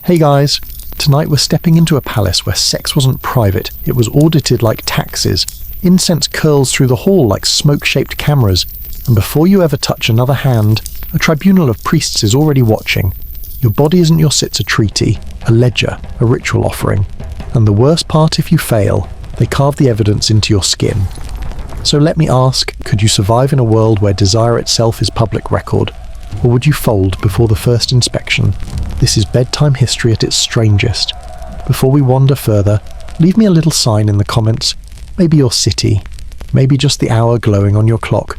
Hey guys, tonight we're stepping into a palace where sex wasn't private, it was audited like taxes. Incense curls through the hall like smoke-shaped cameras, and before you ever touch another hand, a tribunal of priests is already watching. Your body isn't your sit's a treaty, a ledger, a ritual offering. And the worst part, if you fail, they carve the evidence into your skin. So let me ask, could you survive in a world where desire itself is public record? Or would you fold before the first inspection? This is bedtime history at its strangest. Before we wander further, leave me a little sign in the comments. Maybe your city, maybe just the hour glowing on your clock.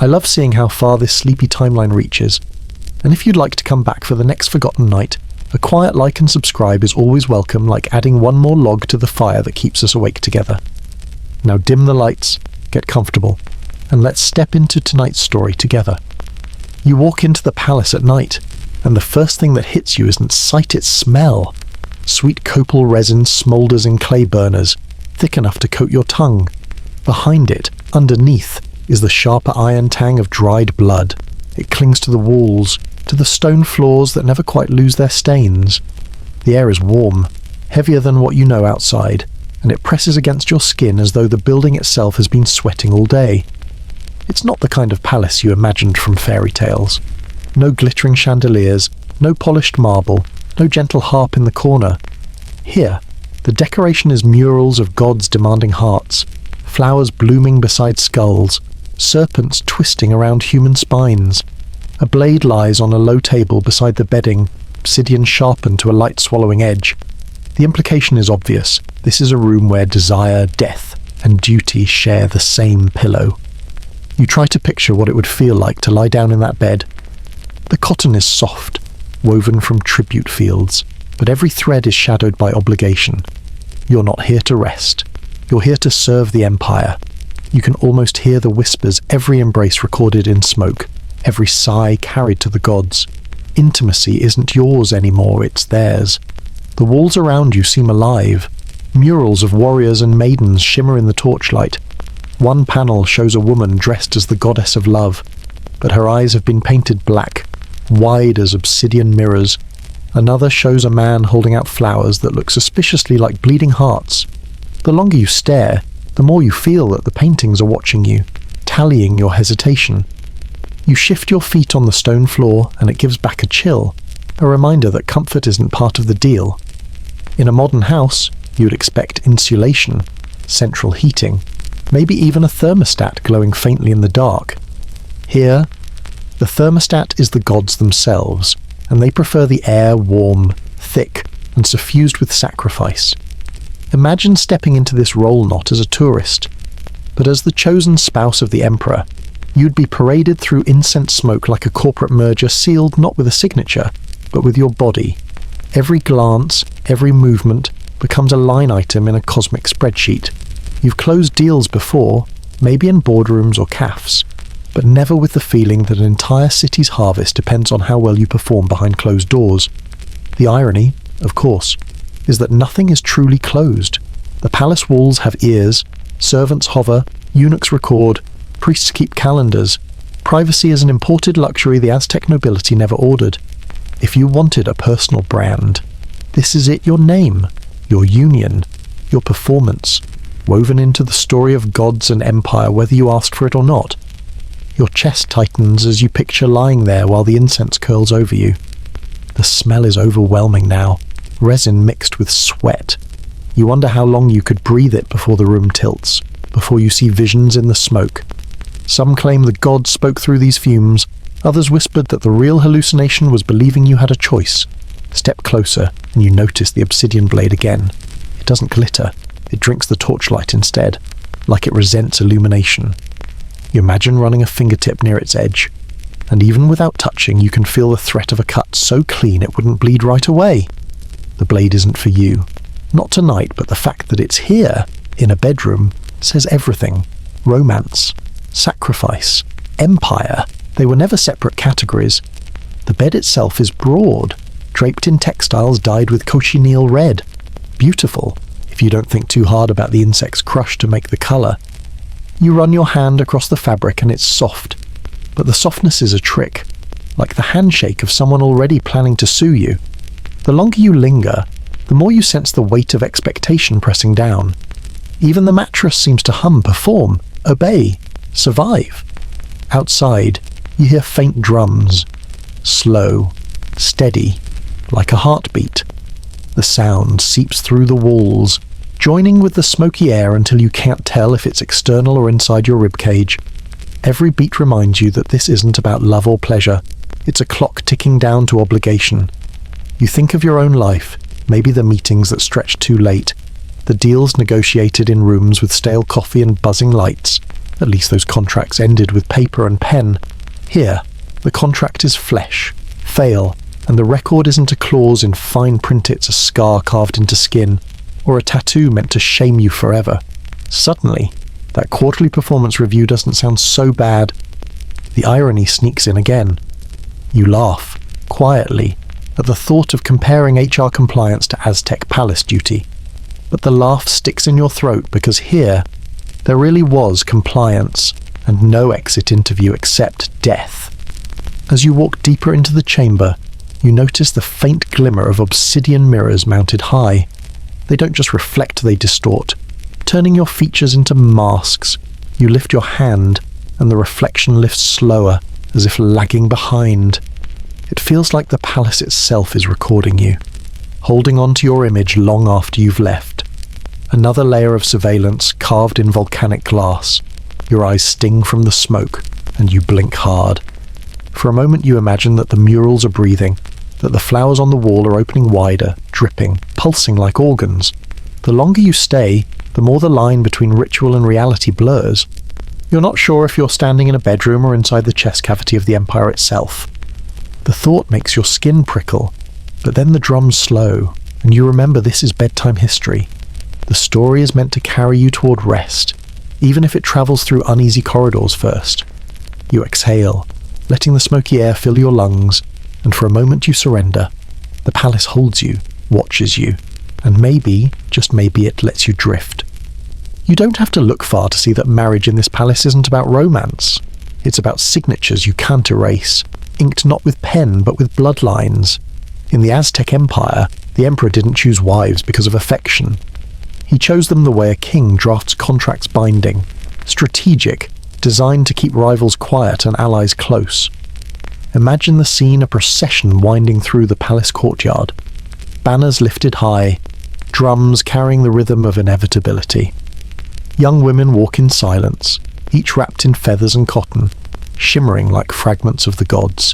I love seeing how far this sleepy timeline reaches. And if you'd like to come back for the next forgotten night, a quiet like and subscribe is always welcome, like adding one more log to the fire that keeps us awake together. Now dim the lights, get comfortable, and let's step into tonight's story together. You walk into the palace at night, and the first thing that hits you isn't sight, it's smell. Sweet copal resin smoulders in clay burners, thick enough to coat your tongue. Behind it, underneath, is the sharper iron tang of dried blood. It clings to the walls, to the stone floors that never quite lose their stains. The air is warm, heavier than what you know outside, and it presses against your skin as though the building itself has been sweating all day. It's not the kind of palace you imagined from fairy tales. No glittering chandeliers, no polished marble, no gentle harp in the corner. Here, the decoration is murals of gods demanding hearts, flowers blooming beside skulls, serpents twisting around human spines. A blade lies on a low table beside the bedding, obsidian sharpened to a light-swallowing edge. The implication is obvious. This is a room where desire, death, and duty share the same pillow. You try to picture what it would feel like to lie down in that bed. The cotton is soft, woven from tribute fields, but every thread is shadowed by obligation. You're not here to rest. You're here to serve the empire. You can almost hear the whispers, every embrace recorded in smoke, every sigh carried to the gods. Intimacy isn't yours anymore, it's theirs. The walls around you seem alive. Murals of warriors and maidens shimmer in the torchlight. One panel shows a woman dressed as the goddess of love, but her eyes have been painted black, wide as obsidian mirrors. Another shows a man holding out flowers that look suspiciously like bleeding hearts. The longer you stare, the more you feel that the paintings are watching you, tallying your hesitation. You shift your feet on the stone floor and it gives back a chill, a reminder that comfort isn't part of the deal. In a modern house, you'd expect insulation, central heating, maybe even a thermostat glowing faintly in the dark. Here, the thermostat is the gods themselves, and they prefer the air warm, thick, and suffused with sacrifice. Imagine stepping into this role not as a tourist, but as the chosen spouse of the emperor. You'd be paraded through incense smoke like a corporate merger, sealed not with a signature, but with your body. Every glance, every movement becomes a line item in a cosmic spreadsheet. You've closed deals before, maybe in boardrooms or cafes, but never with the feeling that an entire city's harvest depends on how well you perform behind closed doors. The irony, of course, is that nothing is truly closed. The palace walls have ears, servants hover, eunuchs record, priests keep calendars. Privacy is an imported luxury the Aztec nobility never ordered. If you wanted a personal brand, this is it: your name, your union, your performance, woven into the story of gods and empire whether you asked for it or not. Your chest tightens as you picture lying there while the incense curls over you. The smell is overwhelming now, resin mixed with sweat. You wonder how long you could breathe it before the room tilts, before you see visions in the smoke. Some claim the gods spoke through these fumes, others whispered that the real hallucination was believing you had a choice. Step closer and you notice the obsidian blade again. It doesn't glitter. It drinks the torchlight instead, like it resents illumination. You imagine running a fingertip near its edge, and even without touching, you can feel the threat of a cut so clean it wouldn't bleed right away. The blade isn't for you. Not tonight, but the fact that it's here, in a bedroom, says everything. Romance, sacrifice, empire. They were never separate categories. The bed itself is broad, draped in textiles dyed with cochineal red. Beautiful, if you don't think too hard about the insect's crush to make the colour. You run your hand across the fabric and it's soft, but the softness is a trick, like the handshake of someone already planning to sue you. The longer you linger, the more you sense the weight of expectation pressing down. Even the mattress seems to hum, perform, obey, survive. Outside, you hear faint drums, slow, steady, like a heartbeat. The sound seeps through the walls, joining with the smoky air until you can't tell if it's external or inside your ribcage. Every beat reminds you that this isn't about love or pleasure. It's a clock ticking down to obligation. You think of your own life, maybe the meetings that stretched too late, the deals negotiated in rooms with stale coffee and buzzing lights. At least those contracts ended with paper and pen. Here, the contract is flesh, fail, and the record isn't a clause in fine print, it's a scar carved into skin, or a tattoo meant to shame you forever. Suddenly, that quarterly performance review doesn't sound so bad. The irony sneaks in again. You laugh, quietly, at the thought of comparing HR compliance to Aztec palace duty. But the laugh sticks in your throat because here, there really was compliance and no exit interview except death. As you walk deeper into the chamber, you notice the faint glimmer of obsidian mirrors mounted high. They don't just reflect, they distort, turning your features into masks. You lift your hand, and the reflection lifts slower, as if lagging behind. It feels like the palace itself is recording you, holding on to your image long after you've left. Another layer of surveillance carved in volcanic glass. Your eyes sting from the smoke, and you blink hard. For a moment you imagine that the murals are breathing, that the flowers on the wall are opening wider, dripping, pulsing like organs. The longer you stay, the more the line between ritual and reality blurs. You're not sure if you're standing in a bedroom or inside the chest cavity of the empire itself. The thought makes your skin prickle, but then the drums slow, and you remember this is bedtime history. The story is meant to carry you toward rest, even if it travels through uneasy corridors first. You exhale, letting the smoky air fill your lungs, and for a moment you surrender. The palace holds you, watches you, and maybe, just maybe, it lets you drift. You don't have to look far to see that marriage in this palace isn't about romance. It's about signatures you can't erase, inked not with pen but with bloodlines. In the Aztec Empire, the emperor didn't choose wives because of affection. He chose them the way a king drafts contracts binding, strategic, designed to keep rivals quiet and allies close. Imagine the scene, a procession winding through the palace courtyard, banners lifted high, drums carrying the rhythm of inevitability. Young women walk in silence, each wrapped in feathers and cotton, shimmering like fragments of the gods.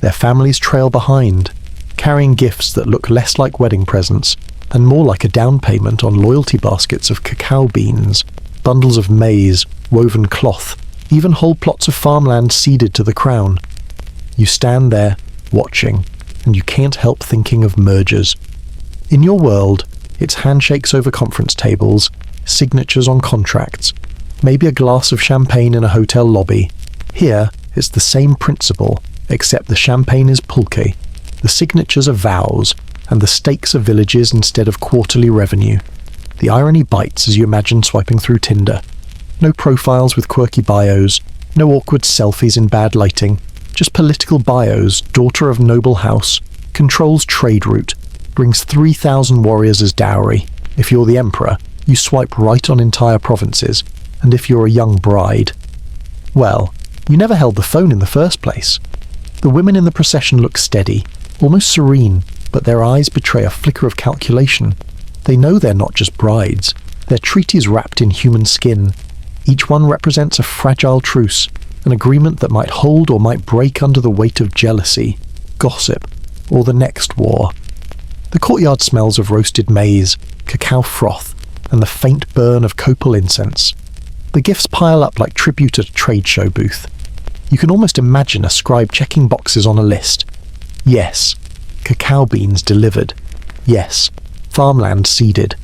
Their families trail behind, carrying gifts that look less like wedding presents and more like a down payment on loyalty baskets of cacao beans, bundles of maize, woven cloth, even whole plots of farmland ceded to the crown. You stand there, watching, and you can't help thinking of mergers. In your world, it's handshakes over conference tables, signatures on contracts, maybe a glass of champagne in a hotel lobby. Here, it's the same principle, except the champagne is pulque, the signatures are vows, and the stakes are villages instead of quarterly revenue. The irony bites as you imagine swiping through Tinder. No profiles with quirky bios, no awkward selfies in bad lighting, just political bios, daughter of noble house, controls trade route, brings 3,000 warriors as dowry. If you're the emperor, you swipe right on entire provinces, and if you're a young bride, well, you never held the phone in the first place. The women in the procession look steady, almost serene, but their eyes betray a flicker of calculation. They know they're not just brides. They're treaties wrapped in human skin. Each one represents a fragile truce, an agreement that might hold or might break under the weight of jealousy, gossip, or the next war. The courtyard smells of roasted maize, cacao froth, and the faint burn of copal incense. The gifts pile up like tribute at a trade show booth. You can almost imagine a scribe checking boxes on a list. Yes, cacao beans delivered. Yes, farmland ceded.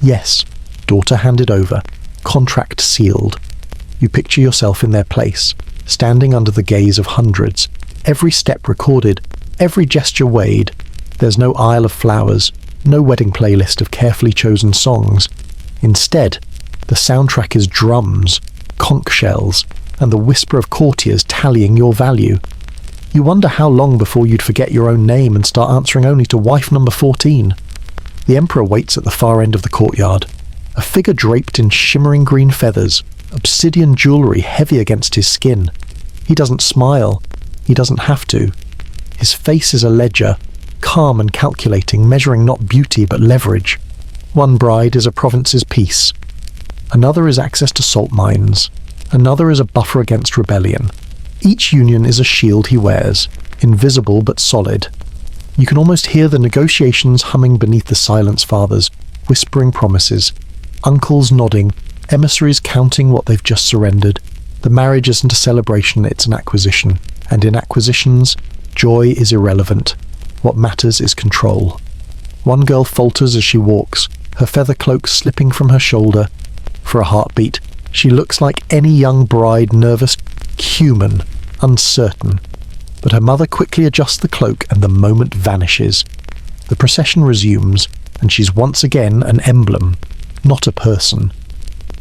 Yes, daughter handed over. Contract sealed. You picture yourself in their place, standing under the gaze of hundreds, every step recorded, every gesture weighed. There's no aisle of flowers, no wedding playlist of carefully chosen songs. Instead, the soundtrack is drums, conch shells, and the whisper of courtiers tallying your value. You wonder how long before you'd forget your own name and start answering only to wife number 14. The Emperor waits at the far end of the courtyard, a figure draped in shimmering green feathers, obsidian jewellery heavy against his skin. He doesn't smile. He doesn't have to. His face is a ledger, calm and calculating, measuring not beauty but leverage. One bride is a province's peace. Another is access to salt mines. Another is a buffer against rebellion. Each union is a shield he wears, invisible but solid. You can almost hear the negotiations humming beneath the silence, fathers, whispering promises, uncles nodding, emissaries counting what they've just surrendered. The marriage isn't a celebration, it's an acquisition. And in acquisitions, joy is irrelevant. What matters is control. One girl falters as she walks, her feather cloak slipping from her shoulder. For a heartbeat, she looks like any young bride, nervous, human, uncertain. But her mother quickly adjusts the cloak and the moment vanishes. The procession resumes, and she's once again an emblem, not a person.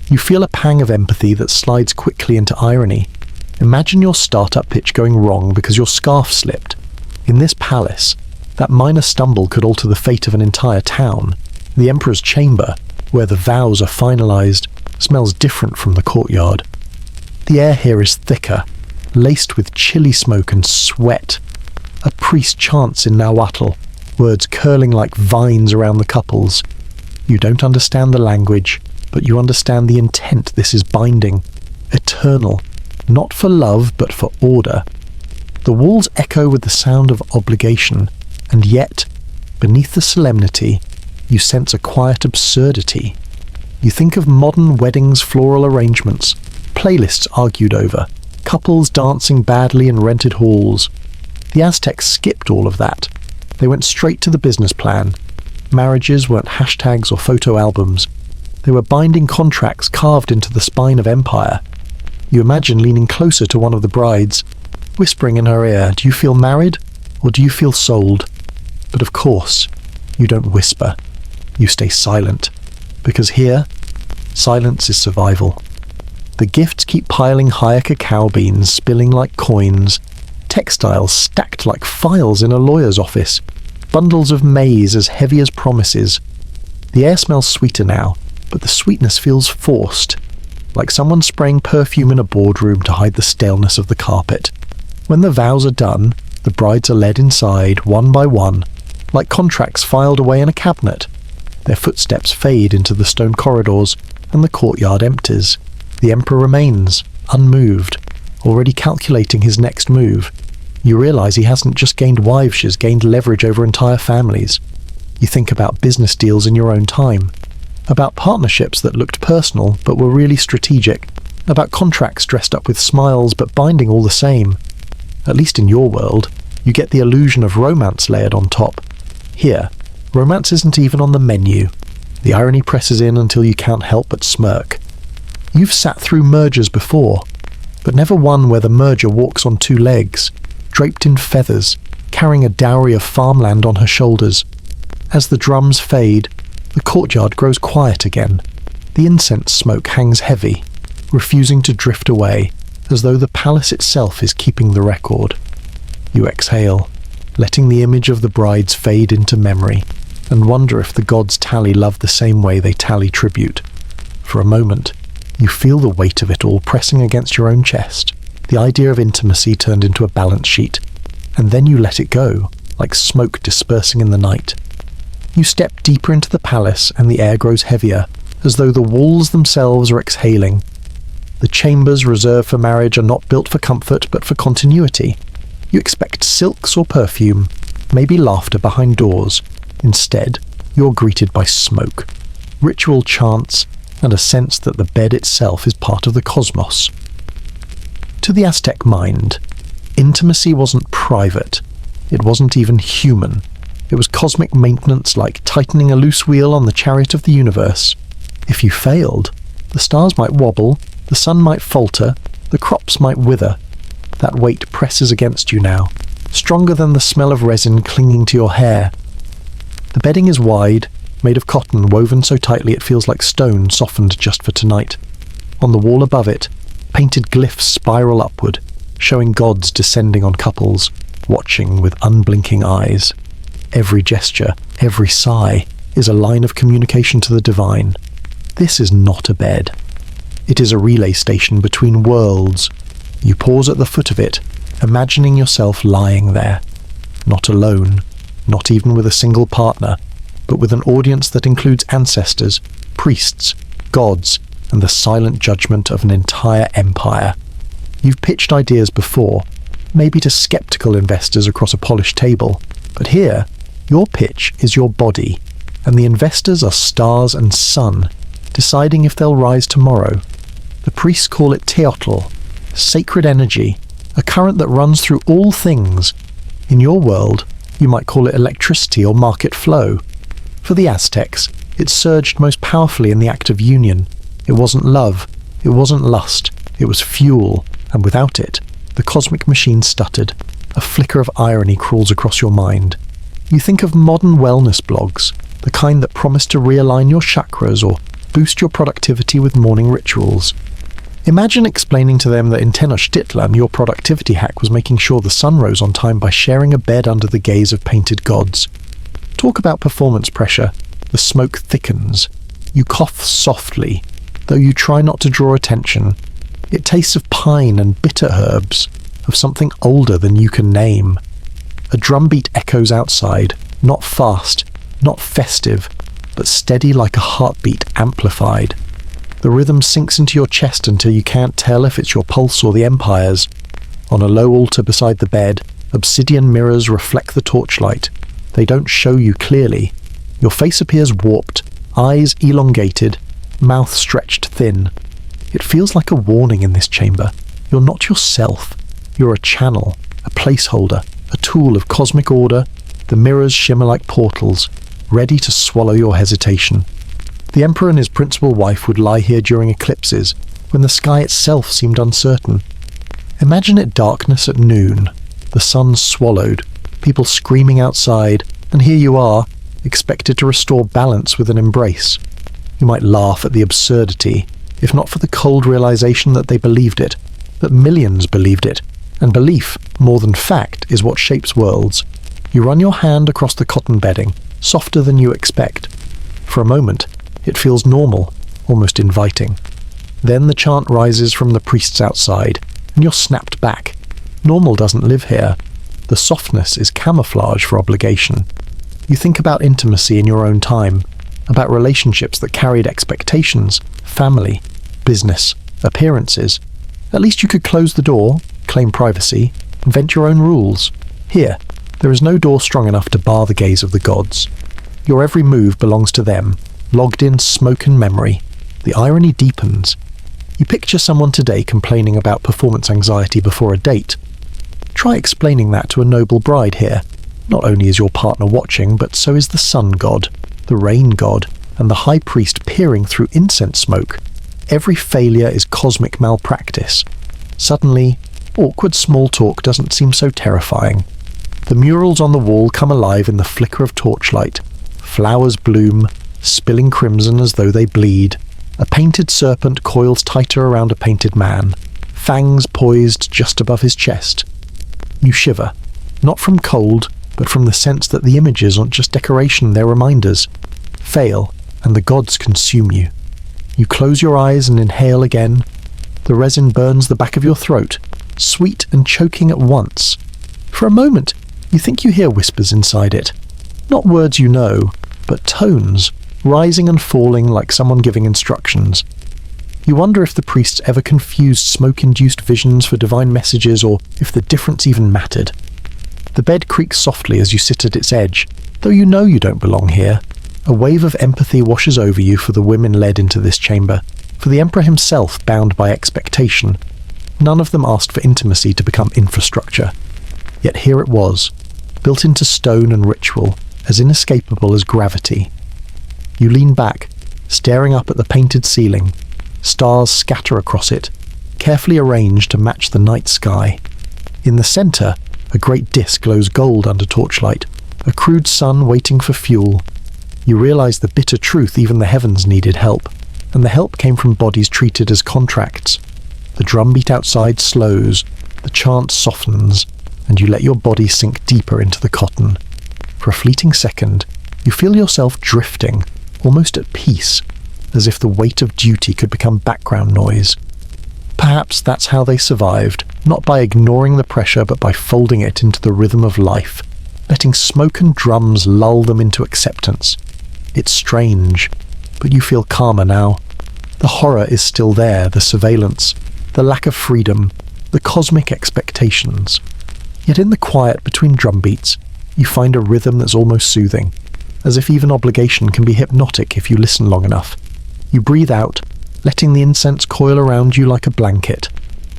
You feel a pang of empathy that slides quickly into irony. Imagine your startup pitch going wrong because your scarf slipped. In this palace, that minor stumble could alter the fate of an entire town. The Emperor's chamber, where the vows are finalized, smells different from the courtyard. The air here is thicker, laced with chilly smoke and sweat. A priest chants in Nahuatl, words curling like vines around the couples. You don't understand the language, but you understand the intent this is binding. Eternal, not for love, but for order. The walls echo with the sound of obligation, and yet, beneath the solemnity, you sense a quiet absurdity. You think of modern weddings' floral arrangements, playlists argued over, couples dancing badly in rented halls. The Aztecs skipped all of that. They went straight to the business plan. Marriages weren't hashtags or photo albums. They were binding contracts carved into the spine of empire. You imagine leaning closer to one of the brides, whispering in her ear, "Do you feel married, or do you feel sold?" But of course, you don't whisper. You stay silent. Because here, silence is survival. The gifts keep piling higher cacao beans, spilling like coins, textiles stacked like files in a lawyer's office, bundles of maize as heavy as promises. The air smells sweeter now, but the sweetness feels forced, like someone spraying perfume in a boardroom to hide the staleness of the carpet. When the vows are done, the brides are led inside, one by one, like contracts filed away in a cabinet. Their footsteps fade into the stone corridors, and the courtyard empties. The Emperor remains, unmoved, already calculating his next move. You realize he hasn't just gained wives, he's gained leverage over entire families. You think about business deals in your own time, about partnerships that looked personal but were really strategic, about contracts dressed up with smiles but binding all the same. At least in your world, you get the illusion of romance layered on top. Here, romance isn't even on the menu. The irony presses in until you can't help but smirk. You've sat through mergers before, but never one where the merger walks on two legs, draped in feathers, carrying a dowry of farmland on her shoulders. As the drums fade, the courtyard grows quiet again. The incense smoke hangs heavy, refusing to drift away, as though the palace itself is keeping the record. You exhale, letting the image of the brides fade into memory, and wonder if the gods tally love the same way they tally tribute. For a moment, you feel the weight of it all pressing against your own chest, the idea of intimacy turned into a balance sheet, and then you let it go, like smoke dispersing in the night. You step deeper into the palace and the air grows heavier, as though the walls themselves are exhaling. The chambers reserved for marriage are not built for comfort but for continuity. You expect silks or perfume, maybe laughter behind doors. Instead, you're greeted by smoke, ritual chants, and a sense that the bed itself is part of the cosmos. To the Aztec mind, intimacy wasn't private. It wasn't even human. It was cosmic maintenance, like tightening a loose wheel on the chariot of the universe. If you failed, the stars might wobble, the sun might falter, the crops might wither. That weight presses against you now, stronger than the smell of resin clinging to your hair. The bedding is wide, made of cotton woven so tightly it feels like stone softened just for tonight. On the wall above it, painted glyphs spiral upward, showing gods descending on couples. watching with unblinking eyes. Every gesture, every sigh, is a line of communication to the divine. This is not a bed. It is a relay station between worlds. You pause at the foot of it, imagining yourself lying there. Not alone, not even with a single partner, but with an audience that includes ancestors, priests, gods, and the silent judgment of an entire empire. You've pitched ideas before, maybe to skeptical investors across a polished table, but here, your pitch is your body, and the investors are stars and sun, deciding if they'll rise tomorrow. The priests call it teotl, sacred energy, a current that runs through all things. In your world, you might call it electricity or market flow. For the Aztecs, it surged most powerfully in the act of union. It wasn't love, it wasn't lust, it was fuel, and without it, the cosmic machine stuttered. A flicker of irony crawls across your mind. You think of modern wellness blogs, the kind that promise to realign your chakras or boost your productivity with morning rituals. Imagine explaining to them that in Tenochtitlan your productivity hack was making sure the sun rose on time by sharing a bed under the gaze of painted gods. Talk about performance pressure. The smoke thickens. You cough softly, though you try not to draw attention. It tastes of pine and bitter herbs, of something older than you can name. A drumbeat echoes outside, not fast, not festive, but steady like a heartbeat amplified. The rhythm sinks into your chest until you can't tell if it's your pulse or the Empire's. On a low altar beside the bed, obsidian mirrors reflect the torchlight. They don't show you clearly. Your face appears warped, eyes elongated, mouth stretched thin. It feels like a warning in this chamber. You're not yourself. You're a channel, a placeholder, a tool of cosmic order. The mirrors shimmer like portals, ready to swallow your hesitation. The Emperor and his principal wife would lie here during eclipses, when the sky itself seemed uncertain. Imagine it darkness at noon, the sun swallowed, people screaming outside, and here you are, expected to restore balance with an embrace. You might laugh at the absurdity, if not for the cold realization that they believed it, that millions believed it, and belief, more than fact, is what shapes worlds. You run your hand across the cotton bedding, softer than you expect. For a moment, it feels normal, almost inviting. Then the chant rises from the priests outside, and you're snapped back. Normal doesn't live here. The softness is camouflage for obligation. You think about intimacy in your own time, about relationships that carried expectations, family, business, appearances. At least you could close the door, claim privacy, invent your own rules. Here, there is no door strong enough to bar the gaze of the gods. Your every move belongs to them, logged in smoke and memory. The irony deepens. You picture someone today complaining about performance anxiety before a date. Try explaining that to a noble bride here. Not only is your partner watching, but so is the sun god, the rain god, and the high priest peering through incense smoke. Every failure is cosmic malpractice. Suddenly, awkward small talk doesn't seem so terrifying. The murals on the wall come alive in the flicker of torchlight. Flowers bloom, spilling crimson as though they bleed. A painted serpent coils tighter around a painted man, fangs poised just above his chest. You shiver, not from cold, but from the sense that the images aren't just decoration, they're reminders. Fail, and the gods consume you. You close your eyes and inhale again. The resin burns the back of your throat, sweet and choking at once. For a moment, you think you hear whispers inside it. Not words you know, but tones, rising and falling like someone giving instructions. You wonder if the priests ever confused smoke-induced visions for divine messages, or if the difference even mattered. The bed creaks softly as you sit at its edge, though you know you don't belong here. A wave of empathy washes over you for the women led into this chamber, for the Emperor himself bound by expectation. None of them asked for intimacy to become infrastructure. Yet here it was, built into stone and ritual, as inescapable as gravity. You lean back, staring up at the painted ceiling. Stars scatter across it, carefully arranged to match the night sky. In the centre, a great disk glows gold under torchlight, a crude sun waiting for fuel. You realise the bitter truth even the heavens needed help, and the help came from bodies treated as contracts. The drumbeat outside slows, the chant softens, and you let your body sink deeper into the cotton. For a fleeting second, you feel yourself drifting, almost at peace, as if the weight of duty could become background noise. Perhaps that's how they survived, not by ignoring the pressure but by folding it into the rhythm of life, letting smoke and drums lull them into acceptance. It's strange, but you feel calmer now. The horror is still there, the surveillance, the lack of freedom, the cosmic expectations. Yet in the quiet between drum beats, you find a rhythm that's almost soothing, as if even obligation can be hypnotic if you listen long enough. You breathe out, letting the incense coil around you like a blanket.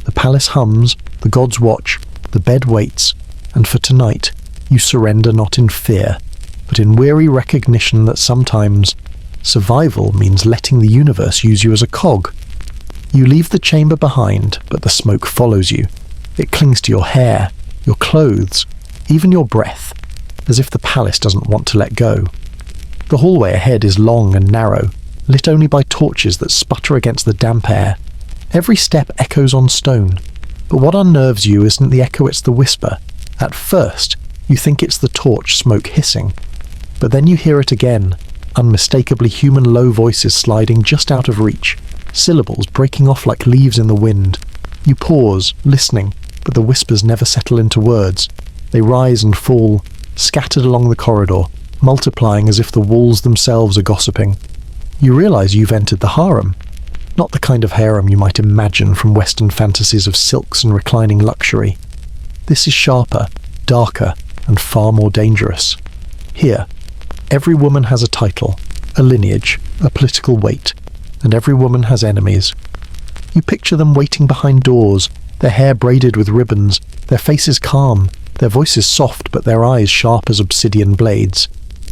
The palace hums, the gods watch, the bed waits, and for tonight, you surrender not in fear, but in weary recognition that sometimes survival means letting the universe use you as a cog. You leave the chamber behind, but the smoke follows you. It clings to your hair, your clothes, even your breath, as if the palace doesn't want to let go. The hallway ahead is long and narrow, lit only by torches that sputter against the damp air. Every step echoes on stone, but what unnerves you isn't the echo, it's the whisper. At first, you think it's the torch smoke hissing, but then you hear it again, unmistakably human low voices sliding just out of reach, syllables breaking off like leaves in the wind. You pause, listening, but the whispers never settle into words. They rise and fall, scattered along the corridor, multiplying as if the walls themselves are gossiping. You realize you've entered the harem. Not the kind of harem you might imagine from Western fantasies of silks and reclining luxury. This is sharper, darker, and far more dangerous. Here, every woman has a title, a lineage, a political weight, and every woman has enemies. You picture them waiting behind doors, their hair braided with ribbons, their faces calm, their voices soft but their eyes sharp as obsidian blades.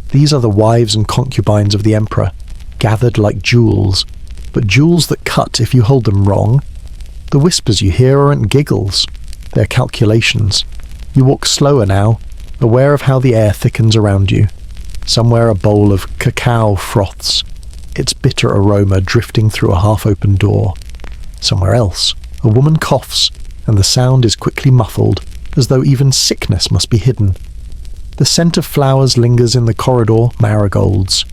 These are the wives and concubines of the emperor, gathered like jewels, but jewels that cut if you hold them wrong. The whispers you hear aren't giggles, they're calculations. You walk slower now, aware of how the air thickens around you. Somewhere a bowl of cacao froths, its bitter aroma drifting through a half-open door. Somewhere else, a woman coughs, and the sound is quickly muffled, as though even sickness must be hidden. The scent of flowers lingers in the corridor, marigolds.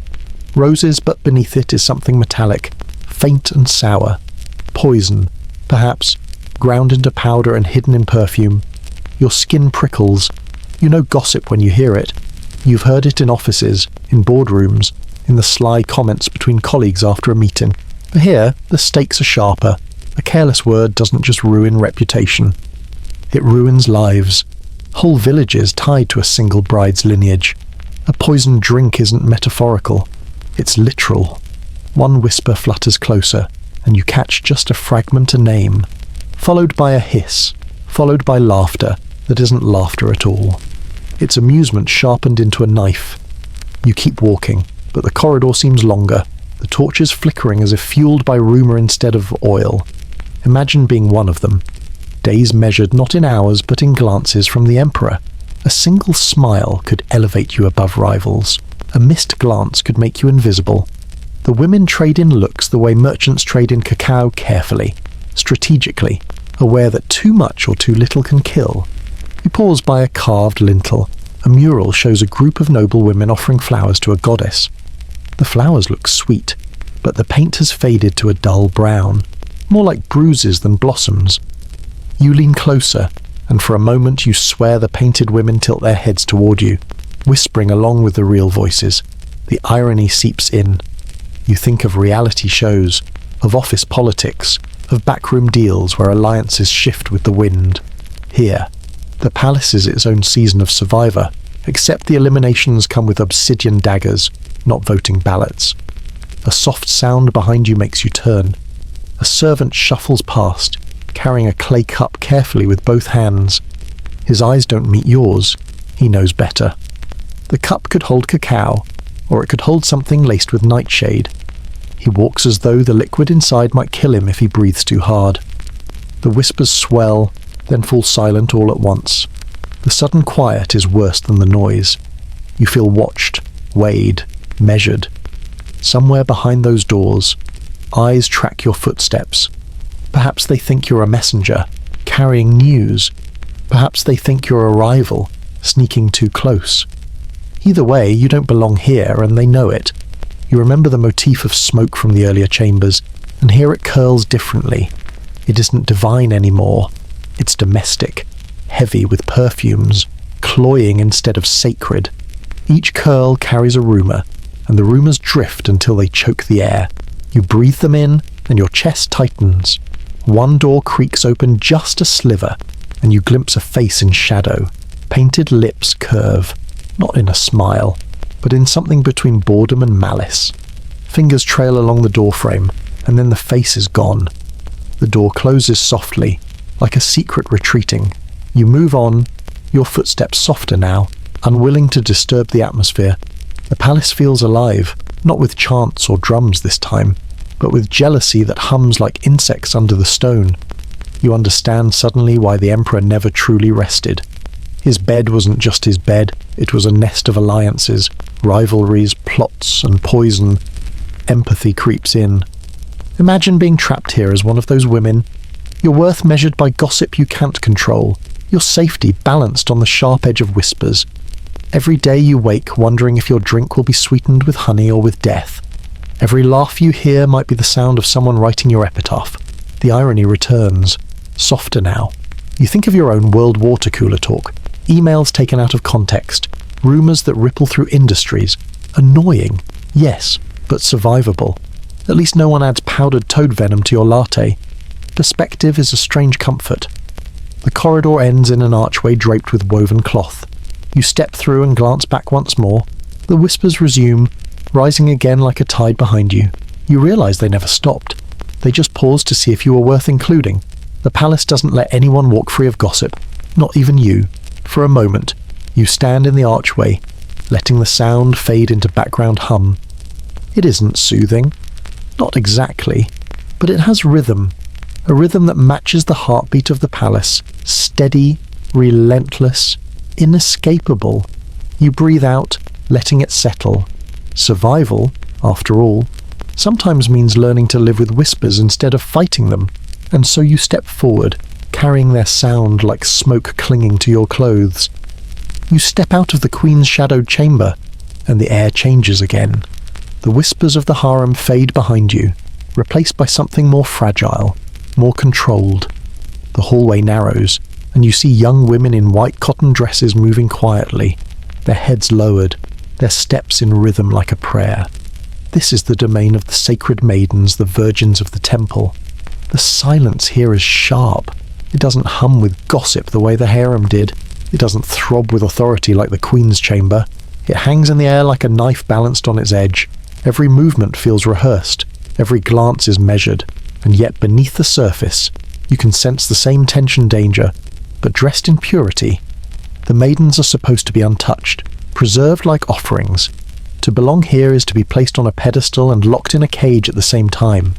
Roses, but beneath it is something metallic, faint and sour. Poison, perhaps, ground into powder and hidden in perfume. Your skin prickles. You know gossip when you hear it. You've heard it in offices, in boardrooms, in the sly comments between colleagues after a meeting. But here, the stakes are sharper. A careless word doesn't just ruin reputation. It ruins lives. Whole villages tied to a single bride's lineage. A poisoned drink isn't metaphorical. It's literal. One whisper flutters closer, and you catch just a fragment, a name, followed by a hiss, followed by laughter that isn't laughter at all. It's amusement sharpened into a knife. You keep walking, but the corridor seems longer, the torches flickering as if fueled by rumour instead of oil. Imagine being one of them. Days measured not in hours but in glances from the emperor. A single smile could elevate you above rivals. A missed glance could make you invisible. The women trade in looks the way merchants trade in cacao, carefully, strategically, aware that too much or too little can kill. You pause by a carved lintel. A mural shows a group of noble women offering flowers to a goddess. The flowers look sweet, but the paint has faded to a dull brown, more like bruises than blossoms. You lean closer, and for a moment you swear the painted women tilt their heads toward you, whispering along with the real voices. The irony seeps in. You think of reality shows, of office politics, of backroom deals where alliances shift with the wind. Here, the palace is its own season of Survivor, except the eliminations come with obsidian daggers, not voting ballots. A soft sound behind you makes you turn. A servant shuffles past, carrying a clay cup carefully with both hands. His eyes don't meet yours. He knows better. The cup could hold cacao, or it could hold something laced with nightshade. He walks as though the liquid inside might kill him if he breathes too hard. The whispers swell, then fall silent all at once. The sudden quiet is worse than the noise. You feel watched, weighed, measured. Somewhere behind those doors, eyes track your footsteps. Perhaps they think you're a messenger, carrying news. Perhaps they think you're a rival, sneaking too close. Either way, you don't belong here, and they know it. You remember the motif of smoke from the earlier chambers, and here it curls differently. It isn't divine anymore. It's domestic, heavy with perfumes, cloying instead of sacred. Each curl carries a rumour, and the rumours drift until they choke the air. You breathe them in, and your chest tightens. One door creaks open just a sliver, and you glimpse a face in shadow. Painted lips curve, not in a smile, but in something between boredom and malice. Fingers trail along the doorframe, and then the face is gone. The door closes softly, like a secret retreating. You move on, your footsteps softer now, unwilling to disturb the atmosphere. The palace feels alive, not with chants or drums this time, but with jealousy that hums like insects under the stone. You understand suddenly why the emperor never truly rested. His bed wasn't just his bed, it was a nest of alliances, rivalries, plots, and poison. Empathy creeps in. Imagine being trapped here as one of those women. Your worth measured by gossip you can't control, your safety balanced on the sharp edge of whispers. Every day you wake wondering if your drink will be sweetened with honey or with death. Every laugh you hear might be the sound of someone writing your epitaph. The irony returns, softer now. You think of your own world water cooler talk, emails taken out of context, rumours that ripple through industries. Annoying, yes, but survivable. At least no one adds powdered toad venom to your latte. Perspective is a strange comfort. The corridor ends in an archway draped with woven cloth. You step through and glance back once more. The whispers resume, rising again like a tide behind you. You realise they never stopped. They just paused to see if you were worth including. The palace doesn't let anyone walk free of gossip, not even you. For a moment, you stand in the archway, letting the sound fade into background hum. It isn't soothing. Not exactly, but it has rhythm. A rhythm that matches the heartbeat of the palace. Steady, relentless, inescapable. You breathe out, letting it settle. Survival, after all, sometimes means learning to live with whispers instead of fighting them. And so you step forward, carrying their sound like smoke clinging to your clothes. You step out of the queen's shadowed chamber, and the air changes again. The whispers of the harem fade behind you, replaced by something more fragile, more controlled. The hallway narrows, and you see young women in white cotton dresses moving quietly, their heads lowered, their steps in rhythm like a prayer. This is the domain of the sacred maidens, the virgins of the temple. The silence here is sharp. It doesn't hum with gossip the way the harem did. It doesn't throb with authority like the queen's chamber. It hangs in the air like a knife balanced on its edge. Every movement feels rehearsed. Every glance is measured. And yet beneath the surface, you can sense the same tension danger, but dressed in purity. The maidens are supposed to be untouched, preserved like offerings. To belong here is to be placed on a pedestal and locked in a cage at the same time.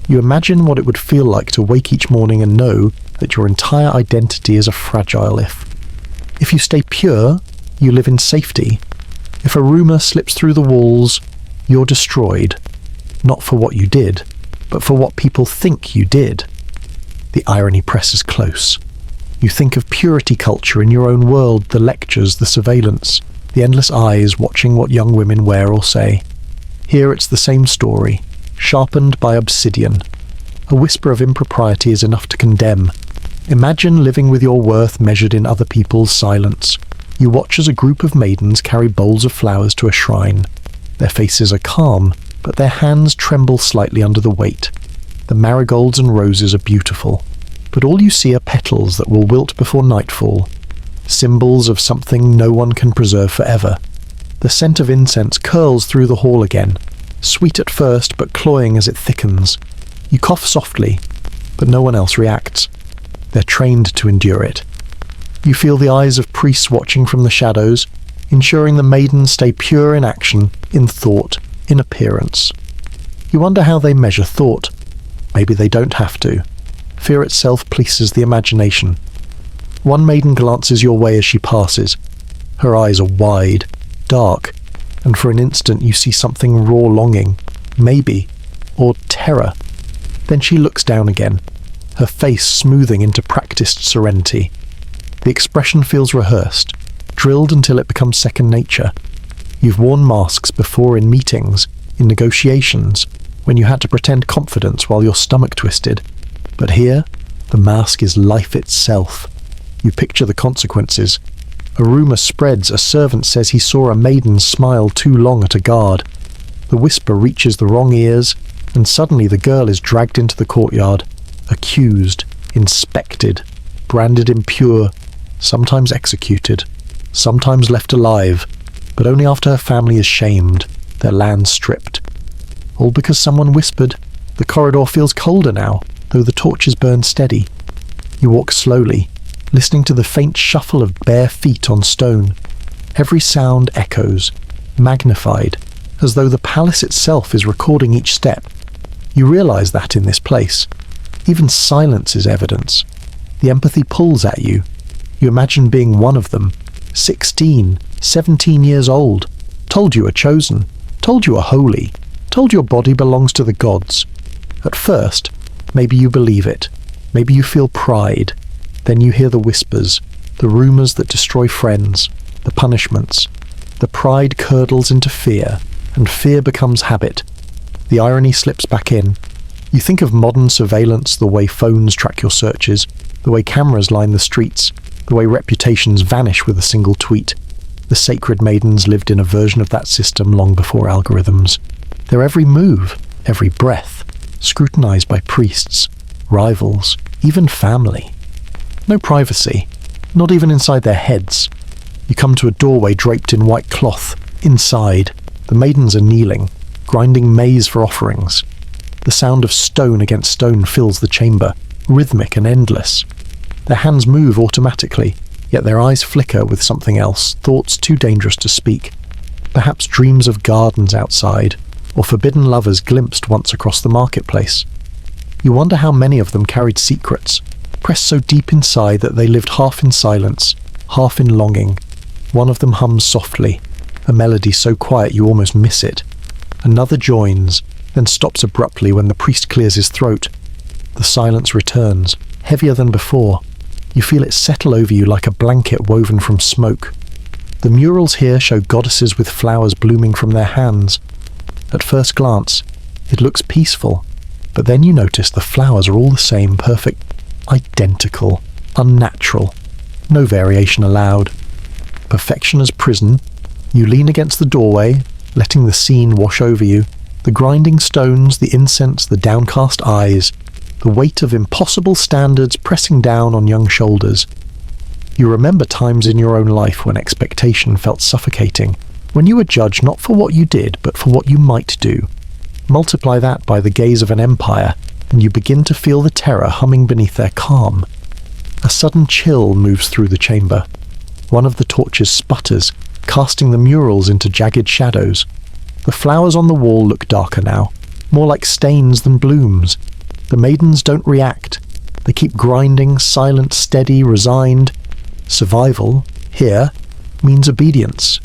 You imagine what it would feel like to wake each morning and know that your entire identity is a fragile if. If you stay pure, you live in safety. If a rumour slips through the walls, you're destroyed. Not for what you did, but for what people think you did. The irony presses close. You think of purity culture in your own world, the lectures, the surveillance, the endless eyes watching what young women wear or say. Here it's the same story, sharpened by obsidian. A whisper of impropriety is enough to condemn. Imagine living with your worth measured in other people's silence. You watch as a group of maidens carry bowls of flowers to a shrine. Their faces are calm, but their hands tremble slightly under the weight. The marigolds and roses are beautiful, but all you see are petals that will wilt before nightfall, symbols of something no one can preserve forever. The scent of incense curls through the hall again, sweet at first but cloying as it thickens. You cough softly, but no one else reacts. They're trained to endure it. You feel the eyes of priests watching from the shadows, ensuring the maidens stay pure in action, in thought, in appearance. You wonder how they measure thought. Maybe they don't have to. Fear itself pleases the imagination. One maiden glances your way as she passes. Her eyes are wide, dark, and for an instant you see something raw longing, maybe, or terror. Then she looks down again, her face smoothing into practiced serenity. The expression feels rehearsed, drilled until it becomes second nature. You've worn masks before in meetings, in negotiations, when you had to pretend confidence while your stomach twisted. But here, the mask is life itself. You picture the consequences. A rumour spreads, a servant says he saw a maiden smile too long at a guard. The whisper reaches the wrong ears, and suddenly the girl is dragged into the courtyard, accused, inspected, branded impure, sometimes executed, sometimes left alive, but only after her family is shamed, their land stripped. All because someone whispered. The corridor feels colder now, though the torches burn steady. You walk slowly, listening to the faint shuffle of bare feet on stone. Every sound echoes, magnified, as though the palace itself is recording each step. You realize that in this place. Even silence is evidence. The empathy pulls at you. You imagine being one of them, 16, 17 years old, told you are chosen, told you are holy, told your body belongs to the gods. At first, maybe you believe it. Maybe you feel pride. Then you hear the whispers, the rumours that destroy friends, the punishments. The pride curdles into fear, and fear becomes habit. The irony slips back in. You think of modern surveillance, the way phones track your searches, the way cameras line the streets, the way reputations vanish with a single tweet. The sacred maidens lived in a version of that system long before algorithms. Their every move, every breath, scrutinized by priests, rivals, even family. No privacy, not even inside their heads. You come to a doorway draped in white cloth. Inside, the maidens are kneeling, grinding maize for offerings. The sound of stone against stone fills the chamber, rhythmic and endless. Their hands move automatically, yet their eyes flicker with something else, thoughts too dangerous to speak. Perhaps dreams of gardens outside, or forbidden lovers glimpsed once across the marketplace. You wonder how many of them carried secrets, pressed so deep inside that they lived half in silence, half in longing. One of them hums softly, a melody so quiet you almost miss it. Another joins, then stops abruptly when the priest clears his throat. The silence returns, heavier than before. You feel it settle over you like a blanket woven from smoke. The murals here show goddesses with flowers blooming from their hands. At first glance, it looks peaceful, but then you notice the flowers are all the same, perfect, identical, unnatural. No variation allowed. Perfection as prison. You lean against the doorway, letting the scene wash over you. The grinding stones, the incense, the downcast eyes, the weight of impossible standards pressing down on young shoulders. You remember times in your own life when expectation felt suffocating, when you were judged not for what you did, but for what you might do. Multiply that by the gaze of an empire, and you begin to feel the terror humming beneath their calm. A sudden chill moves through the chamber. One of the torches sputters, casting the murals into jagged shadows. The flowers on the wall look darker now, more like stains than blooms. The maidens don't react. They keep grinding, silent, steady, resigned. Survival, here, means obedience.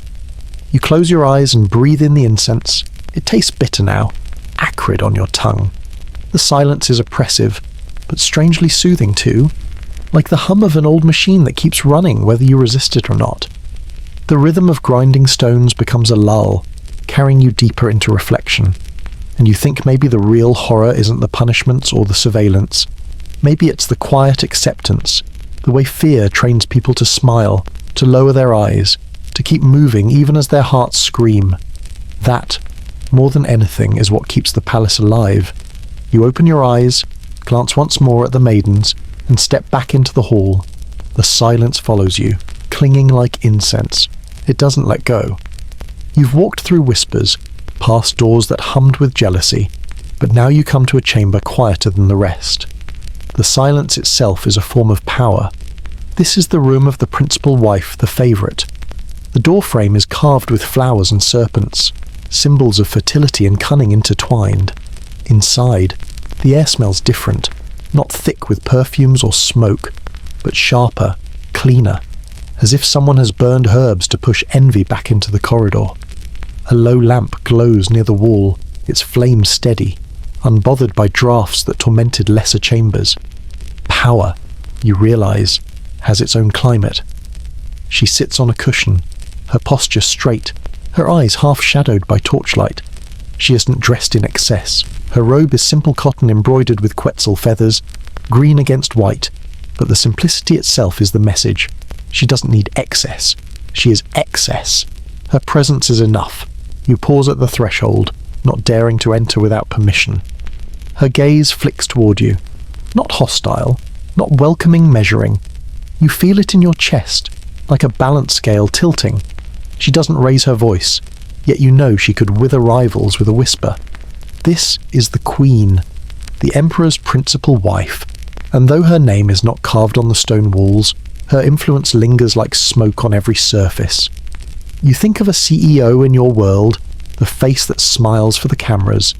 You close your eyes and breathe in the incense. It tastes bitter now, acrid on your tongue. The silence is oppressive, but strangely soothing too, like the hum of an old machine that keeps running whether you resist it or not. The rhythm of grinding stones becomes a lull, carrying you deeper into reflection. And you think maybe the real horror isn't the punishments or the surveillance. Maybe it's the quiet acceptance, the way fear trains people to smile, to lower their eyes, to keep moving even as their hearts scream. That, more than anything, is what keeps the palace alive. You open your eyes, glance once more at the maidens, and step back into the hall. The silence follows you, clinging like incense. It doesn't let go. You've walked through whispers, past doors that hummed with jealousy, but now you come to a chamber quieter than the rest. The silence itself is a form of power. This is the room of the principal wife, the favourite. The doorframe is carved with flowers and serpents, symbols of fertility and cunning intertwined. Inside, the air smells different, not thick with perfumes or smoke, but sharper, cleaner, as if someone has burned herbs to push envy back into the corridor. A low lamp glows near the wall, its flame steady, unbothered by draughts that tormented lesser chambers. Power, you realize, has its own climate. She sits on a cushion, her posture straight, her eyes half shadowed by torchlight. She isn't dressed in excess. Her robe is simple cotton embroidered with quetzal feathers, green against white, but the simplicity itself is the message. She doesn't need excess. She is excess. Her presence is enough. You pause at the threshold, not daring to enter without permission. Her gaze flicks toward you. Not hostile, not welcoming, measuring. You feel it in your chest, like a balance scale tilting. She doesn't raise her voice, yet you know she could wither rivals with a whisper. This is the Queen, the Emperor's principal wife, and though her name is not carved on the stone walls, her influence lingers like smoke on every surface. You think of a CEO in your world, the face that smiles for the cameras,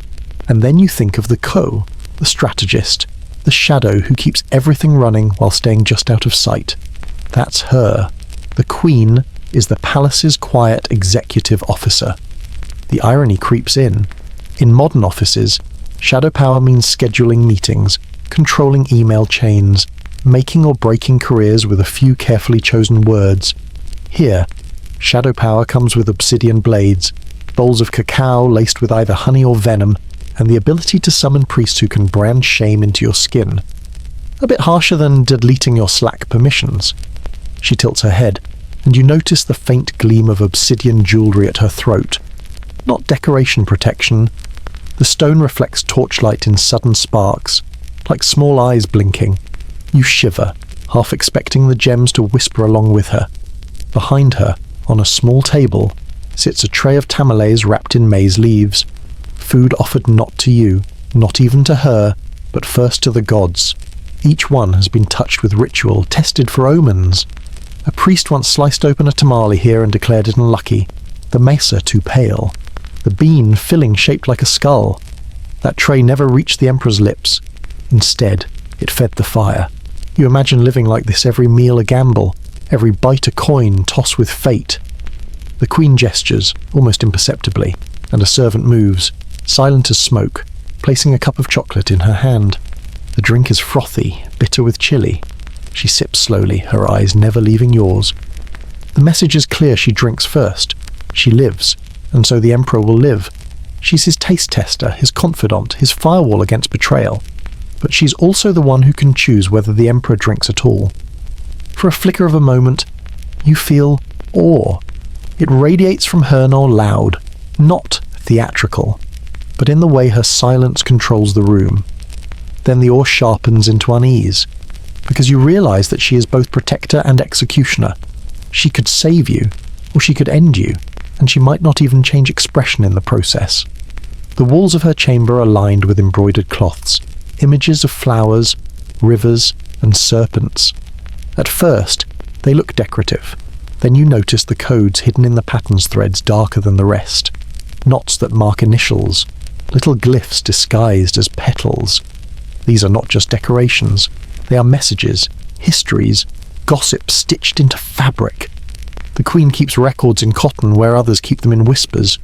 and then you think of the strategist, the shadow who keeps everything running while staying just out of sight. That's her. The Queen is the palace's quiet executive officer. The irony creeps in. In modern offices, shadow power means scheduling meetings, controlling email chains, making or breaking careers with a few carefully chosen words. Here, shadow power comes with obsidian blades, bowls of cacao laced with either honey or venom, and the ability to summon priests who can brand shame into your skin. A bit harsher than deleting your Slack permissions. She tilts her head, and you notice the faint gleam of obsidian jewelry at her throat. Not decoration protection. The stone reflects torchlight in sudden sparks, like small eyes blinking. You shiver, half expecting the gems to whisper along with her. Behind her, on a small table, sits a tray of tamales wrapped in maize leaves. Food offered not to you, not even to her, but first to the gods. Each one has been touched with ritual, tested for omens. A priest once sliced open a tamale here and declared it unlucky. The mesa too pale. The bean filling shaped like a skull. That tray never reached the emperor's lips. Instead, it fed the fire. You imagine living like this, every meal a gamble, every bite a coin tossed with fate. The Queen gestures, almost imperceptibly, and a servant moves, silent as smoke, placing a cup of chocolate in her hand. The drink is frothy, bitter with chili. She sips slowly, her eyes never leaving yours. The message is clear: she drinks first. She lives, and so the Emperor will live. She's his taste tester, his confidant, his firewall against betrayal. But she's also the one who can choose whether the Emperor drinks at all. For a flicker of a moment, you feel awe. It radiates from her not loud, not theatrical, but in the way her silence controls the room. Then the awe sharpens into unease, because you realize that she is both protector and executioner. She could save you, or she could end you, and she might not even change expression in the process. The walls of her chamber are lined with embroidered cloths, images of flowers, rivers, and serpents. At first, they look decorative. Then you notice the codes hidden in the pattern's threads darker than the rest. Knots that mark initials, little glyphs disguised as petals. These are not just decorations. They are messages, histories, gossip stitched into fabric. The Queen keeps records in cotton where others keep them in whispers.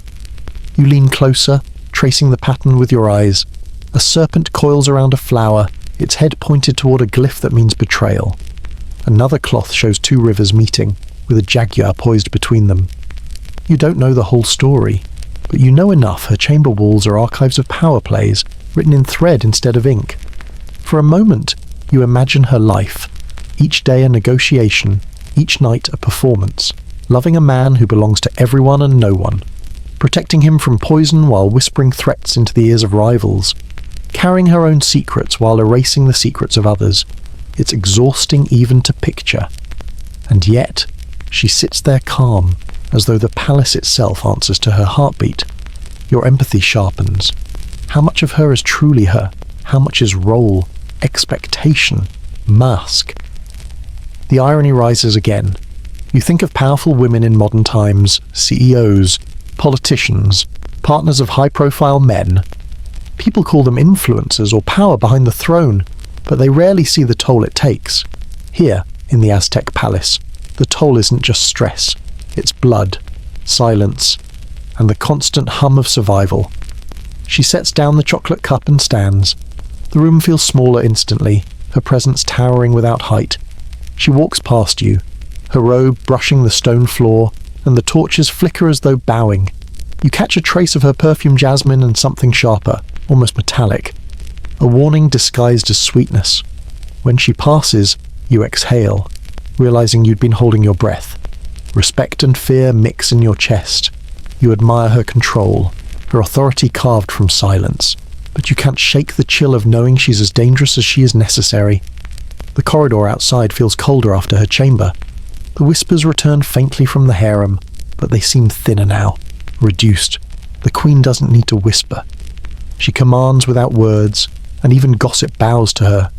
You lean closer, tracing the pattern with your eyes. A serpent coils around a flower, its head pointed toward a glyph that means betrayal. Another cloth shows two rivers meeting, with a jaguar poised between them. You don't know the whole story, but you know enough. Her chamber walls are archives of power plays, written in thread instead of ink. For a moment, you imagine her life. Each day a negotiation, each night a performance, loving a man who belongs to everyone and no one, protecting him from poison while whispering threats into the ears of rivals, carrying her own secrets while erasing the secrets of others. It's exhausting even to picture. And yet, she sits there calm, as though the palace itself answers to her heartbeat. Your empathy sharpens. How much of her is truly her? How much is role, expectation, mask? The irony rises again. You think of powerful women in modern times, CEOs, politicians, partners of high-profile men. People call them influencers or power behind the throne, but they rarely see the toll it takes. Here, in the Aztec palace, the toll isn't just stress. It's blood, silence, and the constant hum of survival. She sets down the chocolate cup and stands. The room feels smaller instantly, her presence towering without height. She walks past you, her robe brushing the stone floor, and the torches flicker as though bowing. You catch a trace of her perfume jasmine and something sharper, almost metallic. A warning disguised as sweetness. When she passes, you exhale, realizing you'd been holding your breath. Respect and fear mix in your chest. You admire her control, her authority carved from silence. But you can't shake the chill of knowing she's as dangerous as she is necessary. The corridor outside feels colder after her chamber. The whispers return faintly from the harem, but they seem thinner now, reduced. The queen doesn't need to whisper. She commands without words, and even gossip bows to her.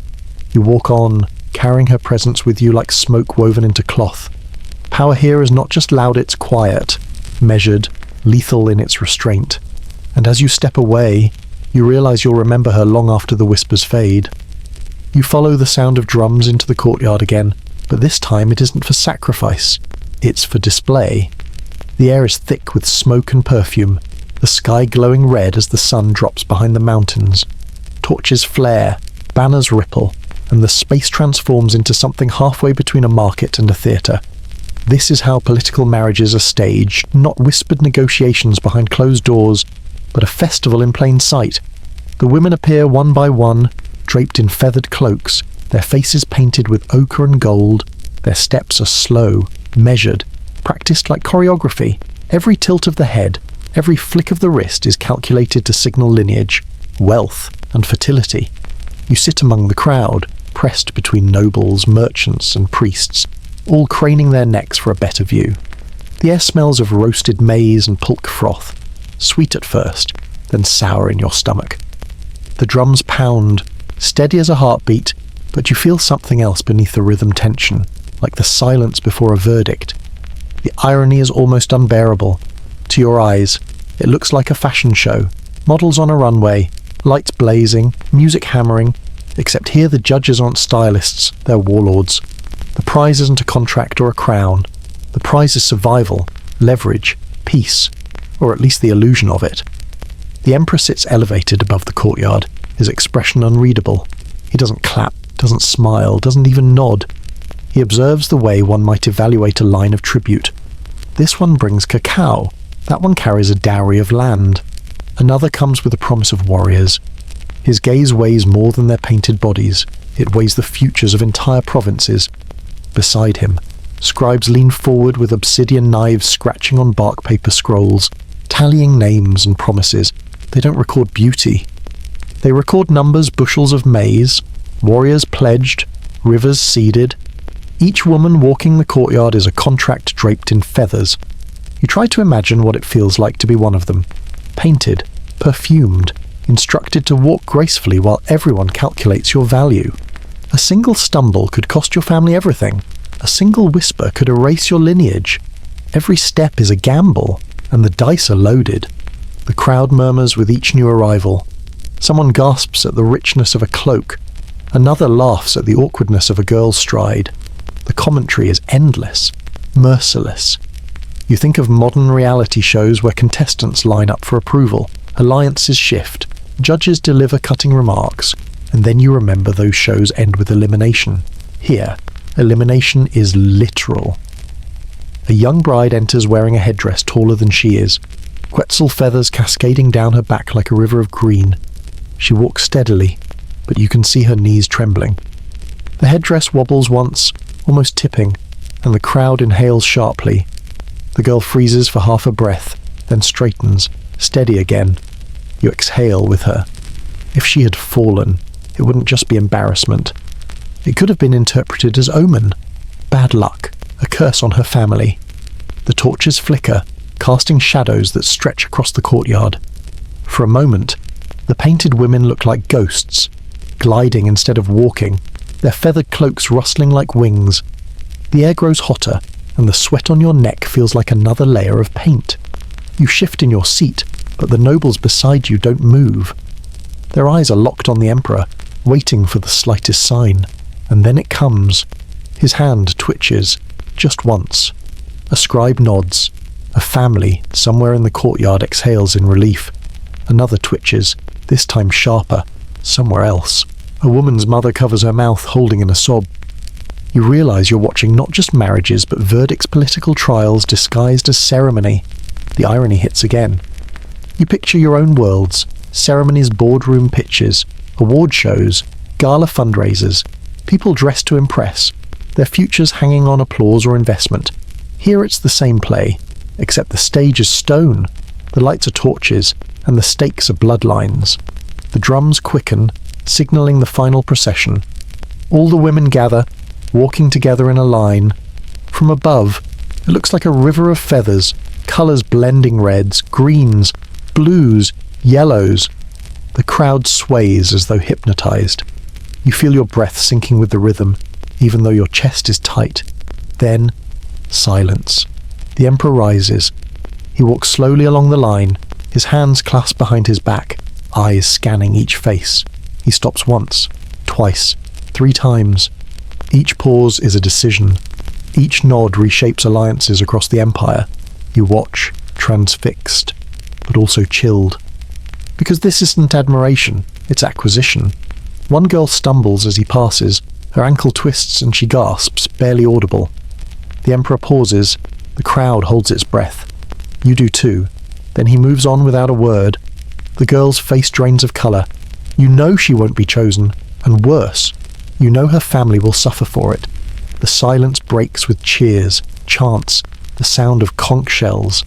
You walk on, carrying her presence with you like smoke woven into cloth. Power here is not just loud, it's quiet, measured, lethal in its restraint. And as you step away, you realize you'll remember her long after the whispers fade. You follow the sound of drums into the courtyard again, but this time it isn't for sacrifice, it's for display. The air is thick with smoke and perfume, the sky glowing red as the sun drops behind the mountains. Torches flare, banners ripple, and the space transforms into something halfway between a market and a theatre. This is how political marriages are staged, not whispered negotiations behind closed doors, but a festival in plain sight. The women appear one by one, draped in feathered cloaks, their faces painted with ochre and gold. Their steps are slow, measured, practiced like choreography. Every tilt of the head, every flick of the wrist is calculated to signal lineage, wealth, and fertility. You sit among the crowd, pressed between nobles, merchants, and priests, all craning their necks for a better view. The air smells of roasted maize and pulque froth, sweet at first, then sour in your stomach. The drums pound, steady as a heartbeat, but you feel something else beneath the rhythm tension, like the silence before a verdict. The irony is almost unbearable. To your eyes, it looks like a fashion show, models on a runway, lights blazing, music hammering, except here the judges aren't stylists, they're warlords. The prize isn't a contract or a crown. The prize is survival, leverage, peace, or at least the illusion of it. The emperor sits elevated above the courtyard, his expression unreadable. He doesn't clap, doesn't smile, doesn't even nod. He observes the way one might evaluate a line of tribute. This one brings cacao, that one carries a dowry of land. Another comes with a promise of warriors. His gaze weighs more than their painted bodies. It weighs the futures of entire provinces. Beside him, scribes lean forward with obsidian knives scratching on bark paper scrolls, tallying names and promises. They don't record beauty. They record numbers, bushels of maize, warriors pledged, rivers seeded. Each woman walking the courtyard is a contract draped in feathers. You try to imagine what it feels like to be one of them. Painted, perfumed, instructed to walk gracefully while everyone calculates your value. A single stumble could cost your family everything. A single whisper could erase your lineage. Every step is a gamble, and the dice are loaded. The crowd murmurs with each new arrival. Someone gasps at the richness of a cloak. Another laughs at the awkwardness of a girl's stride. The commentary is endless, merciless. You think of modern reality shows where contestants line up for approval, alliances shift, judges deliver cutting remarks, and then you remember those shows end with elimination. Here, elimination is literal. A young bride enters wearing a headdress taller than she is, Quetzal feathers cascading down her back like a river of green. She walks steadily, but you can see her knees trembling. The headdress wobbles once, almost tipping, and the crowd inhales sharply. The girl freezes for half a breath, then straightens, steady again. You exhale with her. If she had fallen, it wouldn't just be embarrassment. It could have been interpreted as omen, bad luck, a curse on her family. The torches flicker, casting shadows that stretch across the courtyard. For a moment, the painted women look like ghosts, gliding instead of walking, their feathered cloaks rustling like wings. The air grows hotter, and the sweat on your neck feels like another layer of paint. You shift in your seat, but the nobles beside you don't move. Their eyes are locked on the emperor, waiting for the slightest sign. And then it comes. His hand twitches, just once. A scribe nods. A family, somewhere in the courtyard, exhales in relief. Another twitches, this time sharper, somewhere else. A woman's mother covers her mouth, holding in a sob. You realize you're watching not just marriages, but verdicts, political trials disguised as ceremony. The irony hits again. You picture your own worlds, ceremonies, boardroom pitches, award shows, gala fundraisers, people dressed to impress, their futures hanging on applause or investment. Here it's the same play, except the stage is stone, the lights are torches, and the stakes are bloodlines. The drums quicken, signalling the final procession. All the women gather, walking together in a line. From above, it looks like a river of feathers, colours blending reds, greens, blues, yellows. The crowd sways as though hypnotised. You feel your breath sinking with the rhythm, even though your chest is tight. Then, silence. The emperor rises. He walks slowly along the line, his hands clasped behind his back, eyes scanning each face. He stops once, twice, 3 times. Each pause is a decision. Each nod reshapes alliances across the empire. You watch, transfixed, but also chilled. Because this isn't admiration, it's acquisition. One girl stumbles as he passes, her ankle twists and she gasps, barely audible. The emperor pauses, the crowd holds its breath. You do too. Then he moves on without a word. The girl's face drains of colour. You know she won't be chosen, and worse, you know her family will suffer for it. The silence breaks with cheers, chants, the sound of conch shells.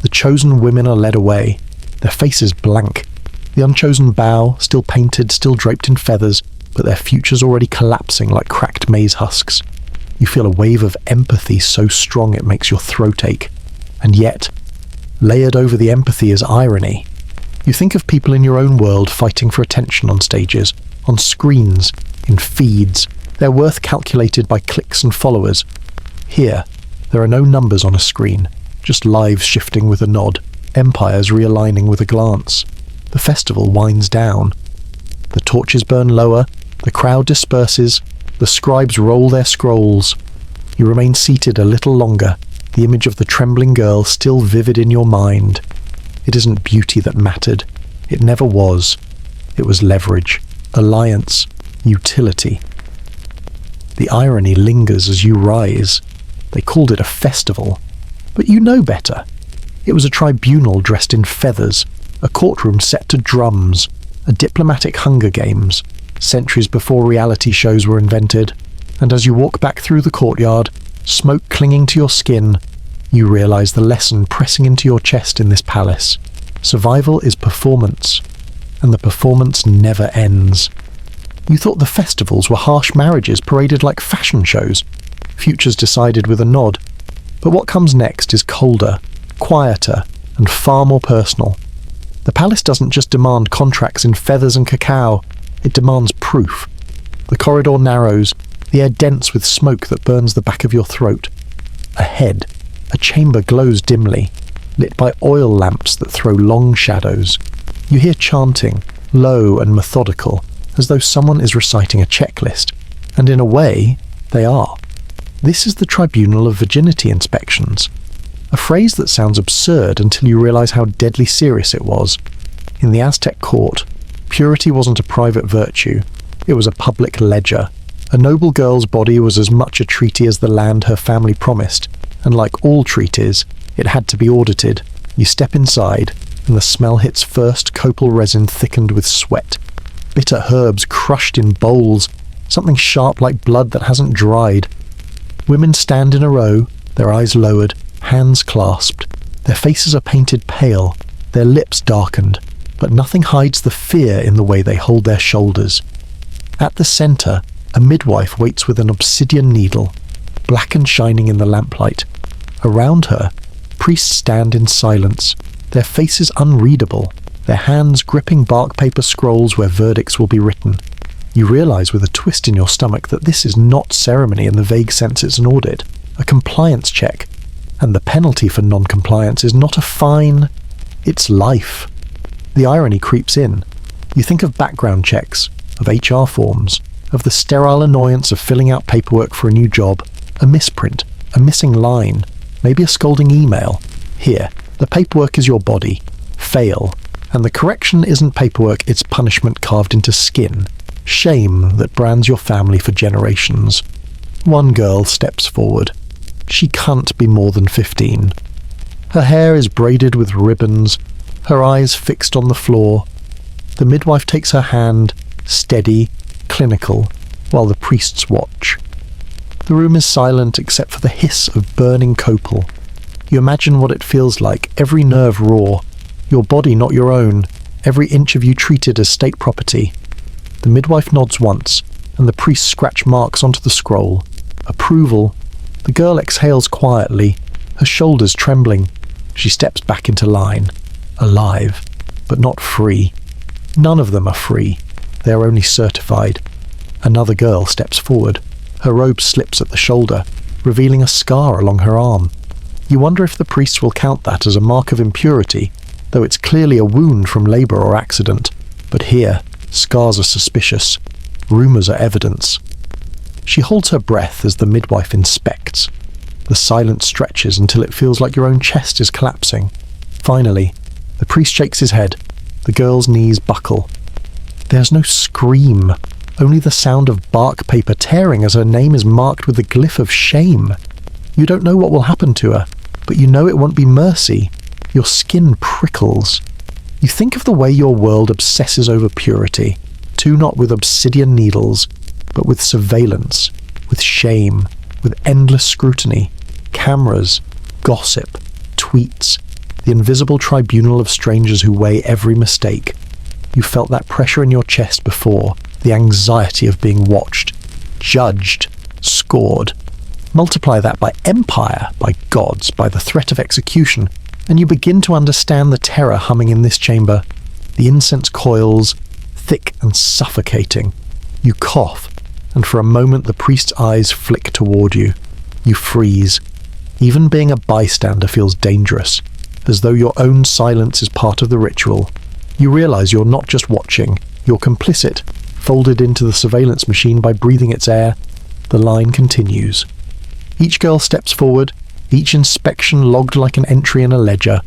The chosen women are led away, their faces blank. The unchosen bow, still painted, still draped in feathers, but their futures already collapsing like cracked maize husks. You feel a wave of empathy so strong it makes your throat ache. And yet, layered over the empathy is irony. You think of people in your own world fighting for attention on stages, on screens, in feeds, their worth calculated by clicks and followers. Here, there are no numbers on a screen, just lives shifting with a nod, empires realigning with a glance. The festival winds down. The torches burn lower, the crowd disperses, the scribes roll their scrolls. You remain seated a little longer, the image of the trembling girl still vivid in your mind. It isn't beauty that mattered. It never was. It was leverage, alliance, utility. The irony lingers as you rise. They called it a festival. But you know better. It was a tribunal dressed in feathers, a courtroom set to drums, a diplomatic Hunger Games, centuries before reality shows were invented. And as you walk back through the courtyard, smoke clinging to your skin, you realise the lesson pressing into your chest in this palace. Survival is performance, and the performance never ends. You thought the festivals were harsh marriages paraded like fashion shows, futures decided with a nod. But what comes next is colder, quieter, and far more personal. The palace doesn't just demand contracts in feathers and cacao, it demands proof. The corridor narrows, the air dense with smoke that burns the back of your throat. Ahead, a chamber glows dimly, lit by oil lamps that throw long shadows. You hear chanting, low and methodical, as though someone is reciting a checklist. And in a way, they are. This is the tribunal of virginity inspections. A phrase that sounds absurd until you realise how deadly serious it was. In the Aztec court, purity wasn't a private virtue, it was a public ledger. A noble girl's body was as much a treaty as the land her family promised, and like all treaties, it had to be audited. You step inside, and the smell hits first copal resin thickened with sweat. Bitter herbs crushed in bowls, something sharp like blood that hasn't dried. Women stand in a row, their eyes lowered, hands clasped. Their faces are painted pale, their lips darkened, but nothing hides the fear in the way they hold their shoulders. At the centre, a midwife waits with an obsidian needle, black and shining in the lamplight. Around her, priests stand in silence, their faces unreadable, their hands gripping bark paper scrolls where verdicts will be written. You realise with a twist in your stomach that this is not ceremony in the vague sense it's an audit, a compliance check. And the penalty for non-compliance is not a fine, it's life. The irony creeps in. You think of background checks, of HR forms, of the sterile annoyance of filling out paperwork for a new job, a misprint, a missing line, maybe a scolding email. Here, the paperwork is your body. Fail. And the correction isn't paperwork, it's punishment carved into skin. Shame that brands your family for generations. One girl steps forward. She can't be more than 15. Her hair is braided with ribbons, her eyes fixed on the floor. The midwife takes her hand, steady, clinical, while the priests watch. The room is silent except for the hiss of burning copal. You imagine what it feels like, every nerve raw, your body not your own, every inch of you treated as state property. The midwife nods once, and the priests scratch marks onto the scroll. Approval. The girl exhales quietly, her shoulders trembling. She steps back into line, alive, but not free. None of them are free. They are only certified. Another girl steps forward. Her robe slips at the shoulder, revealing a scar along her arm. You wonder if the priests will count that as a mark of impurity, though it's clearly a wound from labour or accident. But here, scars are suspicious. Rumours are evidence. She holds her breath as the midwife inspects. The silence stretches until it feels like your own chest is collapsing. Finally, the priest shakes his head. The girl's knees buckle. There's no scream, only the sound of bark paper tearing as her name is marked with the glyph of shame. You don't know what will happen to her, but you know it won't be mercy. Your skin prickles. You think of the way your world obsesses over purity, too not with obsidian needles, but with surveillance, with shame, with endless scrutiny, cameras, gossip, tweets, the invisible tribunal of strangers who weigh every mistake. You felt that pressure in your chest before, the anxiety of being watched, judged, scored. Multiply that by empire, by gods, by the threat of execution, and you begin to understand the terror humming in this chamber. The incense coils, thick and suffocating. You cough, and for a moment the priest's eyes flick toward you. You freeze. Even being a bystander feels dangerous, as though your own silence is part of the ritual. You realize you're not just watching, you're complicit, folded into the surveillance machine by breathing its air. The line continues. Each girl steps forward, each inspection logged like an entry in a ledger.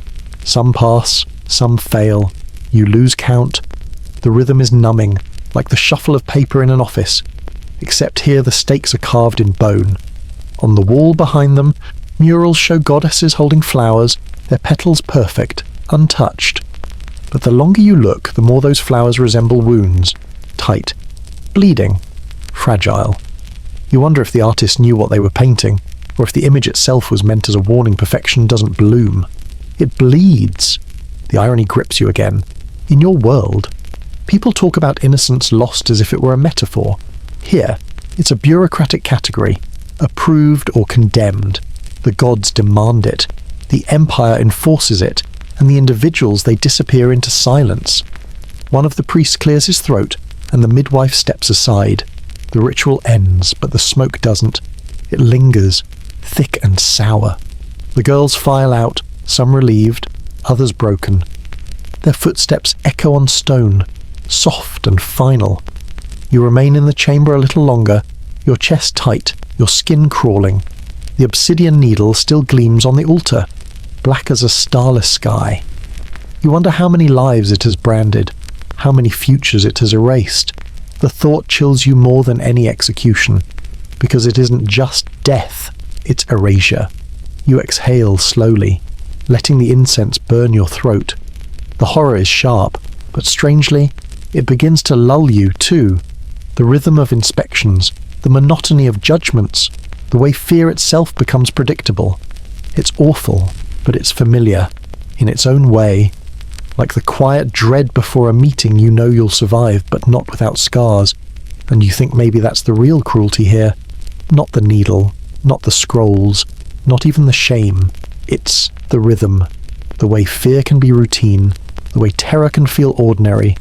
Some pass, some fail. You lose count. The rhythm is numbing, like the shuffle of paper in an office. Except here the stakes are carved in bone. On the wall behind them, murals show goddesses holding flowers, their petals perfect, untouched. But the longer you look, the more those flowers resemble wounds. Tight, bleeding, fragile. You wonder if the artist knew what they were painting, or if the image itself was meant as a warning perfection doesn't bloom. It bleeds. The irony grips you again. In your world, people talk about innocence lost as if it were a metaphor. Here, it's a bureaucratic category, approved or condemned. The gods demand it. The empire enforces it, and the individuals, they disappear into silence. One of the priests clears his throat, and the midwife steps aside. The ritual ends, but the smoke doesn't. It lingers, thick and sour. The girls file out, some relieved, others broken. Their footsteps echo on stone, soft and final. You remain in the chamber a little longer, your chest tight, your skin crawling. The obsidian needle still gleams on the altar, black as a starless sky. You wonder how many lives it has branded, how many futures it has erased. The thought chills you more than any execution, because it isn't just death, it's erasure. You exhale slowly, letting the incense burn your throat. The horror is sharp, but strangely, it begins to lull you too. The rhythm of inspections, the monotony of judgments, the way fear itself becomes predictable. It's awful, but it's familiar, in its own way. Like the quiet dread before a meeting you know you'll survive, but not without scars. And you think maybe that's the real cruelty here. Not the needle, not the scrolls, not even the shame. It's the rhythm. The way fear can be routine, the way terror can feel ordinary.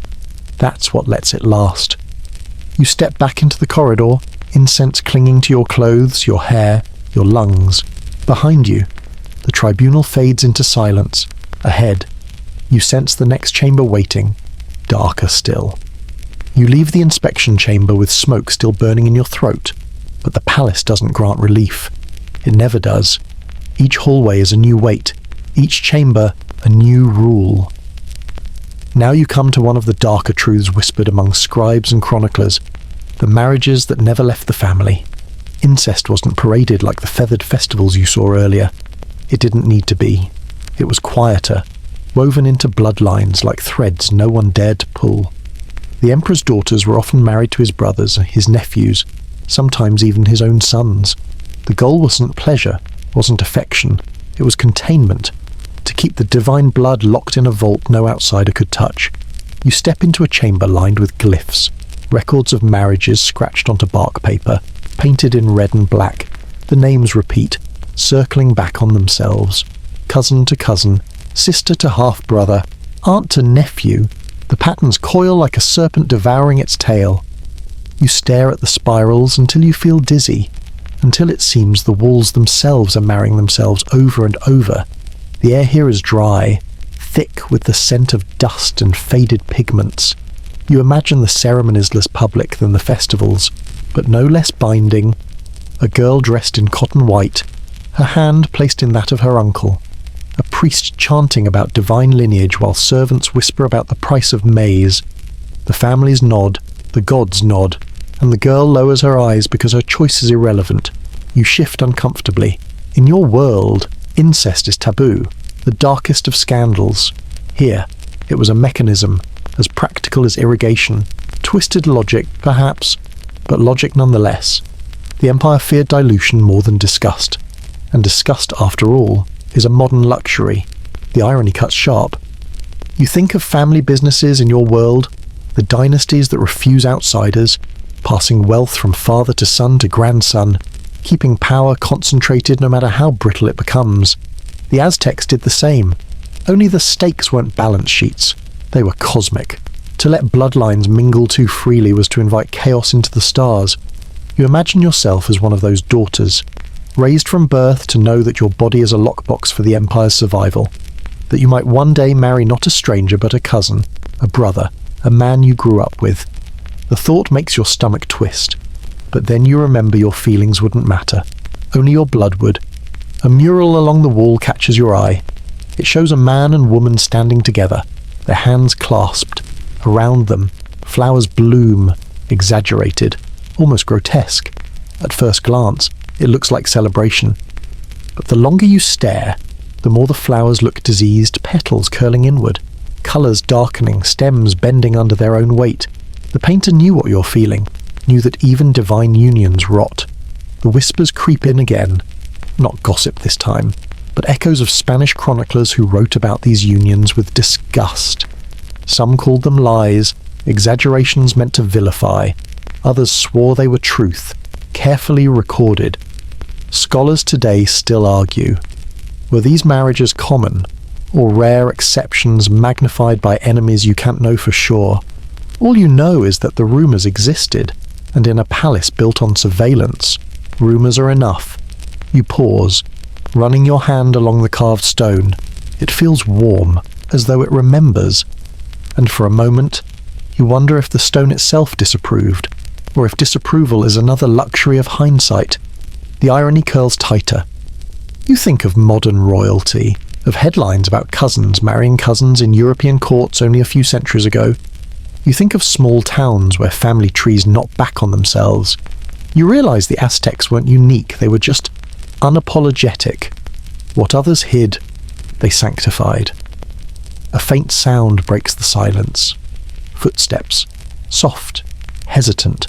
That's what lets it last. You step back into the corridor, incense clinging to your clothes, your hair, your lungs. Behind you, the tribunal fades into silence. Ahead, you sense the next chamber waiting, darker still. You leave the inspection chamber with smoke still burning in your throat, but the palace doesn't grant relief. It never does. Each hallway is a new weight, each chamber a new rule. Now you come to one of the darker truths whispered among scribes and chroniclers, the marriages that never left the family. Incest wasn't paraded like the feathered festivals you saw earlier. It didn't need to be. It was quieter, woven into bloodlines like threads no one dared to pull. The emperor's daughters were often married to his brothers, his nephews, sometimes even his own sons. The goal wasn't pleasure, wasn't affection, it was containment, to keep the divine blood locked in a vault no outsider could touch. You step into a chamber lined with glyphs, records of marriages scratched onto bark paper, painted in red and black. The names repeat, circling back on themselves. Cousin to cousin, sister to half-brother, aunt to nephew. The patterns coil like a serpent devouring its tail. You stare at the spirals until you feel dizzy, until it seems the walls themselves are marrying themselves over and over. The air here is dry, thick with the scent of dust and faded pigments. You imagine the ceremonies less public than the festivals, but no less binding. A girl dressed in cotton white, her hand placed in that of her uncle. A priest chanting about divine lineage while servants whisper about the price of maize. The families nod, the gods nod, and the girl lowers her eyes because her choice is irrelevant. You shift uncomfortably. In your world, incest is taboo, the darkest of scandals. Here, it was a mechanism, as practical as irrigation. Twisted logic, perhaps, but logic nonetheless. The Empire feared dilution more than disgust. And disgust, after all, is a modern luxury. The irony cuts sharp. You think of family businesses in your world, the dynasties that refuse outsiders, passing wealth from father to son to grandson, keeping power concentrated no matter how brittle it becomes. The Aztecs did the same. Only the stakes weren't balance sheets. They were cosmic. To let bloodlines mingle too freely was to invite chaos into the stars. You imagine yourself as one of those daughters, raised from birth to know that your body is a lockbox for the Empire's survival, that you might one day marry not a stranger but a cousin, a brother, a man you grew up with. The thought makes your stomach twist, but then you remember your feelings wouldn't matter, only your blood would. A mural along the wall catches your eye. It shows a man and woman standing together, their hands clasped. Around them, flowers bloom, exaggerated, almost grotesque. At first glance, it looks like celebration. But the longer you stare, the more the flowers look diseased, petals curling inward, colours darkening, stems bending under their own weight. The painter knew what you're feeling, knew that even divine unions rot. The whispers creep in again, not gossip this time, but echoes of Spanish chroniclers who wrote about these unions with disgust. Some called them lies, exaggerations meant to vilify. Others swore they were truth, carefully recorded. Scholars today still argue. Were these marriages common, or rare exceptions magnified by enemies you can't know for sure? All you know is that the rumours existed, and in a palace built on surveillance, rumours are enough. You pause, running your hand along the carved stone. It feels warm, as though it remembers. And for a moment, you wonder if the stone itself disapproved, or if disapproval is another luxury of hindsight. The irony curls tighter. You think of modern royalty, of headlines about cousins marrying cousins in European courts only a few centuries ago. You think of small towns where family trees knot back on themselves. You realise the Aztecs weren't unique, they were just unapologetic. What others hid, they sanctified. A faint sound breaks the silence. Footsteps, soft, hesitant.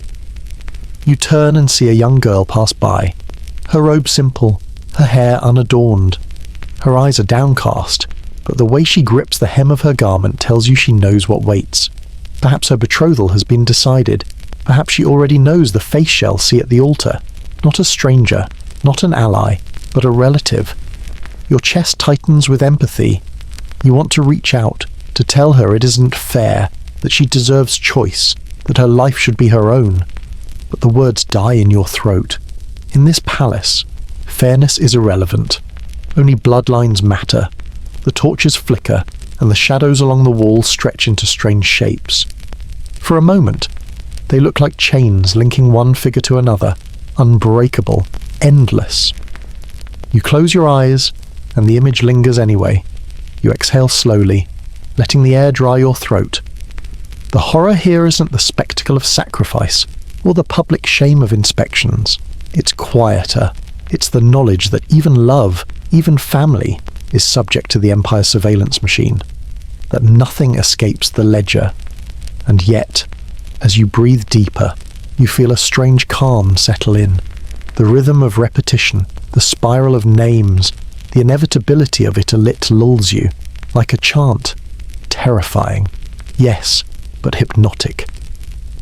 You turn and see a young girl pass by, her robe simple, her hair unadorned. Her eyes are downcast, but the way she grips the hem of her garment tells you she knows what waits. Perhaps her betrothal has been decided. Perhaps she already knows the face shall see at the altar. Not a stranger, not an ally, but a relative. Your chest tightens with empathy. You want to reach out, to tell her it isn't fair, that she deserves choice, that her life should be her own. But the words die in your throat. In this palace, fairness is irrelevant. Only bloodlines matter. The torches flicker, and the shadows along the wall stretch into strange shapes. For a moment, they look like chains linking one figure to another, unbreakable, endless. You close your eyes, and the image lingers anyway. You exhale slowly, letting the air dry your throat. The horror here isn't the spectacle of sacrifice, or the public shame of inspections. It's quieter. It's the knowledge that even love, even family, is subject to the Empire's surveillance machine, that nothing escapes the ledger. And yet, as you breathe deeper, you feel a strange calm settle in. The rhythm of repetition, the spiral of names, the inevitability of it alit lulls you, like a chant. Terrifying, yes, but hypnotic.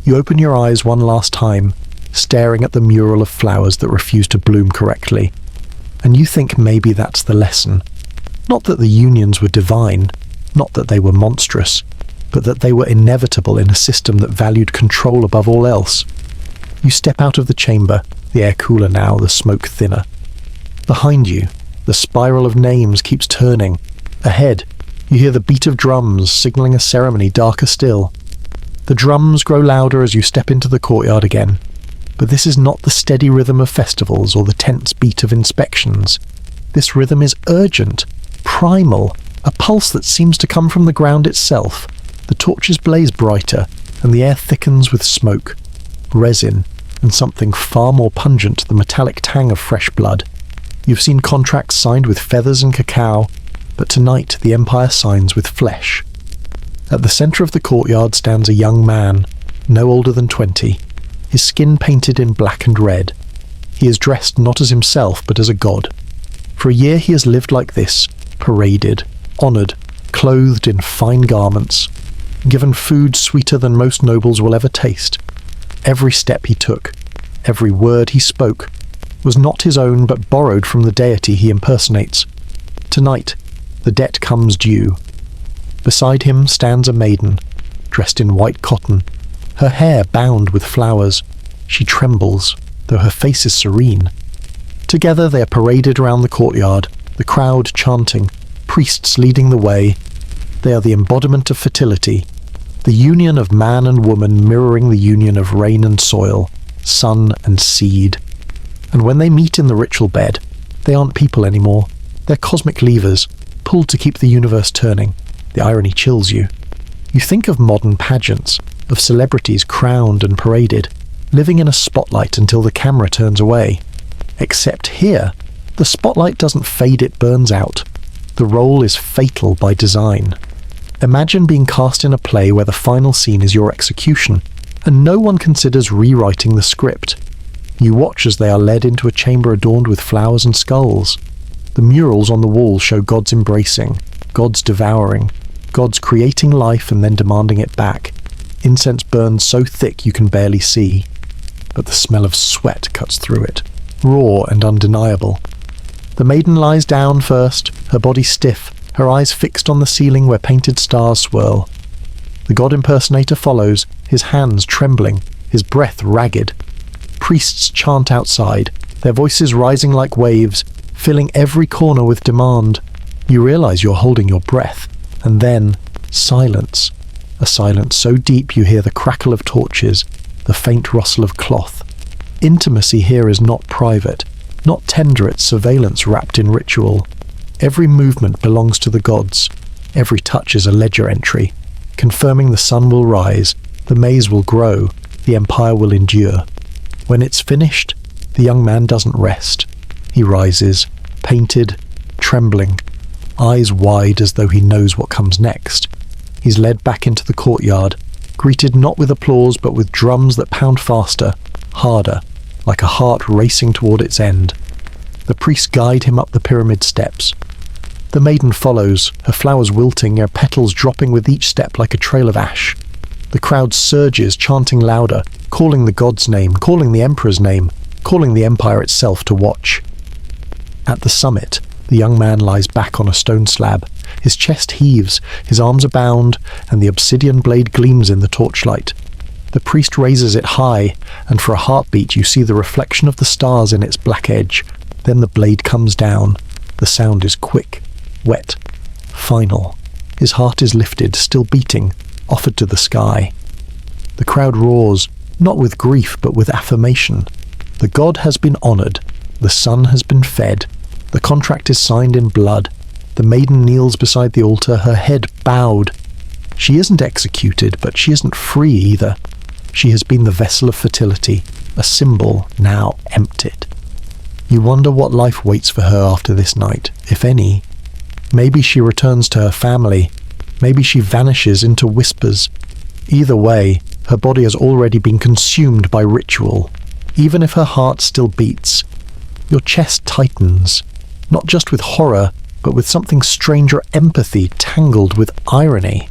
You open your eyes one last time, staring at the mural of flowers that refuse to bloom correctly, and you think maybe that's the lesson. Not that the unions were divine, not that they were monstrous, but that they were inevitable in a system that valued control above all else. You step out of the chamber, the air cooler now, the smoke thinner. Behind you, the spiral of names keeps turning. Ahead, you hear the beat of drums signaling a ceremony darker still. The drums grow louder as you step into the courtyard again. But this is not the steady rhythm of festivals or the tense beat of inspections. This rhythm is urgent, primal, a pulse that seems to come from the ground itself. The torches blaze brighter, and the air thickens with smoke, resin, and something far more pungent, the metallic tang of fresh blood. You've seen contracts signed with feathers and cacao, but tonight the Empire signs with flesh. At the centre of the courtyard stands a young man, no older than 20, his skin painted in black and red. He is dressed not as himself, but as a god. For a year he has lived like this, paraded, honoured, clothed in fine garments, given food sweeter than most nobles will ever taste. Every step he took, every word he spoke, was not his own but borrowed from the deity he impersonates. Tonight, the debt comes due. Beside him stands a maiden, dressed in white cotton, her hair bound with flowers. She trembles, though her face is serene. Together they are paraded around the courtyard, the crowd chanting, priests leading the way. They are the embodiment of fertility, the union of man and woman mirroring the union of rain and soil, sun and seed. And when they meet in the ritual bed, they aren't people anymore. They're cosmic levers, pulled to keep the universe turning. The irony chills you. You think of modern pageants, of celebrities crowned and paraded, living in a spotlight until the camera turns away. Except here, the spotlight doesn't fade, it burns out. The role is fatal by design. Imagine being cast in a play where the final scene is your execution, and no one considers rewriting the script. You watch as they are led into a chamber adorned with flowers and skulls. The murals on the wall show gods embracing, gods devouring, gods creating life and then demanding it back. Incense burns so thick you can barely see, but the smell of sweat cuts through it, raw and undeniable. The maiden lies down first, her body stiff, her eyes fixed on the ceiling where painted stars swirl. The god impersonator follows, his hands trembling, his breath ragged. Priests chant outside, their voices rising like waves, filling every corner with demand. You realize you're holding your breath, and then silence. A silence so deep you hear the crackle of torches, the faint rustle of cloth. Intimacy here is not private, not tender, it's surveillance wrapped in ritual. Every movement belongs to the gods. Every touch is a ledger entry, confirming the sun will rise, the maze will grow, the empire will endure. When it's finished, the young man doesn't rest. He rises, painted, trembling, eyes wide as though he knows what comes next. He's led back into the courtyard, greeted not with applause but with drums that pound faster, harder, like a heart racing toward its end. The priests guide him up the pyramid steps. The maiden follows, her flowers wilting, her petals dropping with each step like a trail of ash. The crowd surges, chanting louder, calling the god's name, calling the emperor's name, calling the empire itself to watch. At the summit, the young man lies back on a stone slab. His chest heaves, his arms are bound, and the obsidian blade gleams in the torchlight. The priest raises it high, and for a heartbeat you see the reflection of the stars in its black edge. Then the blade comes down. The sound is quick, wet, final. His heart is lifted, still beating, offered to the sky. The crowd roars, not with grief but with affirmation. The god has been honoured, the son has been fed, the contract is signed in blood. The maiden kneels beside the altar, her head bowed. She isn't executed, but she isn't free either. She has been the vessel of fertility, a symbol now emptied. You wonder what life waits for her after this night, if any. Maybe she returns to her family. Maybe she vanishes into whispers. Either way, her body has already been consumed by ritual. Even if her heart still beats, your chest tightens, not just with horror, but with something stranger, empathy tangled with irony.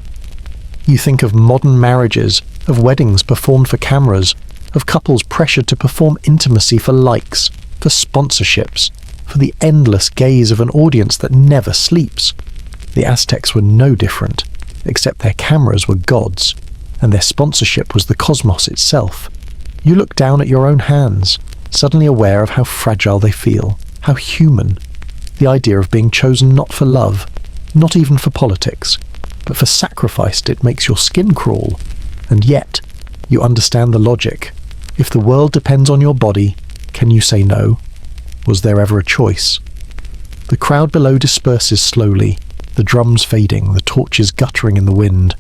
You think of modern marriages, of weddings performed for cameras, of couples pressured to perform intimacy for likes, for sponsorships, for the endless gaze of an audience that never sleeps. The Aztecs were no different, except their cameras were gods, and their sponsorship was the cosmos itself. You look down at your own hands, suddenly aware of how fragile they feel, how human. The idea of being chosen not for love, not even for politics, but for sacrifice, it makes your skin crawl. And yet, you understand the logic. If the world depends on your body, can you say no? Was there ever a choice? The crowd below disperses slowly, the drums fading, the torches guttering in the wind.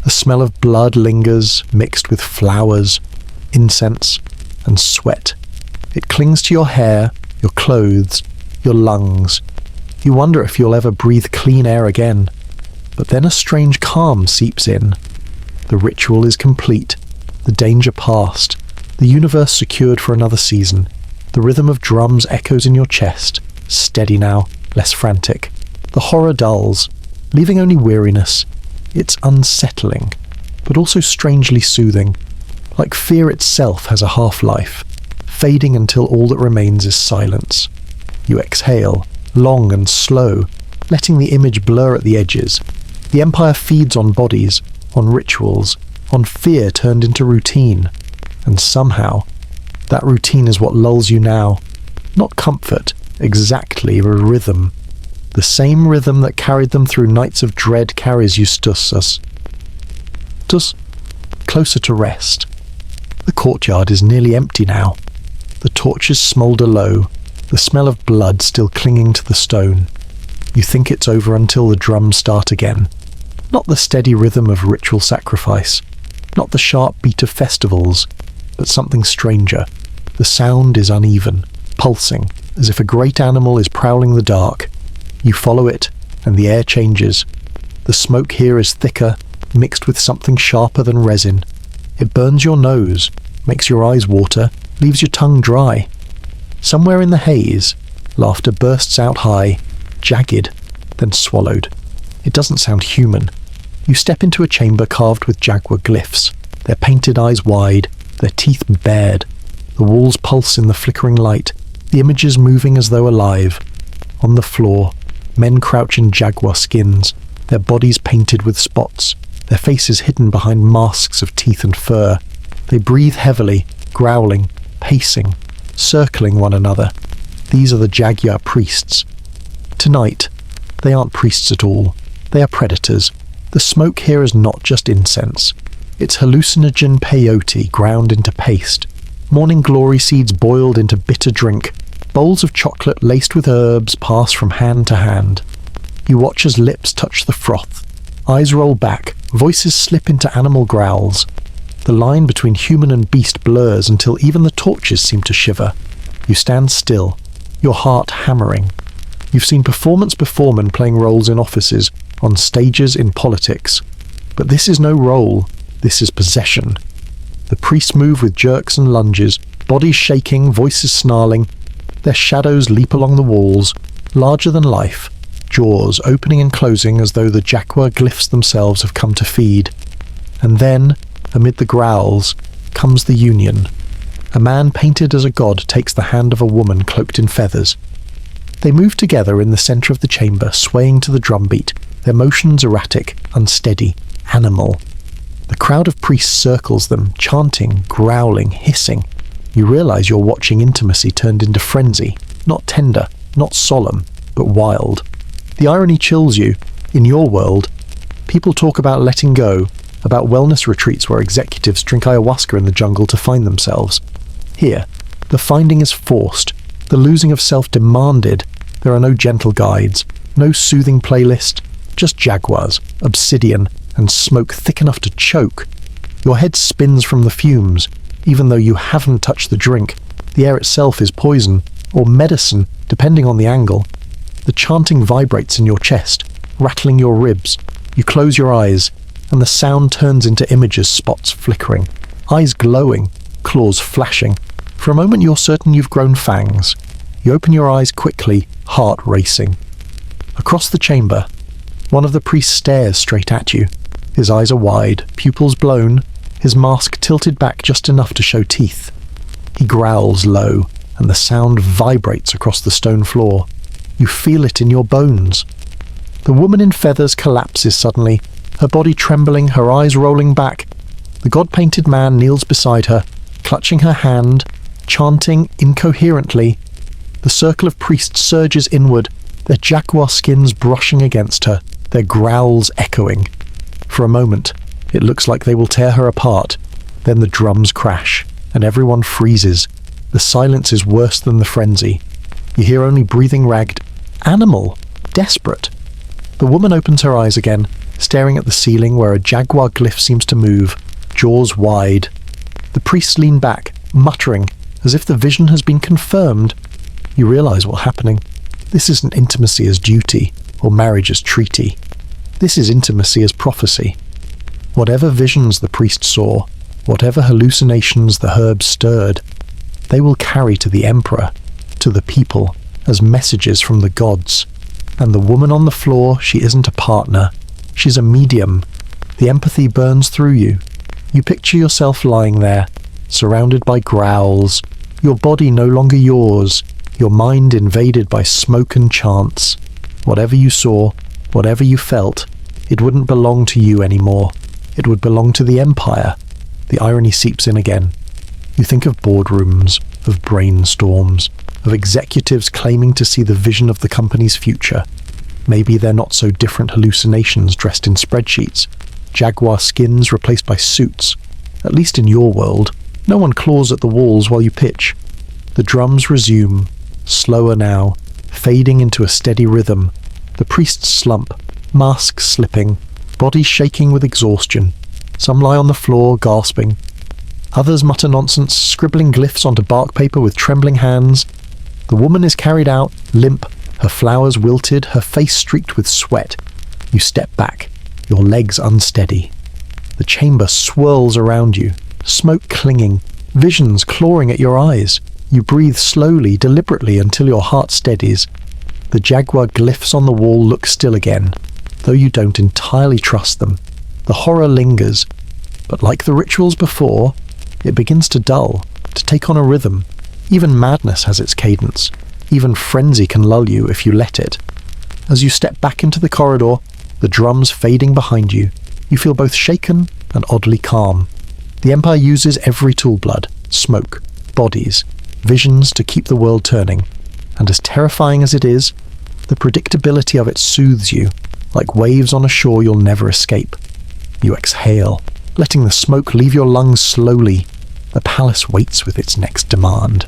The smell of blood lingers, mixed with flowers, incense, and sweat. It clings to your hair, your clothes, your lungs. You wonder if you'll ever breathe clean air again. But then a strange calm seeps in. The ritual is complete, the danger past, the universe secured for another season. The rhythm of drums echoes in your chest, steady now, less frantic. The horror dulls, leaving only weariness. It's unsettling, but also strangely soothing. Like fear itself has a half-life, fading until all that remains is silence. You exhale, long and slow, letting the image blur at the edges. The Empire feeds on bodies, on rituals, on fear turned into routine. And somehow, that routine is what lulls you now. Not comfort, exactly, but rhythm. The same rhythm that carried them through nights of dread carries you closer to rest. The courtyard is nearly empty now. The torches smoulder low, the smell of blood still clinging to the stone. You think it's over until the drums start again. Not the steady rhythm of ritual sacrifice, not the sharp beat of festivals, but something stranger. The sound is uneven, pulsing, as if a great animal is prowling the dark. You follow it, and the air changes. The smoke here is thicker, mixed with something sharper than resin. It burns your nose, makes your eyes water, leaves your tongue dry. Somewhere in the haze, laughter bursts out high, jagged, then swallowed. It doesn't sound human. You step into a chamber carved with jaguar glyphs, their painted eyes wide, their teeth bared. The walls pulse in the flickering light, the images moving as though alive. On the floor, men crouch in jaguar skins, their bodies painted with spots, their faces hidden behind masks of teeth and fur. They breathe heavily, growling, pacing, circling one another. These are the jaguar priests. Tonight, they aren't priests at all. They are predators. The smoke here is not just incense. It's hallucinogen peyote ground into paste, morning glory seeds boiled into bitter drink. Bowls of chocolate laced with herbs pass from hand to hand. You watch as lips touch the froth. Eyes roll back, voices slip into animal growls. The line between human and beast blurs until even the torches seem to shiver. You stand still, your heart hammering. You've seen performance before men playing roles in offices, on stages in politics. But this is no role, this is possession. The priests move with jerks and lunges, bodies shaking, voices snarling. Their shadows leap along the walls, larger than life, jaws opening and closing as though the jaguar glyphs themselves have come to feed. And then, amid the growls, comes the union. A man painted as a god takes the hand of a woman cloaked in feathers. They move together in the centre of the chamber, swaying to the drumbeat, their motions erratic, unsteady, animal. The crowd of priests circles them, chanting, growling, hissing. You realise you're watching intimacy turned into frenzy, not tender, not solemn, but wild. The irony chills you. In your world, people talk about letting go, about wellness retreats where executives drink ayahuasca in the jungle to find themselves. Here, the finding is forced, the losing of self demanded. There are no gentle guides, no soothing playlist, just jaguars, obsidian, and smoke thick enough to choke. Your head spins from the fumes. even though you haven't touched the drink. The air itself is poison, or medicine, depending on the angle. The chanting vibrates in your chest, rattling your ribs. You close your eyes, and the sound turns into images, spots flickering, eyes glowing, claws flashing. For a moment you're certain you've grown fangs. You open your eyes quickly, heart racing. Across the chamber, one of the priests stares straight at you. His eyes are wide, pupils blown, his mask tilted back just enough to show teeth. He growls low, and the sound vibrates across the stone floor. You feel it in your bones. The woman in feathers collapses suddenly, her body trembling, her eyes rolling back. The god-painted man kneels beside her, clutching her hand, chanting incoherently. The circle of priests surges inward, their jaguar skins brushing against her, their growls echoing. For a moment, it looks like they will tear her apart. Then the drums crash, and everyone freezes. The silence is worse than the frenzy. You hear only breathing ragged, animal, desperate. The woman opens her eyes again, staring at the ceiling where a jaguar glyph seems to move, jaws wide. The priests lean back, muttering, as if the vision has been confirmed. You realize what's happening. This isn't intimacy as duty, or marriage as treaty. This is intimacy as prophecy. Whatever visions the priest saw, whatever hallucinations the herbs stirred, they will carry to the emperor, to the people, as messages from the gods. And the woman on the floor, she isn't a partner. She's a medium. The empathy burns through you. You picture yourself lying there, surrounded by growls, your body no longer yours, your mind invaded by smoke and chants. Whatever you saw, whatever you felt, it wouldn't belong to you anymore. It would belong to the empire. The irony seeps in again. You think of boardrooms, of brainstorms, of executives claiming to see the vision of the company's future. Maybe they're not so different hallucinations dressed in spreadsheets, jaguar skins replaced by suits. At least in your world, no one claws at the walls while you pitch. The drums resume, slower now, fading into a steady rhythm. The priests slump, masks slipping, bodies shaking with exhaustion. Some lie on the floor, gasping. Others mutter nonsense, scribbling glyphs onto bark paper with trembling hands. The woman is carried out, limp, her flowers wilted, her face streaked with sweat. You step back, your legs unsteady. The chamber swirls around you, smoke clinging, visions clawing at your eyes. You breathe slowly, deliberately, until your heart steadies. The jaguar glyphs on the wall look still again, though you don't entirely trust them. The horror lingers, but like the rituals before, it begins to dull, to take on a rhythm. Even madness has its cadence. Even frenzy can lull you if you let it. As you step back into the corridor, the drums fading behind you, you feel both shaken and oddly calm. The Empire uses every tool: blood, smoke, bodies, visions to keep the world turning. And as terrifying as it is, the predictability of it soothes you, like waves on a shore you'll never escape. You exhale, letting the smoke leave your lungs slowly. The palace waits with its next demand.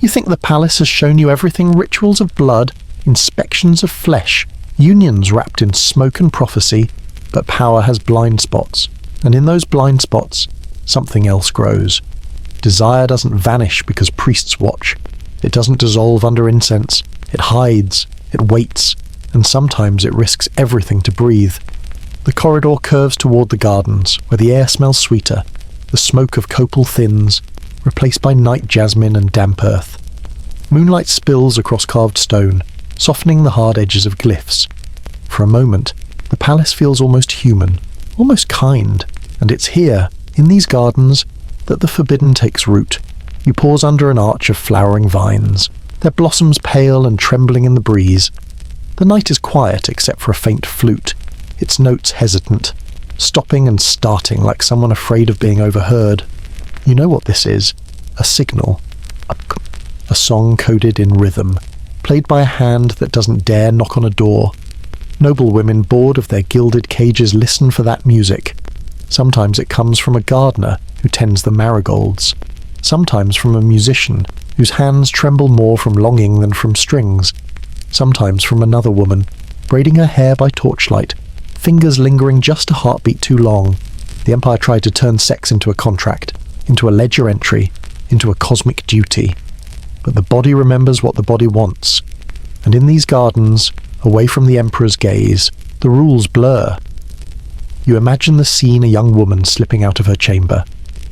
You think the palace has shown you everything: rituals of blood, inspections of flesh, unions wrapped in smoke and prophecy, but power has blind spots, and in those blind spots, something else grows. Desire doesn't vanish because priests watch. It doesn't dissolve under incense. It hides, it waits, and sometimes it risks everything to breathe. The corridor curves toward the gardens, where the air smells sweeter. The smoke of copal thins, replaced by night jasmine and damp earth. Moonlight spills across carved stone, softening the hard edges of glyphs. For a moment, the palace feels almost human, almost kind, and it's here, in these gardens, that the forbidden takes root. You pause under an arch of flowering vines, their blossoms pale and trembling in the breeze. The night is quiet except for a faint flute, its notes hesitant, stopping and starting like someone afraid of being overheard. You know what this is: a signal. A song coded in rhythm, played by a hand that doesn't dare knock on a door. Noble women bored of their gilded cages listen for that music. Sometimes it comes from a gardener who tends the marigolds. Sometimes from a musician whose hands tremble more from longing than from strings. Sometimes from another woman, braiding her hair by torchlight, fingers lingering just a heartbeat too long. The Empire tried to turn sex into a contract. into a ledger entry, into a cosmic duty. But the body remembers what the body wants. And in these gardens, away from the emperor's gaze, the rules blur. You imagine the scene: a young woman slipping out of her chamber,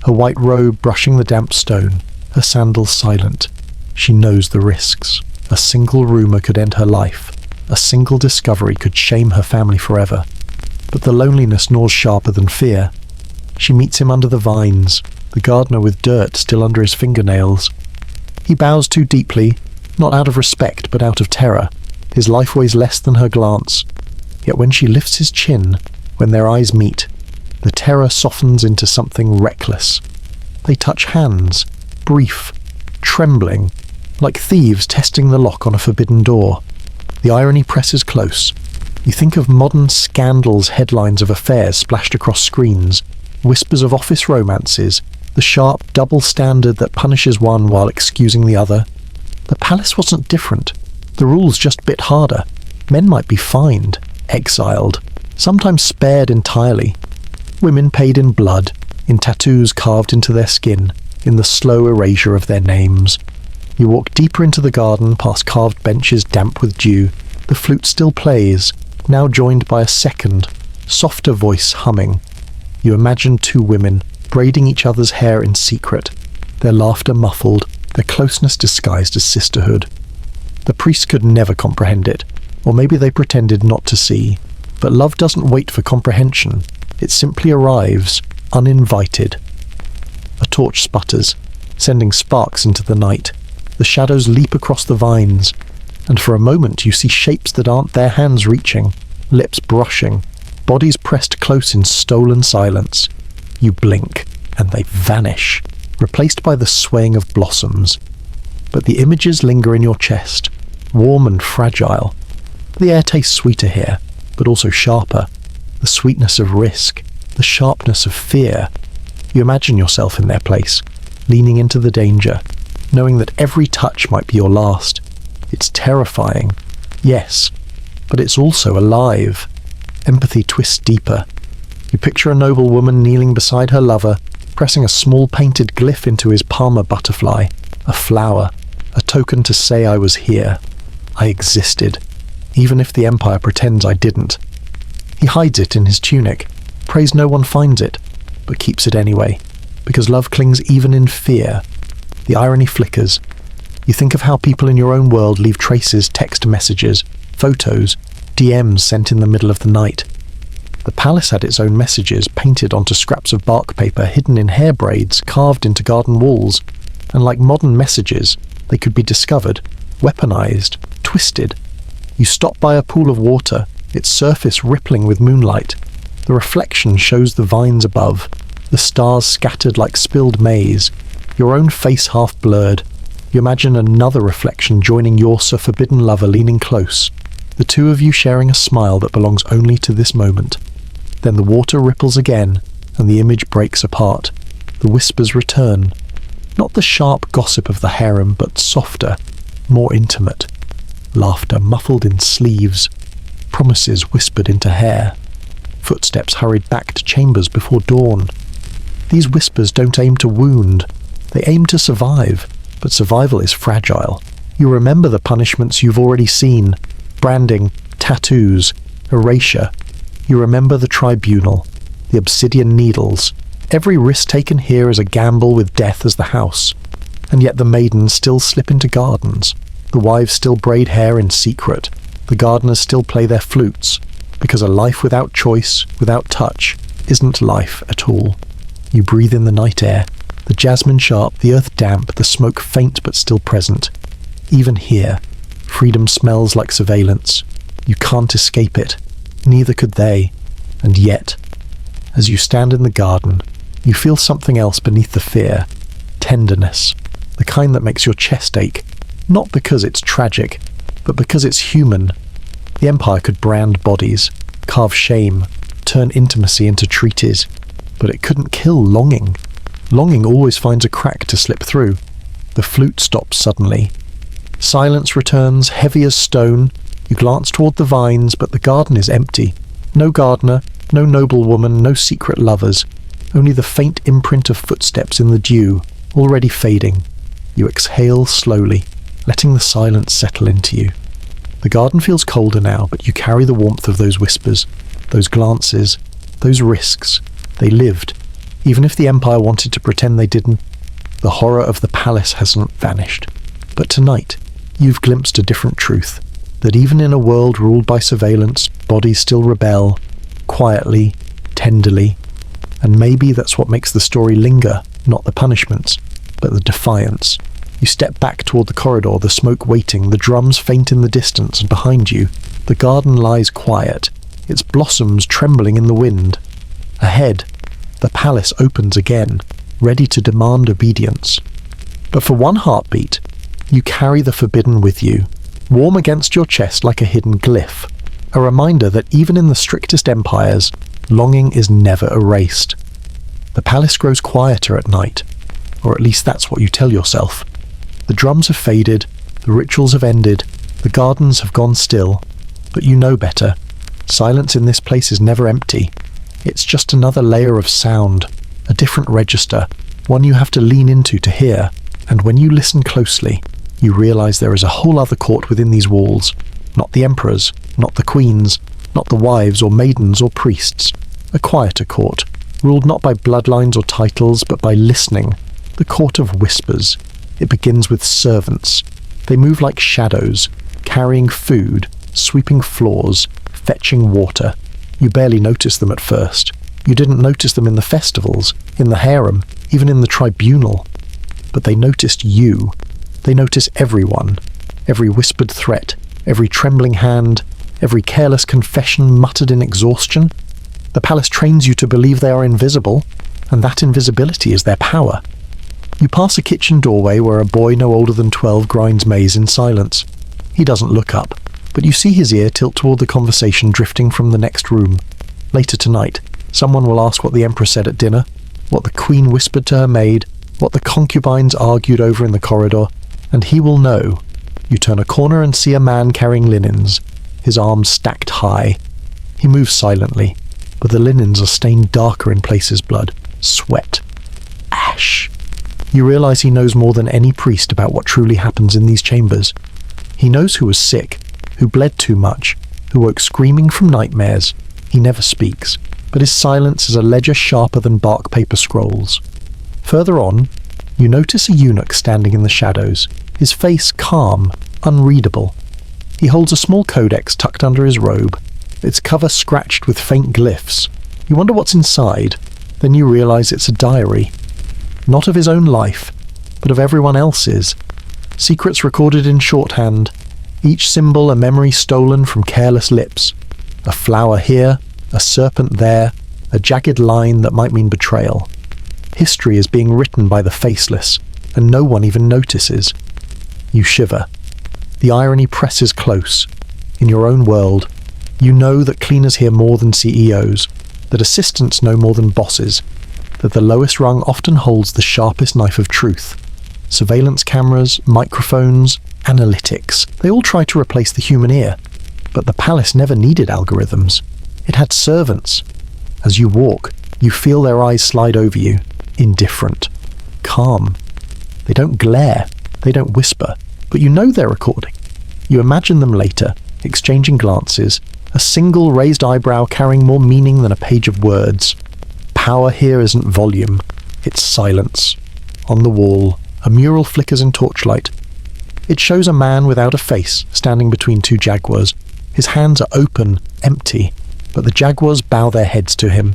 her white robe brushing the damp stone, her sandals silent. She knows the risks. A single rumour could end her life. A single discovery could shame her family forever. But the loneliness gnaws sharper than fear. She meets him under the vines, the gardener with dirt still under his fingernails. He bows too deeply, not out of respect but out of terror. His life weighs less than her glance. Yet when she lifts his chin, when their eyes meet, the terror softens into something reckless. They touch hands, brief, trembling, like thieves testing the lock on a forbidden door. The irony presses close. You think of modern scandals, headlines of affairs splashed across screens, whispers of office romances, the sharp double standard that punishes one while excusing the other. The palace wasn't different. The rules just bit harder. Men might be fined, exiled, sometimes spared entirely. Women paid in blood, in tattoos carved into their skin, in the slow erasure of their names. You walk deeper into the garden, past carved benches damp with dew. The flute still plays, now joined by a second, softer voice humming. You imagine two women, braiding each other's hair in secret, their laughter muffled, their closeness disguised as sisterhood. The priest could never comprehend it, or maybe they pretended not to see. But love doesn't wait for comprehension. It simply arrives, uninvited. A torch sputters, sending sparks into the night. The shadows leap across the vines, and for a moment you see shapes that aren't their hands reaching, lips brushing, bodies pressed close in stolen silence. You blink, and they vanish, replaced by the swaying of blossoms. But the images linger in your chest, warm and fragile. The air tastes sweeter here, but also sharper. The sweetness of risk, the sharpness of fear. You imagine yourself in their place, leaning into the danger, knowing that every touch might be your last. It's terrifying, yes, but it's also alive. Empathy twists deeper. You picture a noble woman kneeling beside her lover, pressing a small painted glyph into his palmar butterfly, a flower, a token to say I was here. I existed, even if the Empire pretends I didn't. He hides it in his tunic, prays no one finds it, but keeps it anyway, because love clings even in fear. The irony flickers. You think of how people in your own world leave traces, text messages, photos, DMs sent in the middle of the night. The palace had its own messages painted onto scraps of bark paper, hidden in hair braids, carved into garden walls, and like modern messages, they could be discovered, weaponized, twisted. You stop by a pool of water, its surface rippling with moonlight. The reflection shows the vines above, the stars scattered like spilled maize, your own face half blurred. You imagine another reflection joining your forbidden lover leaning close, the two of you sharing a smile that belongs only to this moment. Then the water ripples again, and the image breaks apart. The whispers return. Not the sharp gossip of the harem, but softer, more intimate. Laughter muffled in sleeves, promises whispered into hair. Footsteps hurried back to chambers before dawn. These whispers don't aim to wound, they aim to survive, but survival is fragile. You remember the punishments you've already seen: branding, tattoos, erasure. You remember the tribunal, the obsidian needles. Every risk taken here is a gamble with death as the house. And yet the maidens still slip into gardens. The wives still braid hair in secret. The gardeners still play their flutes, because a life without choice, without touch, isn't life at all. You breathe in the night air, the jasmine sharp, the earth damp, the smoke faint but still present. Even here, freedom smells like surveillance. You can't escape it. Neither could they. And yet, as you stand in the garden, you feel something else beneath the fear. Tenderness. The kind that makes your chest ache. Not because it's tragic, but because it's human. The Empire could brand bodies, carve shame, turn intimacy into treaties, but it couldn't kill longing. Longing always finds a crack to slip through. The flute stops suddenly. Silence returns, heavy as stone. You glance toward the vines, but the garden is empty. No gardener, no noble woman, no secret lovers. only the faint imprint of footsteps in the dew, already fading. You exhale slowly, letting the silence settle into you. The garden feels colder now, but you carry the warmth of those whispers, those glances, those risks. They lived, even if the Empire wanted to pretend they didn't. The horror of the palace hasn't vanished. But tonight, you've glimpsed a different truth, that even in a world ruled by surveillance, bodies still rebel, quietly, tenderly, and maybe that's what makes the story linger, not the punishments, but the defiance. You step back toward the corridor, the smoke waiting, the drums faint in the distance, and behind you, the garden lies quiet, its blossoms trembling in the wind. Ahead, the palace opens again, ready to demand obedience. But for one heartbeat, you carry the forbidden with you, warm against your chest like a hidden glyph, a reminder that even in the strictest empires, longing is never erased. The palace grows quieter at night, or at least that's what you tell yourself. The drums have faded, the rituals have ended, the gardens have gone still, but you know better. Silence in this place is never empty. It's just another layer of sound, a different register, one you have to lean into to hear, and when you listen closely, you realize there is a whole other court within these walls, not the emperors, not the queens, not the wives or maidens or priests, a quieter court, ruled not by bloodlines or titles, but by listening, the court of whispers. It begins with servants. They move like shadows, carrying food, sweeping floors, fetching water. You barely notice them at first. You didn't notice them in the festivals, in the harem, even in the tribunal. But they noticed you. They notice everyone, every whispered threat, every trembling hand, every careless confession muttered in exhaustion. The palace trains you to believe they are invisible, and that invisibility is their power. You pass a kitchen doorway where a boy no older than 12 grinds maize in silence. He doesn't look up, but you see his ear tilt toward the conversation drifting from the next room. Later tonight, someone will ask what the emperor said at dinner, what the queen whispered to her maid, what the concubines argued over in the corridor, and he will know. You turn a corner and see a man carrying linens, his arms stacked high. He moves silently, but the linens are stained darker in places blood, sweat, ash. You realize he knows more than any priest about what truly happens in these chambers. He knows who was sick, who bled too much, who woke screaming from nightmares. He never speaks, but his silence is a ledger sharper than bark paper scrolls. Further on, you notice a eunuch standing in the shadows, his face calm, unreadable. He holds a small codex tucked under his robe, its cover scratched with faint glyphs. You wonder what's inside, then you realize it's a diary. Not of his own life, but of everyone else's. Secrets recorded in shorthand, each symbol a memory stolen from careless lips. A flower here, a serpent there, a jagged line that might mean betrayal. History is being written by the faceless, and no one even notices. You shiver. The irony presses close. In your own world, you know that cleaners hear more than CEOs, that assistants know more than bosses, that the lowest rung often holds the sharpest knife of truth. Surveillance cameras, microphones, analytics, they all try to replace the human ear. But the palace never needed algorithms. It had servants. As you walk, you feel their eyes slide over you, indifferent, calm. They don't glare, they don't whisper, but you know they're recording. You imagine them later, exchanging glances, a single raised eyebrow carrying more meaning than a page of words. Power here isn't volume, it's silence. On the wall, a mural flickers in torchlight. It shows a man without a face standing between two jaguars. His hands are open, empty, but the jaguars bow their heads to him.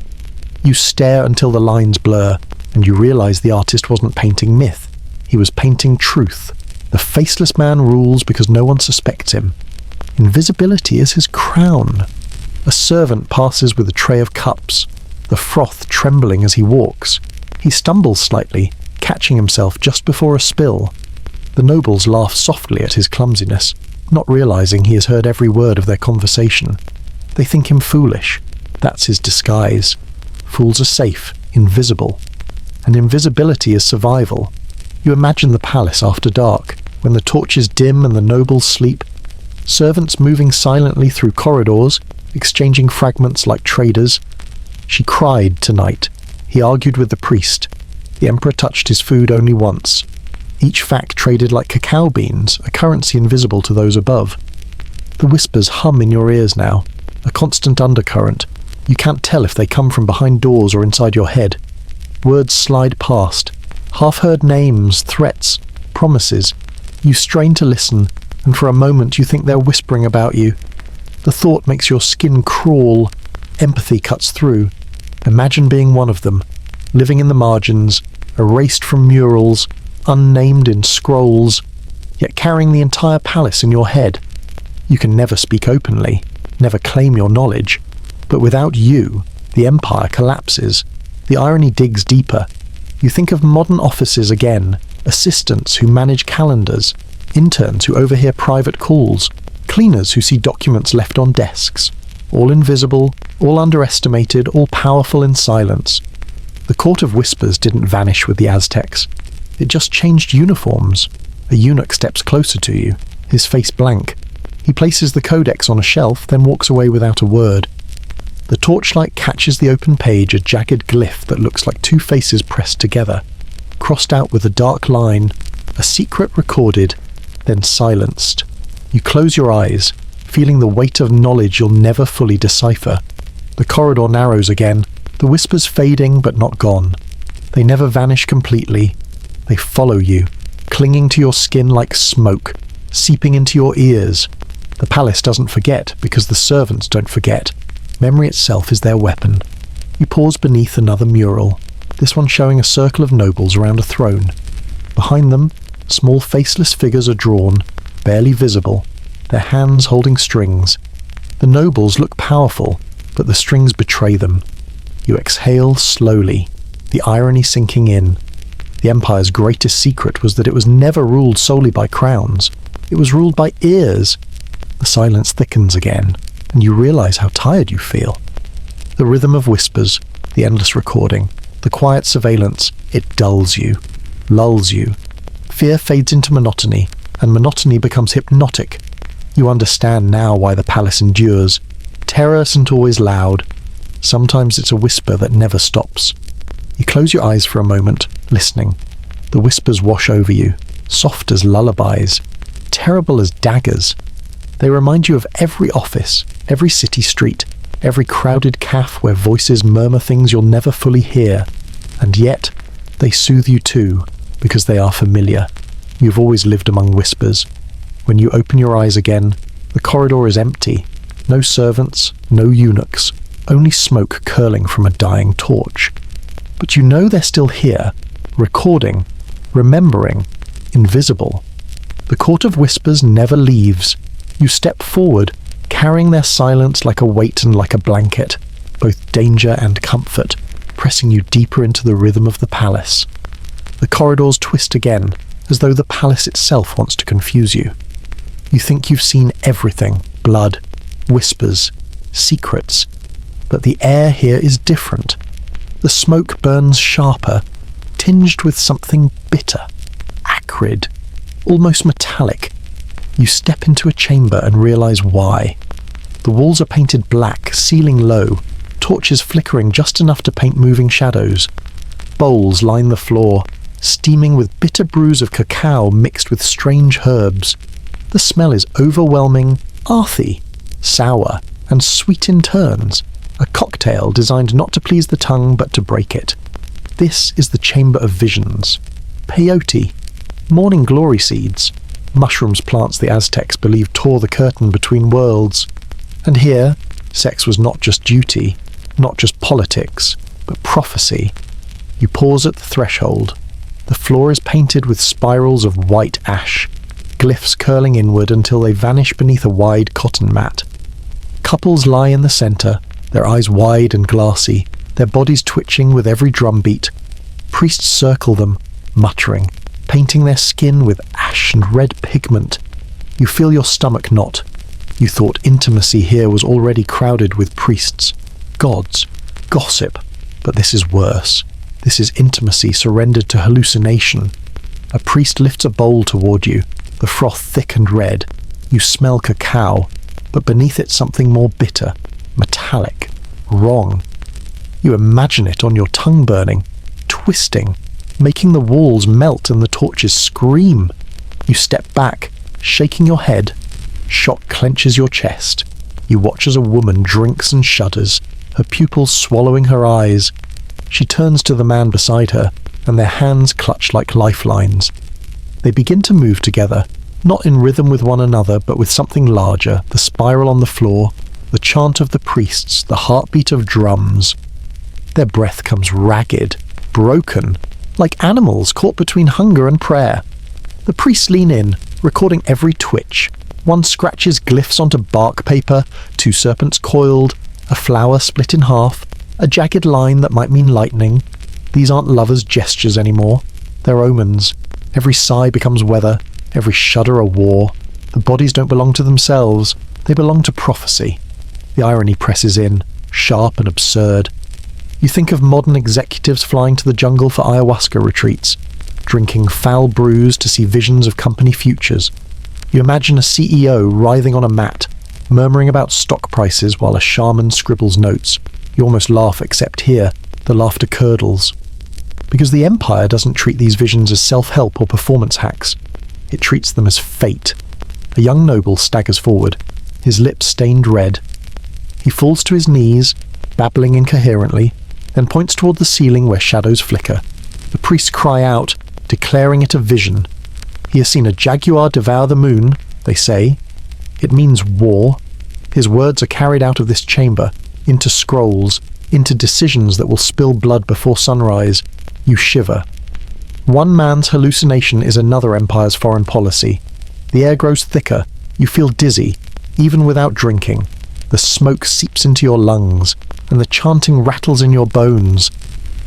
You stare until the lines blur, and you realize the artist wasn't painting myth. He was painting truth. The faceless man rules because no one suspects him. Invisibility is his crown. A servant passes with a tray of cups, the froth trembling as he walks. He stumbles slightly, catching himself just before a spill. The nobles laugh softly at his clumsiness, not realizing he has heard every word of their conversation. They think him foolish. That's his disguise. Fools are safe, invisible. And invisibility is survival. You imagine the palace after dark, when the torches dim and the nobles sleep. Servants moving silently through corridors, exchanging fragments like traders. She cried tonight. He argued with the priest. The emperor touched his food only once. Each fact traded like cacao beans, a currency invisible to those above. The whispers hum in your ears now, a constant undercurrent. You can't tell if they come from behind doors or inside your head. Words slide past, half-heard names, threats, promises. You strain to listen, and for a moment you think they're whispering about you. The thought makes your skin crawl. Empathy cuts through. Imagine being one of them, living in the margins, erased from murals, unnamed in scrolls, yet carrying the entire palace in your head. You can never speak openly, never claim your knowledge, but without you, the empire collapses. The irony digs deeper. You think of modern offices again, assistants who manage calendars, interns who overhear private calls, cleaners who see documents left on desks, all invisible, all underestimated, all powerful in silence. The Court of Whispers didn't vanish with the Aztecs. It just changed uniforms. A eunuch steps closer to you, his face blank. He places the codex on a shelf, then walks away without a word. The torchlight catches the open page, a jagged glyph that looks like two faces pressed together, crossed out with a dark line, a secret recorded, then silenced. You close your eyes, feeling the weight of knowledge you'll never fully decipher. The corridor narrows again, the whispers fading but not gone. They never vanish completely. They follow you, clinging to your skin like smoke, seeping into your ears. The palace doesn't forget because the servants don't forget. Memory itself is their weapon. You pause beneath another mural, this one showing a circle of nobles around a throne. Behind them, small faceless figures are drawn, barely visible, their hands holding strings. The nobles look powerful, but the strings betray them. You exhale slowly, the irony sinking in. The empire's greatest secret was that it was never ruled solely by crowns. It was ruled by ears. The silence thickens again, and you realize how tired you feel. The rhythm of whispers, the endless recording, the quiet surveillance, it dulls you, lulls you. Fear fades into monotony, and monotony becomes hypnotic. You understand now why the palace endures. Terror isn't always loud. Sometimes it's a whisper that never stops. You close your eyes for a moment, listening. The whispers wash over you, soft as lullabies, terrible as daggers. They remind you of every office, every city street, every crowded cafe where voices murmur things you'll never fully hear. And yet, they soothe you too, because they are familiar. You've always lived among whispers. When you open your eyes again, the corridor is empty. No servants, no eunuchs, only smoke curling from a dying torch. But you know they're still here, recording, remembering, invisible. The Court of Whispers never leaves. You step forward, carrying their silence like a weight and like a blanket, both danger and comfort, pressing you deeper into the rhythm of the palace. The corridors twist again, as though the palace itself wants to confuse you. You think you've seen everything, blood, whispers, secrets, but the air here is different. The smoke burns sharper, tinged with something bitter, acrid, almost metallic. You step into a chamber and realize why. The walls are painted black, ceiling low, torches flickering just enough to paint moving shadows. Bowls line the floor, steaming with bitter brews of cacao mixed with strange herbs. The smell is overwhelming, earthy, sour, and sweet in turns. A cocktail designed not to please the tongue but to break it. This is the Chamber of Visions. Peyote, morning glory seeds, mushrooms plants the Aztecs believed tore the curtain between worlds. And here, sex was not just duty, not just politics, but prophecy. You pause at the threshold. The floor is painted with spirals of white ash, glyphs curling inward until they vanish beneath a wide cotton mat. Couples lie in the center, their eyes wide and glassy, their bodies twitching with every drumbeat. Priests circle them, muttering, painting their skin with ash and red pigment. You feel your stomach knot. You thought intimacy here was already crowded with priests, gods, gossip, but this is worse. This is intimacy surrendered to hallucination. A priest lifts a bowl toward you, the froth thick and red. You smell cacao, but beneath it something more bitter, metallic, wrong. You imagine it on your tongue burning, twisting, making the walls melt and the torches scream. You step back, shaking your head. Shock clenches your chest. You watch as a woman drinks and shudders, her pupils swallowing her eyes. She turns to the man beside her, and their hands clutch like lifelines. They begin to move together, not in rhythm with one another, but with something larger, the spiral on the floor, the chant of the priests, the heartbeat of drums. Their breath comes ragged, broken, like animals caught between hunger and prayer. The priests lean in, recording every twitch. One scratches glyphs onto bark paper, 2 serpents coiled, a flower split in half, a jagged line that might mean lightning. These aren't lovers' gestures anymore. They're omens. Every sigh becomes weather, every shudder a war. The bodies don't belong to themselves, they belong to prophecy. The irony presses in, sharp and absurd. You think of modern executives flying to the jungle for ayahuasca retreats, drinking foul brews to see visions of company futures. You imagine a CEO writhing on a mat, murmuring about stock prices while a shaman scribbles notes. You almost laugh, except here, the laughter curdles. Because the Empire doesn't treat these visions as self-help or performance hacks. It treats them as fate. A young noble staggers forward, his lips stained red. He falls to his knees, babbling incoherently, then points toward the ceiling where shadows flicker. The priests cry out, declaring it a vision. He has seen a jaguar devour the moon, they say. It means war. His words are carried out of this chamber, into scrolls, into decisions that will spill blood before sunrise. You shiver. One man's hallucination is another empire's foreign policy. The air grows thicker. You feel dizzy, even without drinking. The smoke seeps into your lungs, and the chanting rattles in your bones.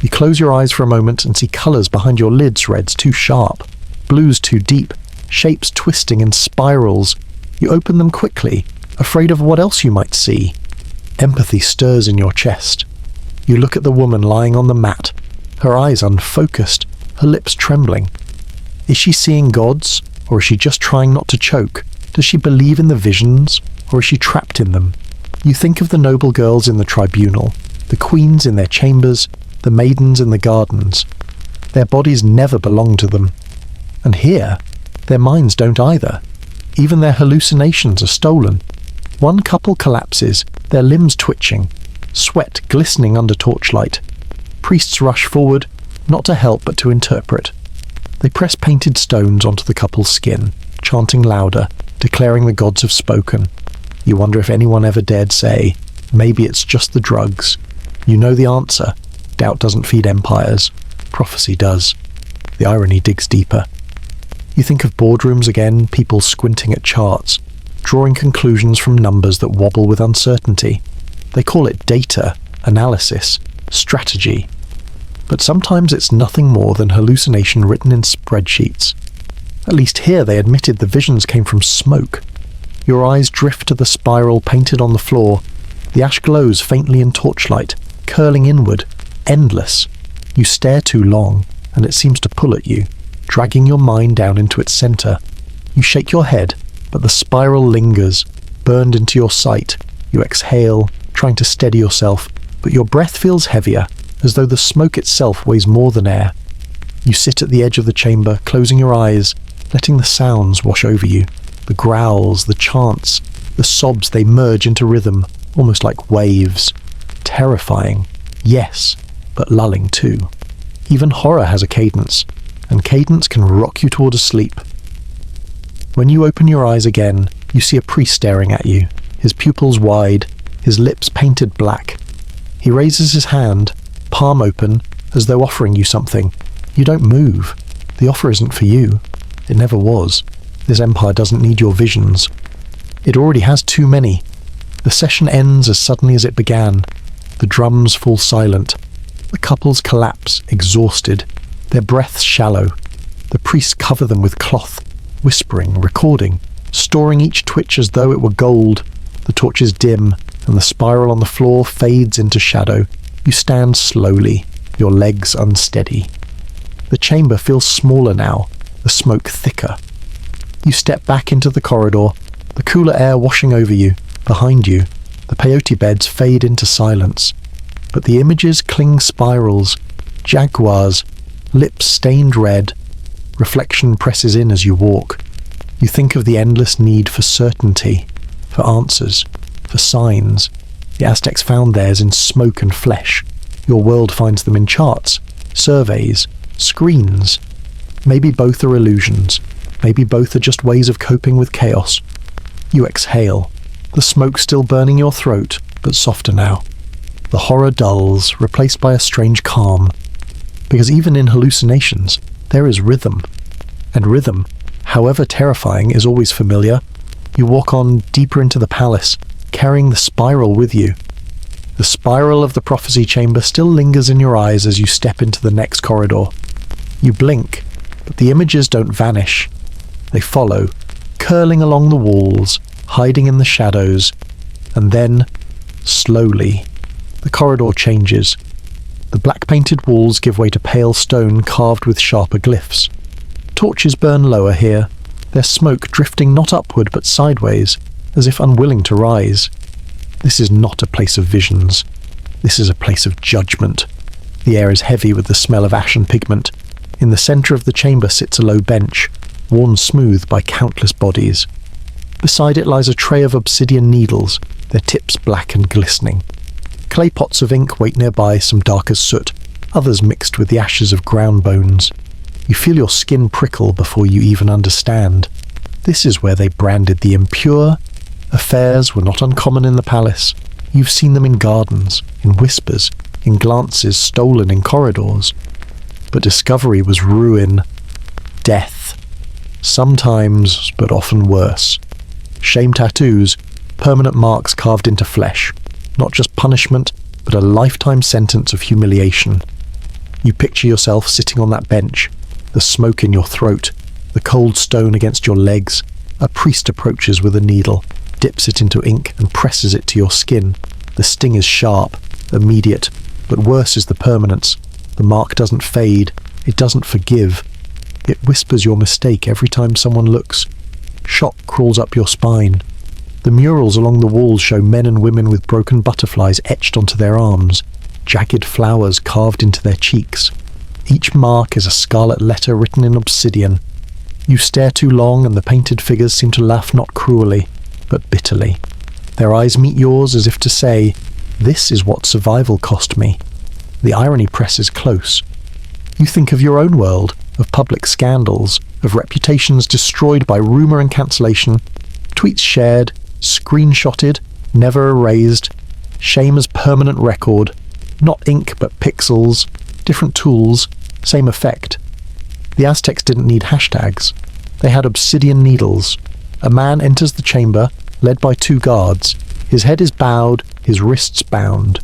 You close your eyes for a moment and see colours behind your lids, reds too sharp, blues too deep, shapes twisting in spirals. You open them quickly, afraid of what else you might see. Empathy stirs in your chest. You look at the woman lying on the mat, her eyes unfocused, her lips trembling. Is she seeing gods, or is she just trying not to choke? Does she believe in the visions, or is she trapped in them? You think of the noble girls in the tribunal, the queens in their chambers, the maidens in the gardens. Their bodies never belong to them. And here, their minds don't either. Even their hallucinations are stolen. One couple collapses, their limbs twitching, sweat glistening under torchlight. Priests rush forward, not to help but to interpret. They press painted stones onto the couple's skin, chanting louder, declaring the gods have spoken. You wonder if anyone ever dared say, maybe it's just the drugs. You know the answer. Doubt doesn't feed empires. Prophecy does. The irony digs deeper. You think of boardrooms again, people squinting at charts, drawing conclusions from numbers that wobble with uncertainty. They call it data, analysis, strategy. But sometimes it's nothing more than hallucination written in spreadsheets. At least here they admitted the visions came from smoke. Your eyes drift to the spiral painted on the floor. The ash glows faintly in torchlight, curling inward, endless. You stare too long, and it seems to pull at you, dragging your mind down into its centre. You shake your head, but the spiral lingers, burned into your sight. You exhale, trying to steady yourself, but your breath feels heavier, as though the smoke itself weighs more than air. You sit at the edge of the chamber, closing your eyes, letting the sounds wash over you. The growls, the chants, the sobs, they merge into rhythm, almost like waves. Terrifying, yes, but lulling too. Even horror has a cadence, and cadence can rock you toward a sleep. When you open your eyes again, you see a priest staring at you, his pupils wide, his lips painted black. He raises his hand, palm open, as though offering you something. You don't move. The offer isn't for you. It never was. This empire doesn't need your visions. It already has too many. The session ends as suddenly as it began. The drums fall silent. The couples collapse, exhausted, their breaths shallow. The priests cover them with cloth, whispering, recording, storing each twitch as though it were gold. The torches dim, and the spiral on the floor fades into shadow. You stand slowly, your legs unsteady. The chamber feels smaller now, the smoke thicker. You step back into the corridor, the cooler air washing over you, behind you. The peyote beds fade into silence. But the images cling spirals, jaguars, lips stained red. Reflection presses in as you walk. You think of the endless need for certainty, for answers, for signs. The Aztecs found theirs in smoke and flesh. Your world finds them in charts, surveys, screens. Maybe both are illusions. Maybe both are just ways of coping with chaos. You exhale, the smoke still burning your throat, but softer now. The horror dulls, replaced by a strange calm. Because even in hallucinations, there is rhythm. And rhythm, however terrifying, is always familiar. You walk on deeper into the palace, carrying the spiral with you. The spiral of the prophecy chamber still lingers in your eyes as you step into the next corridor. You blink, but the images don't vanish. They follow, curling along the walls, hiding in the shadows, and then, slowly, the corridor changes. The black-painted walls give way to pale stone carved with sharper glyphs. Torches burn lower here, their smoke drifting not upward but sideways, as if unwilling to rise. This is not a place of visions. This is a place of judgment. The air is heavy with the smell of ash and pigment. In the centre of the chamber sits a low bench, worn smooth by countless bodies. Beside it lies a tray of obsidian needles, their tips black and glistening. Clay pots of ink wait nearby, some dark as soot, others mixed with the ashes of ground bones. You feel your skin prickle before you even understand. This is where they branded the impure. Affairs were not uncommon in the palace. You've seen them in gardens, in whispers, in glances stolen in corridors. But discovery was ruin, death. Sometimes, but often worse. Shame tattoos, permanent marks carved into flesh. Not just punishment, but a lifetime sentence of humiliation. You picture yourself sitting on that bench, the smoke in your throat, the cold stone against your legs. A priest approaches with a needle, dips it into ink and presses it to your skin. The sting is sharp, immediate, but worse is the permanence. The mark doesn't fade, it doesn't forgive. It whispers your mistake every time someone looks. Shock crawls up your spine. The murals along the walls show men and women with broken butterflies etched onto their arms, jagged flowers carved into their cheeks. Each mark is a scarlet letter written in obsidian. You stare too long and the painted figures seem to laugh not cruelly, but bitterly. Their eyes meet yours as if to say, "This is what survival cost me." The irony presses close. You think of your own world, of public scandals, of reputations destroyed by rumour and cancellation, tweets shared, screenshotted, never erased, shame as permanent record, not ink but pixels, different tools, same effect. The Aztecs didn't need hashtags. They had obsidian needles. A man enters the chamber, led by 2 guards. His head is bowed, his wrists bound.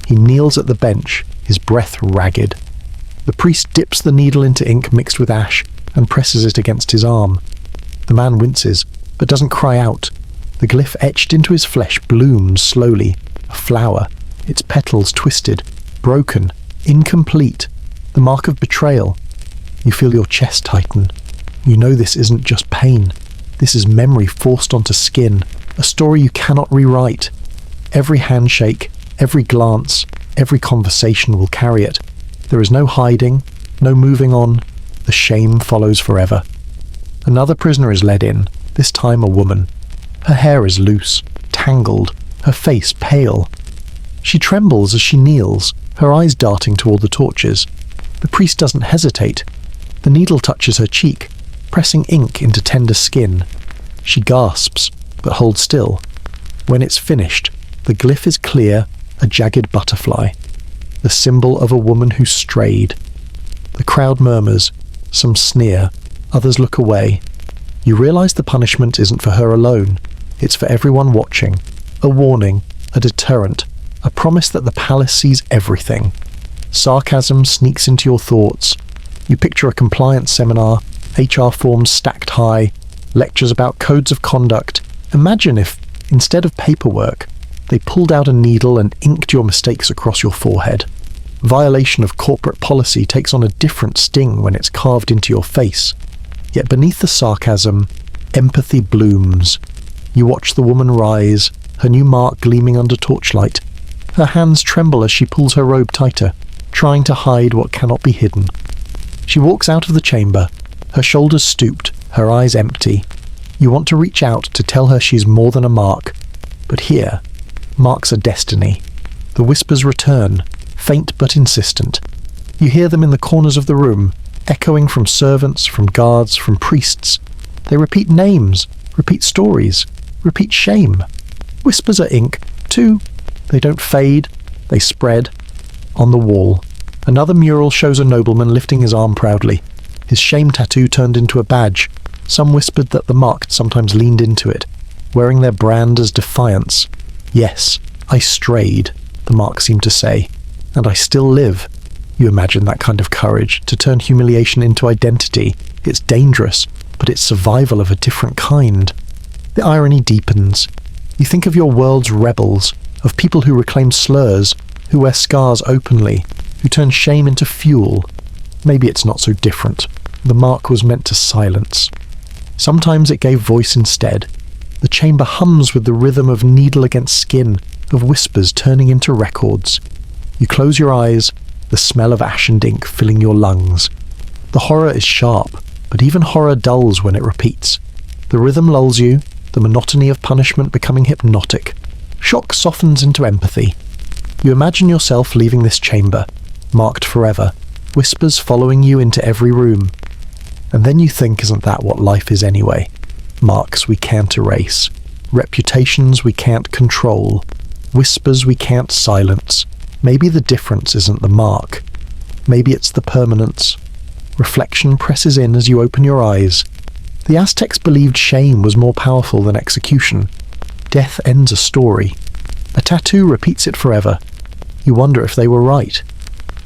He kneels at the bench, his breath ragged. The priest dips the needle into ink mixed with ash and presses it against his arm. The man winces, but doesn't cry out. The glyph etched into his flesh blooms slowly, a flower, its petals twisted, broken, incomplete, the mark of betrayal. You feel your chest tighten. You know this isn't just pain. This is memory forced onto skin, a story you cannot rewrite. Every handshake, every glance, every conversation will carry it. There is no hiding, no moving on. The shame follows forever. Another prisoner is led in, this time a woman. Her hair is loose, tangled, her face pale. She trembles as she kneels, her eyes darting toward the torches. The priest doesn't hesitate. The needle touches her cheek, pressing ink into tender skin. She gasps, but holds still. When it's finished, the glyph is clear, a jagged butterfly, the symbol of a woman who strayed. The crowd murmurs, some sneer, others look away. You realize the punishment isn't for her alone. It's for everyone watching. A warning, a deterrent, a promise that the palace sees everything. Sarcasm sneaks into your thoughts. You picture a compliance seminar, HR forms stacked high, lectures about codes of conduct. Imagine if, instead of paperwork, they pulled out a needle and inked your mistakes across your forehead. Violation of corporate policy takes on a different sting when it's carved into your face. Yet beneath the sarcasm, empathy blooms. You watch the woman rise, her new mark gleaming under torchlight. Her hands tremble as she pulls her robe tighter, trying to hide what cannot be hidden. She walks out of the chamber, her shoulders stooped, her eyes empty. You want to reach out to tell her she's more than a mark, but here, marks are destiny. The whispers return, faint but insistent. You hear them in the corners of the room, echoing from servants, from guards, from priests. They repeat names, repeat stories, repeat shame. Whispers are ink, too. They don't fade, they spread. On the wall, another mural shows a nobleman lifting his arm proudly, his shame tattoo turned into a badge. Some whispered that the marked sometimes leaned into it, wearing their brand as defiance. Yes, I strayed, the mark seemed to say, and I still live. You imagine that kind of courage, to turn humiliation into identity. It's dangerous, but it's survival of a different kind. The irony deepens. You think of your world's rebels, of people who reclaim slurs, who wear scars openly, who turn shame into fuel. Maybe it's not so different. The mark was meant to silence. Sometimes it gave voice instead. The chamber hums with the rhythm of needle against skin, of whispers turning into records. You close your eyes, the smell of ash and ink filling your lungs. The horror is sharp, but even horror dulls when it repeats. The rhythm lulls you, the monotony of punishment becoming hypnotic. Shock softens into empathy. You imagine yourself leaving this chamber, marked forever, whispers following you into every room. And then you think, isn't that what life is anyway? Marks we can't erase, reputations we can't control, whispers we can't silence. Maybe the difference isn't the mark. Maybe it's the permanence. Reflection presses in as you open your eyes. The Aztecs believed shame was more powerful than execution. Death ends a story. A tattoo repeats it forever. You wonder if they were right.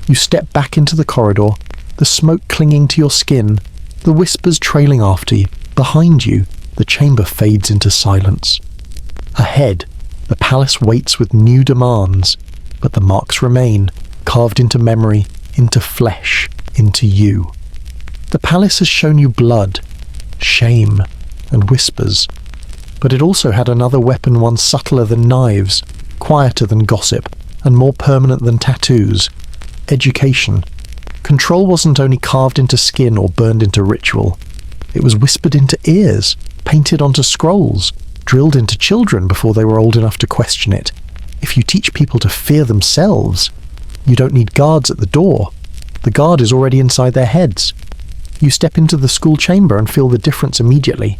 You step back into the corridor, the smoke clinging to your skin, the whispers trailing after you. Behind you, the chamber fades into silence. Ahead, the palace waits with new demands, but the marks remain, carved into memory, into flesh, into you. The palace has shown you blood, shame, and whispers, but it also had another weapon, one subtler than knives, quieter than gossip, and more permanent than tattoos. Education. Control wasn't only carved into skin or burned into ritual. It was whispered into ears, painted onto scrolls, drilled into children before they were old enough to question it. If you teach people to fear themselves, you don't need guards at the door. The guard is already inside their heads. You step into the school chamber and feel the difference immediately.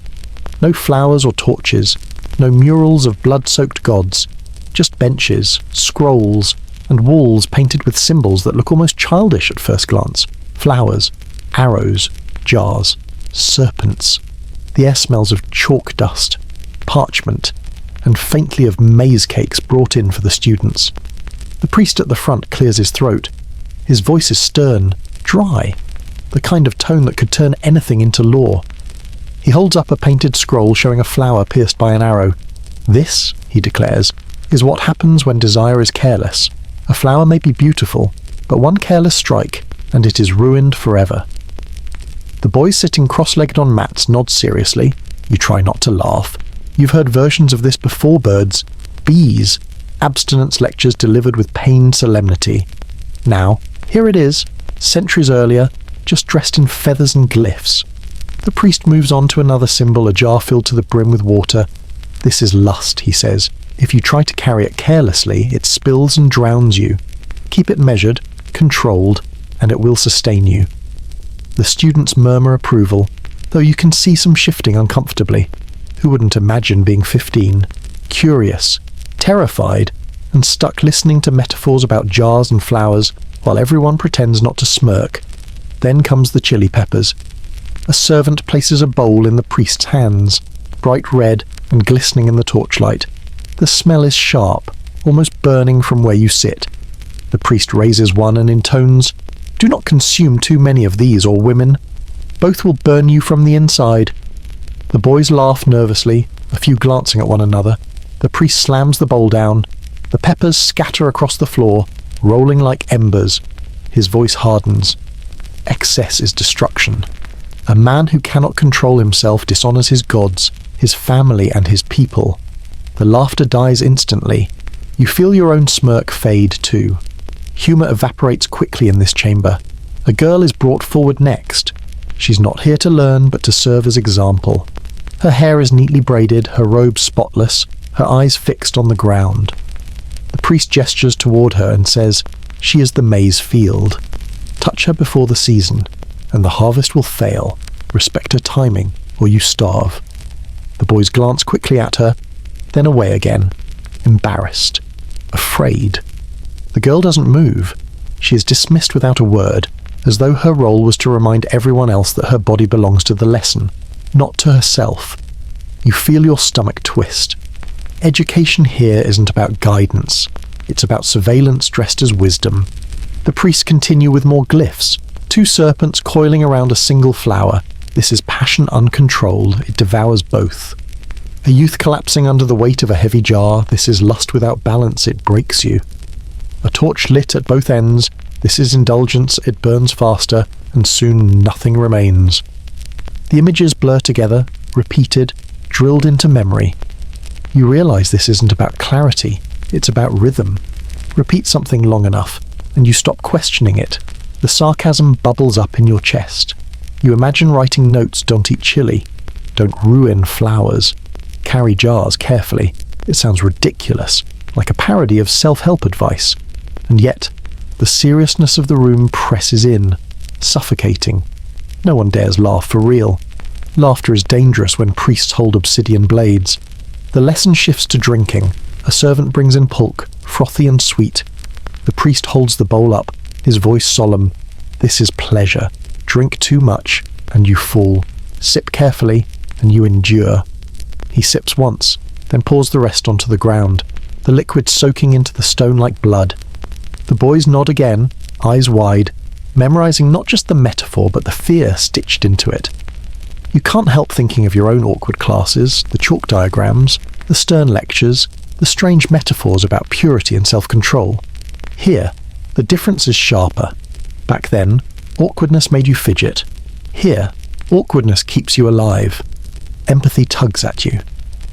No flowers or torches, no murals of blood-soaked gods, just benches, scrolls, and walls painted with symbols that look almost childish at first glance. Flowers, arrows, jars, serpents. The air smells of chalk dust, parchment, and faintly of maize cakes brought in for the students. The priest at the front clears his throat. His voice is stern, dry, the kind of tone that could turn anything into law. He holds up a painted scroll showing a flower pierced by an arrow. This, he declares, is what happens when desire is careless. A flower may be beautiful, but one careless strike, and it is ruined forever. The boys sitting cross-legged on mats nod seriously. You try not to laugh. You've heard versions of this before, birds. Bees. Abstinence lectures delivered with pained solemnity. Now, here it is, centuries earlier, just dressed in feathers and glyphs. The priest moves on to another symbol, a jar filled to the brim with water. This is lust, he says. If you try to carry it carelessly, it spills and drowns you. Keep it measured, controlled, and it will sustain you. The students murmur approval, though you can see some shifting uncomfortably. Who wouldn't imagine being 15, curious, terrified, and stuck listening to metaphors about jars and flowers while everyone pretends not to smirk? Then comes the chili peppers. A servant places a bowl in the priest's hands, bright red and glistening in the torchlight. The smell is sharp, almost burning from where you sit. The priest raises one and intones, "Do not consume too many of these, or women. Both will burn you from the inside." The boys laugh nervously, a few glancing at one another. The priest slams the bowl down. The peppers scatter across the floor, rolling like embers. His voice hardens. Excess is destruction. A man who cannot control himself dishonors his gods, his family, and his people. The laughter dies instantly. You feel your own smirk fade too. Humour evaporates quickly in this chamber. A girl is brought forward next. She's not here to learn, but to serve as example. Her hair is neatly braided, her robe spotless, her eyes fixed on the ground. The priest gestures toward her and says, "She is the maize field. Touch her before the season, and the harvest will fail. Respect her timing, or you starve." The boys glance quickly at her, then away again, embarrassed, afraid. The girl doesn't move. She is dismissed without a word, as though her role was to remind everyone else that her body belongs to the lesson, not to herself. You feel your stomach twist. Education here isn't about guidance. It's about surveillance dressed as wisdom. The priests continue with more glyphs. 2 serpents coiling around a single flower. This is passion uncontrolled. It devours both. A youth collapsing under the weight of a heavy jar. This is lust without balance. It breaks you. A torch lit at both ends. This is indulgence. It burns faster, and soon nothing remains. The images blur together, repeated, drilled into memory. You realize this isn't about clarity. It's about rhythm. Repeat something long enough, and you stop questioning it. The sarcasm bubbles up in your chest. You imagine writing notes: "Don't eat chili. Don't ruin flowers. Carry jars carefully." It sounds ridiculous, like a parody of self-help advice. And yet, the seriousness of the room presses in, suffocating. No one dares laugh for real. Laughter is dangerous when priests hold obsidian blades. The lesson shifts to drinking. A servant brings in pulque, frothy and sweet. The priest holds the bowl up, his voice solemn. "This is pleasure. Drink too much, and you fall. Sip carefully, and you endure." He sips once, then pours the rest onto the ground, the liquid soaking into the stone like blood. The boys nod again, eyes wide, memorizing not just the metaphor but the fear stitched into it. You can't help thinking of your own awkward classes, the chalk diagrams, the stern lectures, the strange metaphors about purity and self-control. Here, the difference is sharper. Back then, awkwardness made you fidget. Here, awkwardness keeps you alive. Empathy tugs at you.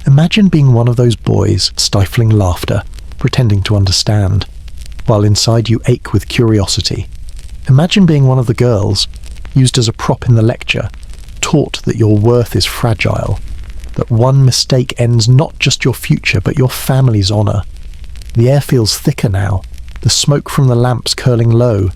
Imagine being one of those boys, stifling laughter, pretending to understand, while inside you ache with curiosity. Imagine being one of the girls, used as a prop in the lecture, taught that your worth is fragile, that one mistake ends not just your future but your family's honour. The air feels thicker now, the smoke from the lamps curling low.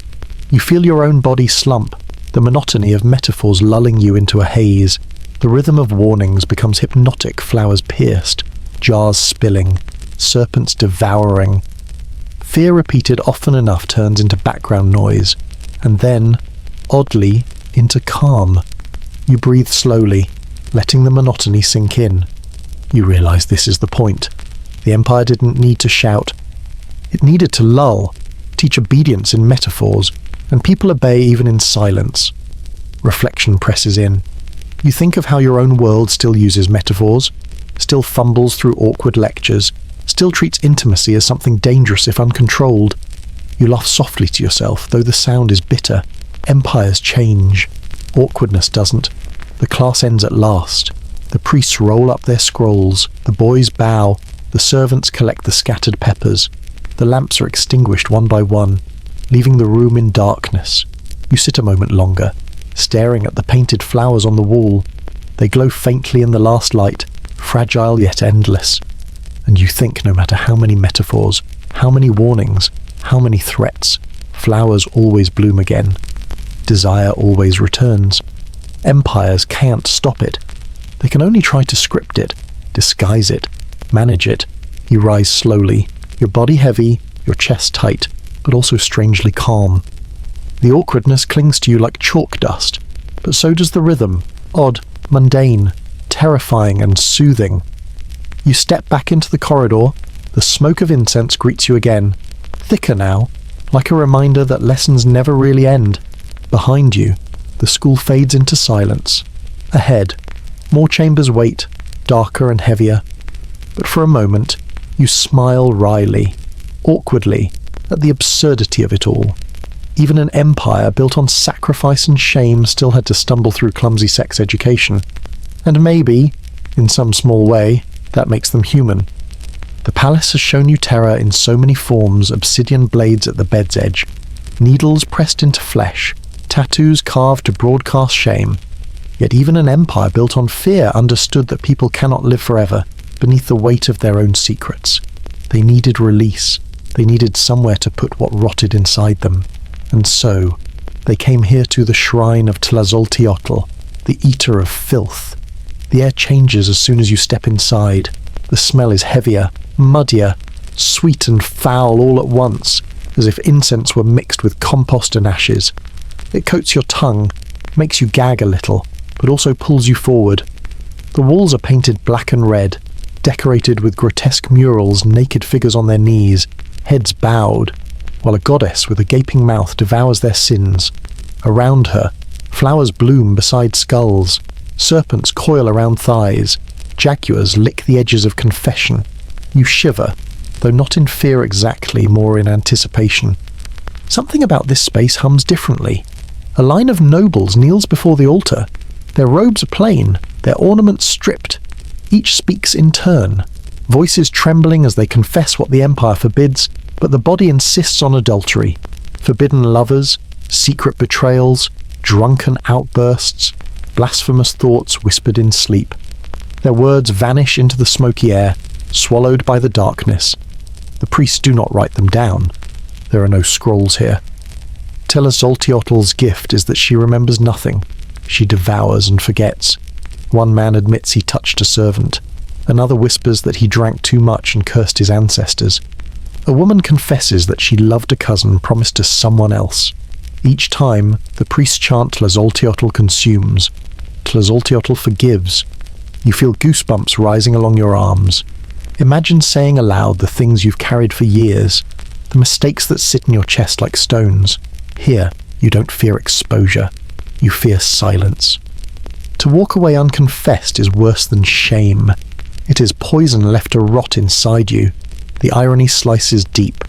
You feel your own body slump, the monotony of metaphors lulling you into a haze. The rhythm of warnings becomes hypnotic, flowers pierced, jars spilling, serpents devouring. Fear repeated often enough turns into background noise, and then, oddly, into calm. You breathe slowly, letting the monotony sink in. You realize this is the point. The Empire didn't need to shout. It needed to lull, teach obedience in metaphors, and people obey even in silence. Reflection presses in. You think of how your own world still uses metaphors, still fumbles through awkward lectures, still treats intimacy as something dangerous if uncontrolled. You laugh softly to yourself, though the sound is bitter. Empires change. Awkwardness doesn't. The class ends at last. The priests roll up their scrolls, the boys bow, the servants collect the scattered peppers. The lamps are extinguished one by one, leaving the room in darkness. You sit a moment longer, staring at the painted flowers on the wall. They glow faintly in the last light, fragile yet endless. And you think no matter how many metaphors, how many warnings, how many threats, flowers always bloom again. Desire always returns. Empires can't stop it. They can only try to script it, disguise it, manage it. You rise slowly, your body heavy, your chest tight, but also strangely calm. The awkwardness clings to you like chalk dust, but so does the rhythm, odd, mundane, terrifying and soothing. You step back into the corridor, the smoke of incense greets you again, thicker now, like a reminder that lessons never really end. Behind you, the school fades into silence. Ahead, more chambers wait, darker and heavier. But for a moment, you smile wryly, awkwardly, at the absurdity of it all. Even an empire built on sacrifice and shame still had to stumble through clumsy sex education. And maybe, in some small way, that makes them human. The palace has shown you terror in so many forms: obsidian blades at the bed's edge, needles pressed into flesh, tattoos carved to broadcast shame. Yet even an empire built on fear understood that people cannot live forever beneath the weight of their own secrets. They needed release. They needed somewhere to put what rotted inside them. And so, they came here to the shrine of Tlazolteotl, the eater of filth. The air changes as soon as you step inside. The smell is heavier, muddier, sweet and foul all at once, as if incense were mixed with compost and ashes. It coats your tongue, makes you gag a little, but also pulls you forward. The walls are painted black and red, decorated with grotesque murals, naked figures on their knees, heads bowed, while a goddess with a gaping mouth devours their sins. Around her, flowers bloom beside skulls, serpents coil around thighs, jaguars lick the edges of confession. You shiver, though not in fear exactly, more in anticipation. Something about this space hums differently. A line of nobles kneels before the altar. Their robes are plain, their ornaments stripped. Each speaks in turn, voices trembling as they confess what the empire forbids, but the body insists on adultery. Forbidden lovers, secret betrayals, drunken outbursts, blasphemous thoughts whispered in sleep. Their words vanish into the smoky air, swallowed by the darkness. The priests do not write them down. There are no scrolls here. Tlazolteotl's gift is that she remembers nothing. She devours and forgets. One man admits he touched a servant. Another whispers that he drank too much and cursed his ancestors. A woman confesses that she loved a cousin promised to someone else. Each time, the priests chant Tlazolteotl consumes. Tlazolteotl forgives. You feel goosebumps rising along your arms. Imagine saying aloud the things you've carried for years, the mistakes that sit in your chest like stones. Here, you don't fear exposure. You fear silence. To walk away unconfessed is worse than shame. It is poison left to rot inside you. The irony slices deep.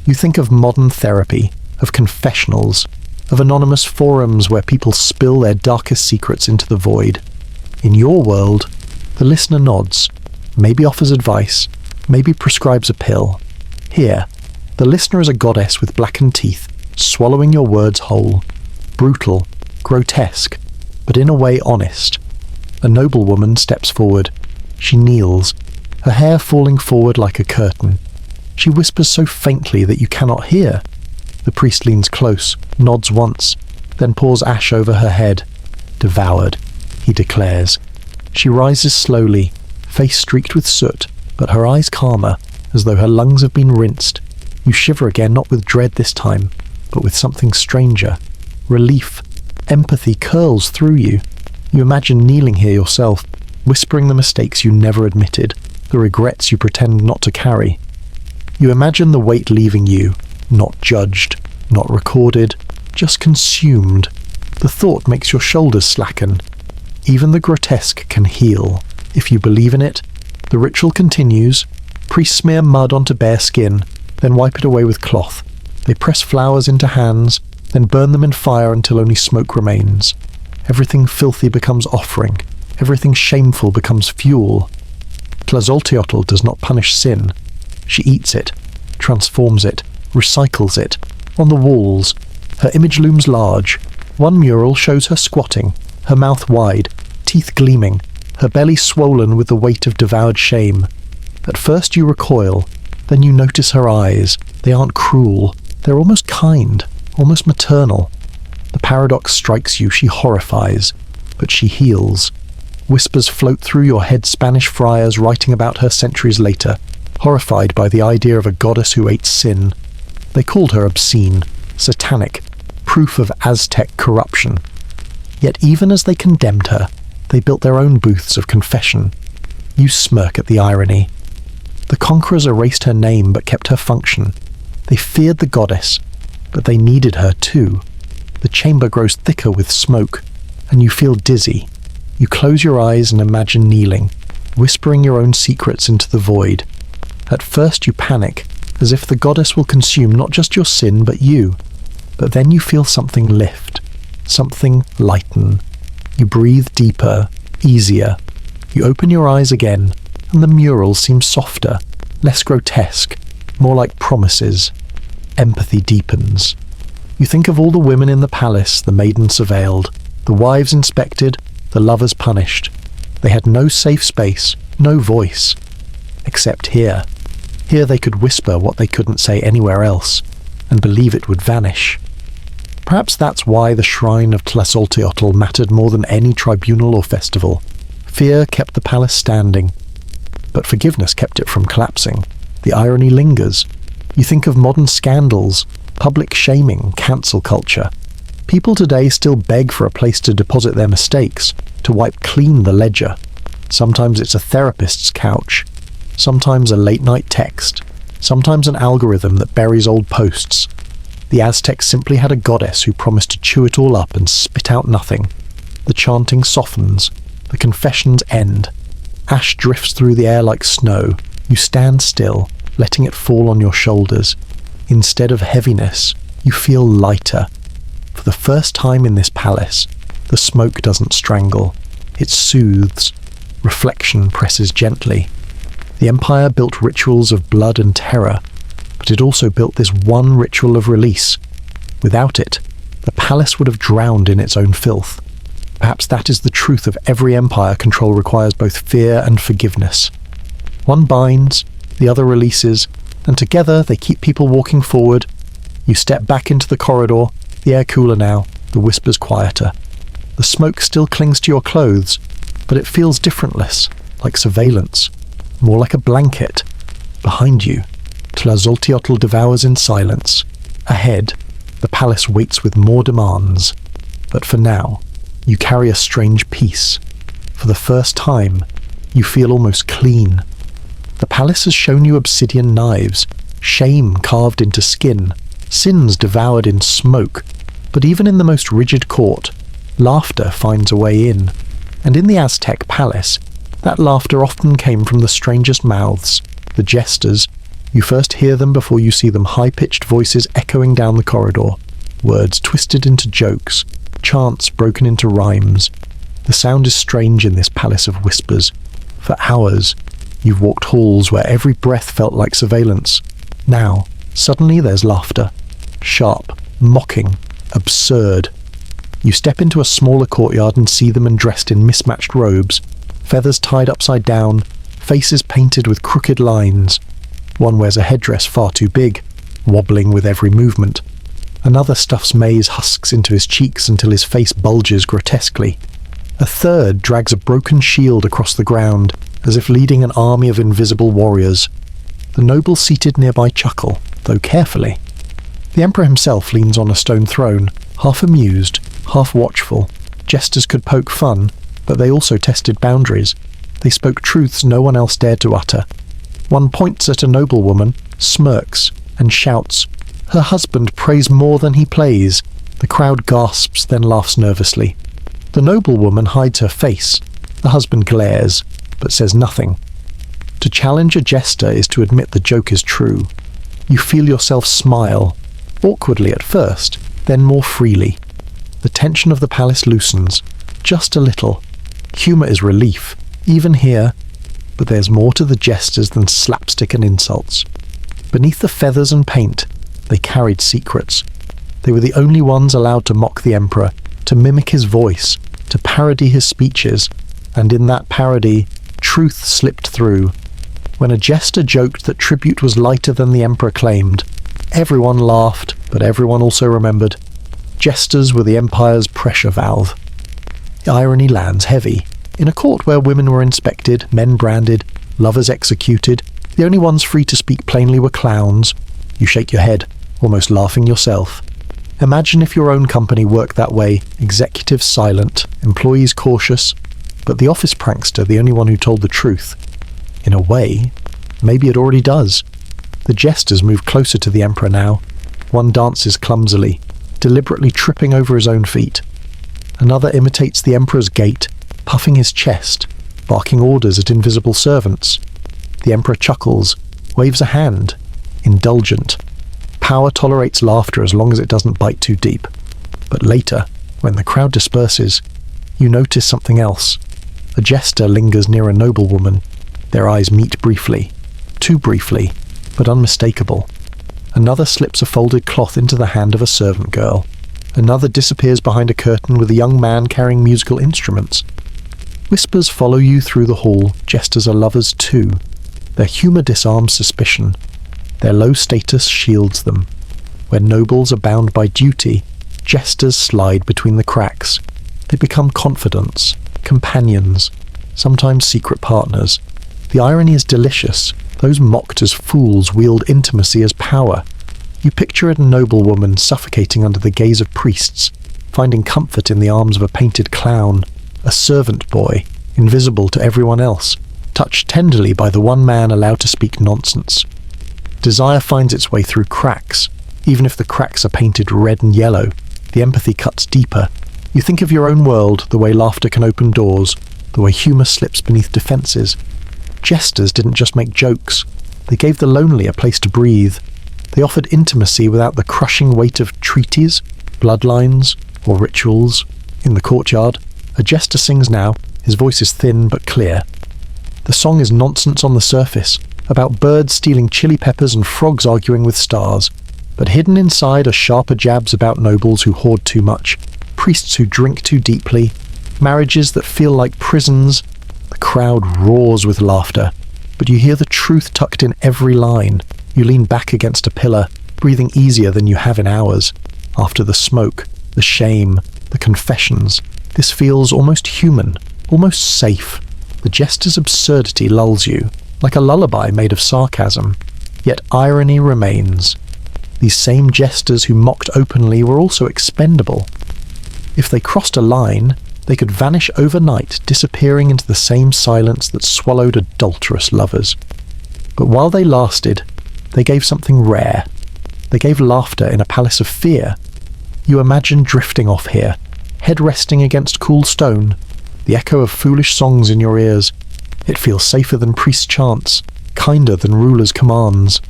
You think of modern therapy, of confessionals, of anonymous forums where people spill their darkest secrets into the void. In your world, the listener nods, maybe offers advice, maybe prescribes a pill. Here, the listener is a goddess with blackened teeth, swallowing your words whole. Brutal, grotesque, but in a way honest. A noble woman steps forward. She kneels, her hair falling forward like a curtain. She whispers so faintly that you cannot hear. The priest leans close, nods once, then pours ash over her head. Devoured, he declares. She rises slowly, face streaked with soot, but her eyes calmer, as though her lungs have been rinsed. You shiver again, not with dread this time, but with something stranger. Relief, empathy curls through you. You imagine kneeling here yourself, whispering the mistakes you never admitted, the regrets you pretend not to carry. You imagine the weight leaving you, not judged, not recorded, just consumed. The thought makes your shoulders slacken. Even the grotesque can heal. If you believe in it, the ritual continues. Priests smear mud onto bare skin, then wipe it away with cloth. They press flowers into hands, then burn them in fire until only smoke remains. Everything filthy becomes offering. Everything shameful becomes fuel. Tlazolteotl does not punish sin. She eats it, transforms it, recycles it. On the walls, her image looms large. One mural shows her squatting, her mouth wide, teeth gleaming, her belly swollen with the weight of devoured shame. At first you recoil, then you notice her eyes. They aren't cruel, they're almost kind, almost maternal. The paradox strikes you, she horrifies, but she heals. Whispers float through your head, Spanish friars writing about her centuries later, horrified by the idea of a goddess who ate sin. They called her obscene, satanic, proof of Aztec corruption. Yet even as they condemned her, they built their own booths of confession. You smirk at the irony. The conquerors erased her name but kept her function. They feared the goddess, but they needed her too. The chamber grows thicker with smoke, and you feel dizzy. You close your eyes and imagine kneeling, whispering your own secrets into the void. At first you panic, as if the goddess will consume not just your sin but you. But then you feel something lift, something lighten. You breathe deeper, easier. You open your eyes again, and the mural seems softer, less grotesque, more like promises. Empathy deepens. You think of all the women in the palace, the maidens surveilled, the wives inspected, the lovers punished. They had no safe space, no voice. Except here. Here they could whisper what they couldn't say anywhere else, and believe it would vanish. Perhaps that's why the shrine of Tlazolteotl mattered more than any tribunal or festival. Fear kept the palace standing, but forgiveness kept it from collapsing. The irony lingers. You think of modern scandals, public shaming, cancel culture. People today still beg for a place to deposit their mistakes, to wipe clean the ledger. Sometimes it's a therapist's couch, sometimes a late-night text, sometimes an algorithm that buries old posts. The Aztecs simply had a goddess who promised to chew it all up and spit out nothing. The chanting softens, the confessions end. Ash drifts through the air like snow. You stand still, letting it fall on your shoulders. Instead of heaviness, you feel lighter. For the first time in this palace, the smoke doesn't strangle. It soothes. Reflection presses gently. The Empire built rituals of blood and terror, but it also built this one ritual of release. Without it, the palace would have drowned in its own filth. Perhaps that is the truth of every empire. Control requires both fear and forgiveness. One binds, the other releases, and together they keep people walking forward. You step back into the corridor, the air cooler now, the whispers quieter. The smoke still clings to your clothes, but it feels differentless, like surveillance, more like a blanket. Behind you, Tlazolteotl devours in silence. Ahead, the palace waits with more demands. But for now, you carry a strange peace. For the first time, you feel almost clean. The palace has shown you obsidian knives, shame carved into skin, sins devoured in smoke. But even in the most rigid court, laughter finds a way in. And in the Aztec palace, that laughter often came from the strangest mouths, the jesters. You first hear them before you see them, high-pitched voices echoing down the corridor, words twisted into jokes, chants broken into rhymes. The sound is strange in this palace of whispers. For hours, you've walked halls where every breath felt like surveillance. Now, suddenly there's laughter. Sharp, mocking, absurd. You step into a smaller courtyard and see them dressed in mismatched robes, feathers tied upside down, faces painted with crooked lines. One wears a headdress far too big, wobbling with every movement. Another stuffs maize husks into his cheeks until his face bulges grotesquely. A third drags a broken shield across the ground, as if leading an army of invisible warriors. The noble seated nearby chuckle, though carefully. The emperor himself leans on a stone throne, half amused, half watchful. Jesters could poke fun, but they also tested boundaries. They spoke truths no one else dared to utter. One points at a noblewoman, smirks, and shouts, "Her husband prays more than he plays." The crowd gasps, then laughs nervously. The noblewoman hides her face. The husband glares, but says nothing. To challenge a jester is to admit the joke is true. You feel yourself smile, awkwardly at first, then more freely. The tension of the palace loosens, just a little. Humour is relief, even here, but there's more to the jesters than slapstick and insults. Beneath the feathers and paint, they carried secrets. They were the only ones allowed to mock the emperor, to mimic his voice, to parody his speeches, and in that parody, truth slipped through. When a jester joked that tribute was lighter than the emperor claimed, everyone laughed, but everyone also remembered. Jesters were the empire's pressure valve. The irony lands heavy. In a court where women were inspected, men branded, lovers executed, the only ones free to speak plainly were clowns. You shake your head, almost laughing yourself. Imagine if your own company worked that way, executives silent, employees cautious, but the office prankster the only one who told the truth. In a way, maybe it already does. The jesters move closer to the emperor now. One dances clumsily, deliberately tripping over his own feet. Another imitates the emperor's gait, puffing his chest, barking orders at invisible servants. The emperor chuckles, waves a hand, indulgent. Power tolerates laughter as long as it doesn't bite too deep. But later, when the crowd disperses, you notice something else. A jester lingers near a noblewoman. Their eyes meet briefly. too briefly, but unmistakable. Another slips a folded cloth into the hand of a servant girl. Another disappears behind a curtain with a young man carrying musical instruments. Whispers follow you through the hall, jesters are lovers too. Their humour disarms suspicion. Their low status shields them. Where nobles are bound by duty, jesters slide between the cracks. They become confidants, companions, sometimes secret partners. The irony is delicious. Those mocked as fools wield intimacy as power. You picture a noblewoman suffocating under the gaze of priests, finding comfort in the arms of a painted clown, a servant boy, invisible to everyone else, touched tenderly by the one man allowed to speak nonsense. Desire finds its way through cracks. Even if the cracks are painted red and yellow, the empathy cuts deeper. You think of your own world, the way laughter can open doors, the way humour slips beneath defences. Jesters didn't just make jokes. They gave the lonely a place to breathe. They offered intimacy without the crushing weight of treaties, bloodlines, or rituals. In the courtyard, a jester sings now. His voice is thin but clear. The song is nonsense on the surface, about birds stealing chili peppers and frogs arguing with stars. But hidden inside are sharper jabs about nobles who hoard too much, priests who drink too deeply, marriages that feel like prisons. The crowd roars with laughter, but you hear the truth tucked in every line. You lean back against a pillar, breathing easier than you have in hours. After the smoke, the shame, the confessions, this feels almost human, almost safe. The jester's absurdity lulls you, like a lullaby made of sarcasm. Yet irony remains. These same jesters who mocked openly were also expendable. If they crossed a line, they could vanish overnight, disappearing into the same silence that swallowed adulterous lovers. But while they lasted, they gave something rare. They gave laughter in a palace of fear. You imagine drifting off here, head resting against cool stone, the echo of foolish songs in your ears. It feels safer than priest chants, kinder than rulers' commands.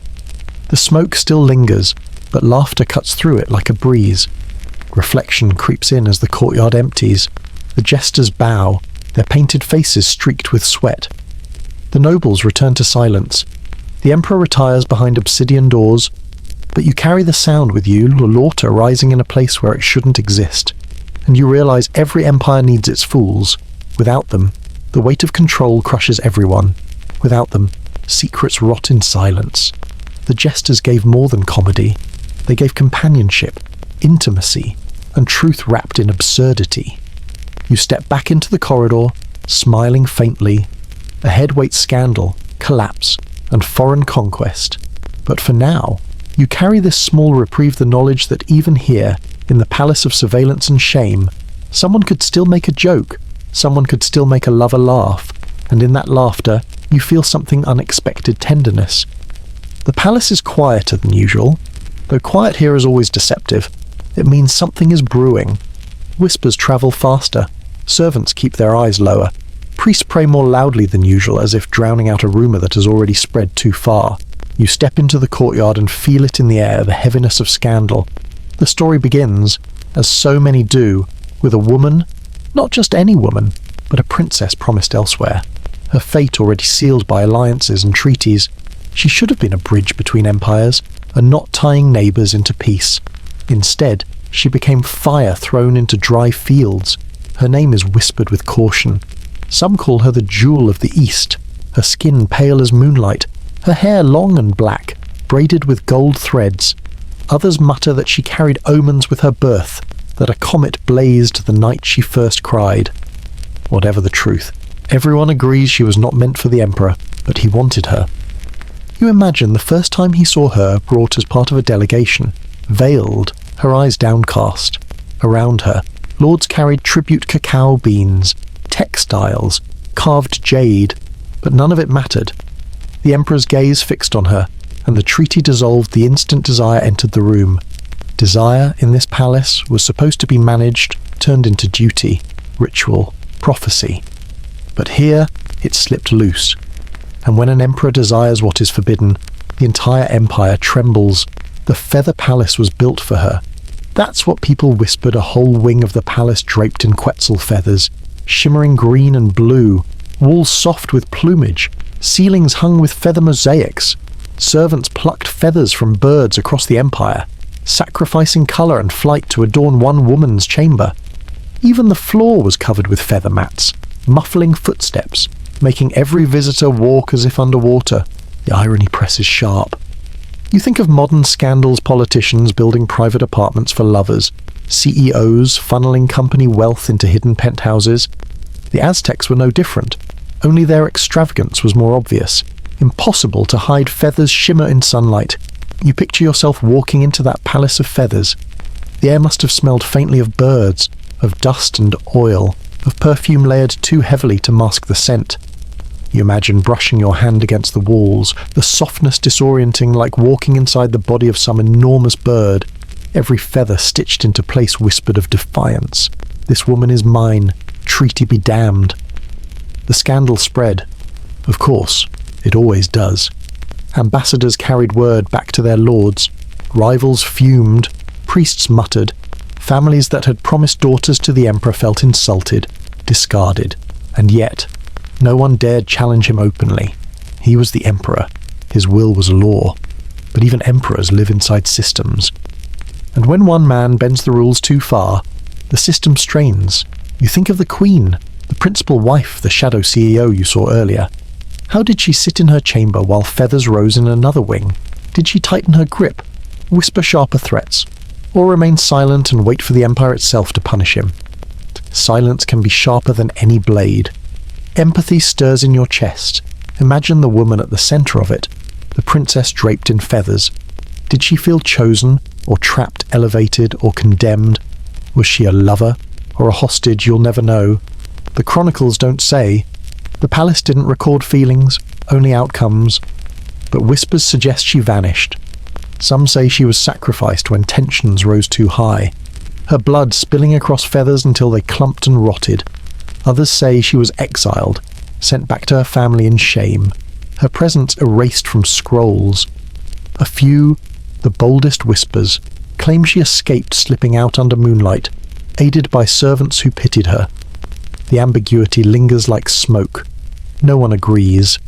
The smoke still lingers, but laughter cuts through it like a breeze. Reflection creeps in as the courtyard empties. The jesters bow, their painted faces streaked with sweat. The nobles return to silence. The emperor retires behind obsidian doors, but you carry the sound with you, laughter rising in a place where it shouldn't exist. And you realize every empire needs its fools. Without them, the weight of control crushes everyone. Without them, secrets rot in silence. The jesters gave more than comedy. They gave companionship, intimacy, and truth wrapped in absurdity. You step back into the corridor, smiling faintly. Ahead waits scandal, collapse, and foreign conquest. But for now, you carry this small reprieve, the knowledge that even here, in the palace of surveillance and shame, someone could still make a joke, someone could still make a lover laugh, and in that laughter, you feel something unexpected tenderness. The palace is quieter than usual, though quiet here is always deceptive. It means something is brewing. Whispers travel faster, servants keep their eyes lower, priests pray more loudly than usual, as if drowning out a rumour that has already spread too far. You step into the courtyard and feel it in the air, the heaviness of scandal. The story begins, as so many do, with a woman, not just any woman, but a princess promised elsewhere. Her fate already sealed by alliances and treaties. She should have been a bridge between empires, a knot tying neighbours into peace. Instead, she became fire thrown into dry fields. Her name is whispered with caution. Some call her the jewel of the East, her skin pale as moonlight, her hair long and black, braided with gold threads. Others mutter that she carried omens with her birth, that a comet blazed the night she first cried. Whatever the truth, everyone agrees she was not meant for the emperor, but he wanted her. You imagine the first time he saw her brought as part of a delegation, veiled, her eyes downcast. Around her, lords carried tribute cacao beans, textiles, carved jade, but none of it mattered. The emperor's gaze fixed on her, and the treaty dissolved the instant desire entered the room. Desire, in this palace, was supposed to be managed, turned into duty, ritual, prophecy. But here, it slipped loose. And when an emperor desires what is forbidden, the entire empire trembles. The feather palace was built for her. That's what people whispered, a whole wing of the palace draped in quetzal feathers, shimmering green and blue, walls soft with plumage, Ceilings hung with feather mosaics. Servants plucked feathers from birds across the empire, sacrificing colour and flight to adorn one woman's chamber. Even the floor was covered with feather mats, muffling footsteps, making every visitor walk as if underwater. The irony presses sharp. You think of modern scandals, politicians building private apartments for lovers, CEOs funneling company wealth into hidden penthouses. The Aztecs were no different, only their extravagance was more obvious. Impossible to hide feathers shimmer in sunlight. You picture yourself walking into that palace of feathers. The air must have smelled faintly of birds, of dust and oil, of perfume layered too heavily to mask the scent. You imagine brushing your hand against the walls, the softness disorienting like walking inside the body of some enormous bird. Every feather stitched into place whispered of defiance. This woman is mine, treaty be damned. The scandal spread. Of course, it always does. Ambassadors carried word back to their lords. Rivals fumed. Priests muttered. Families that had promised daughters to the emperor felt insulted, discarded. And yet, no one dared challenge him openly. He was the emperor. His will was law. But even emperors live inside systems. And when one man bends the rules too far, the system strains. You think of the queen, the principal wife, the shadow CEO you saw earlier. How did she sit in her chamber while feathers rose in another wing? Did she tighten her grip, whisper sharper threats, or remain silent and wait for the empire itself to punish him? Silence can be sharper than any blade. Empathy stirs in your chest. Imagine the woman at the center of it, the princess draped in feathers. Did she feel chosen, or trapped, elevated, or condemned? Was she a lover, or a hostage you'll never know? The chronicles don't say. The palace didn't record feelings, only outcomes. But whispers suggest she vanished. Some say she was sacrificed when tensions rose too high, her blood spilling across feathers until they clumped and rotted. Others say she was exiled, sent back to her family in shame, her presence erased from scrolls. A few, the boldest whispers, claim she escaped slipping out under moonlight, aided by servants who pitied her. The ambiguity lingers like smoke. No one agrees,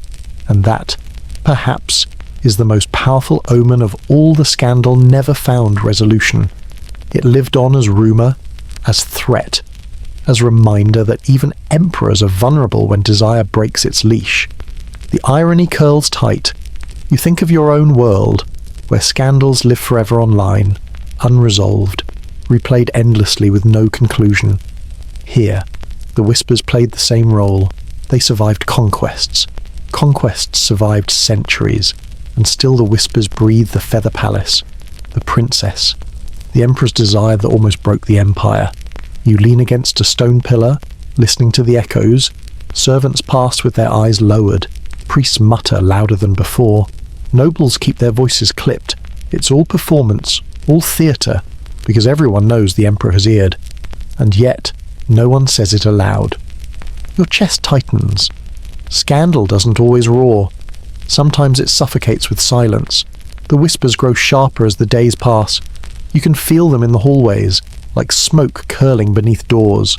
and that, perhaps, is the most powerful omen of all the scandal never found resolution. It lived on as rumour, as threat, as reminder that even emperors are vulnerable when desire breaks its leash. The irony curls tight. You think of your own world, where scandals live forever online, unresolved, replayed endlessly with no conclusion. Here, the whispers played the same role. They survived conquests. Conquests survived centuries, and still the whispers breathe the feather palace, the princess, the emperor's desire that almost broke the empire. You lean against a stone pillar, listening to the echoes. Servants pass with their eyes lowered. Priests mutter louder than before. Nobles keep their voices clipped. It's all performance, all theatre, because everyone knows the emperor has eared. And yet, no one says it aloud. Your chest tightens. Scandal doesn't always roar. Sometimes it suffocates with silence. The whispers grow sharper as the days pass. You can feel them in the hallways, like smoke curling beneath doors.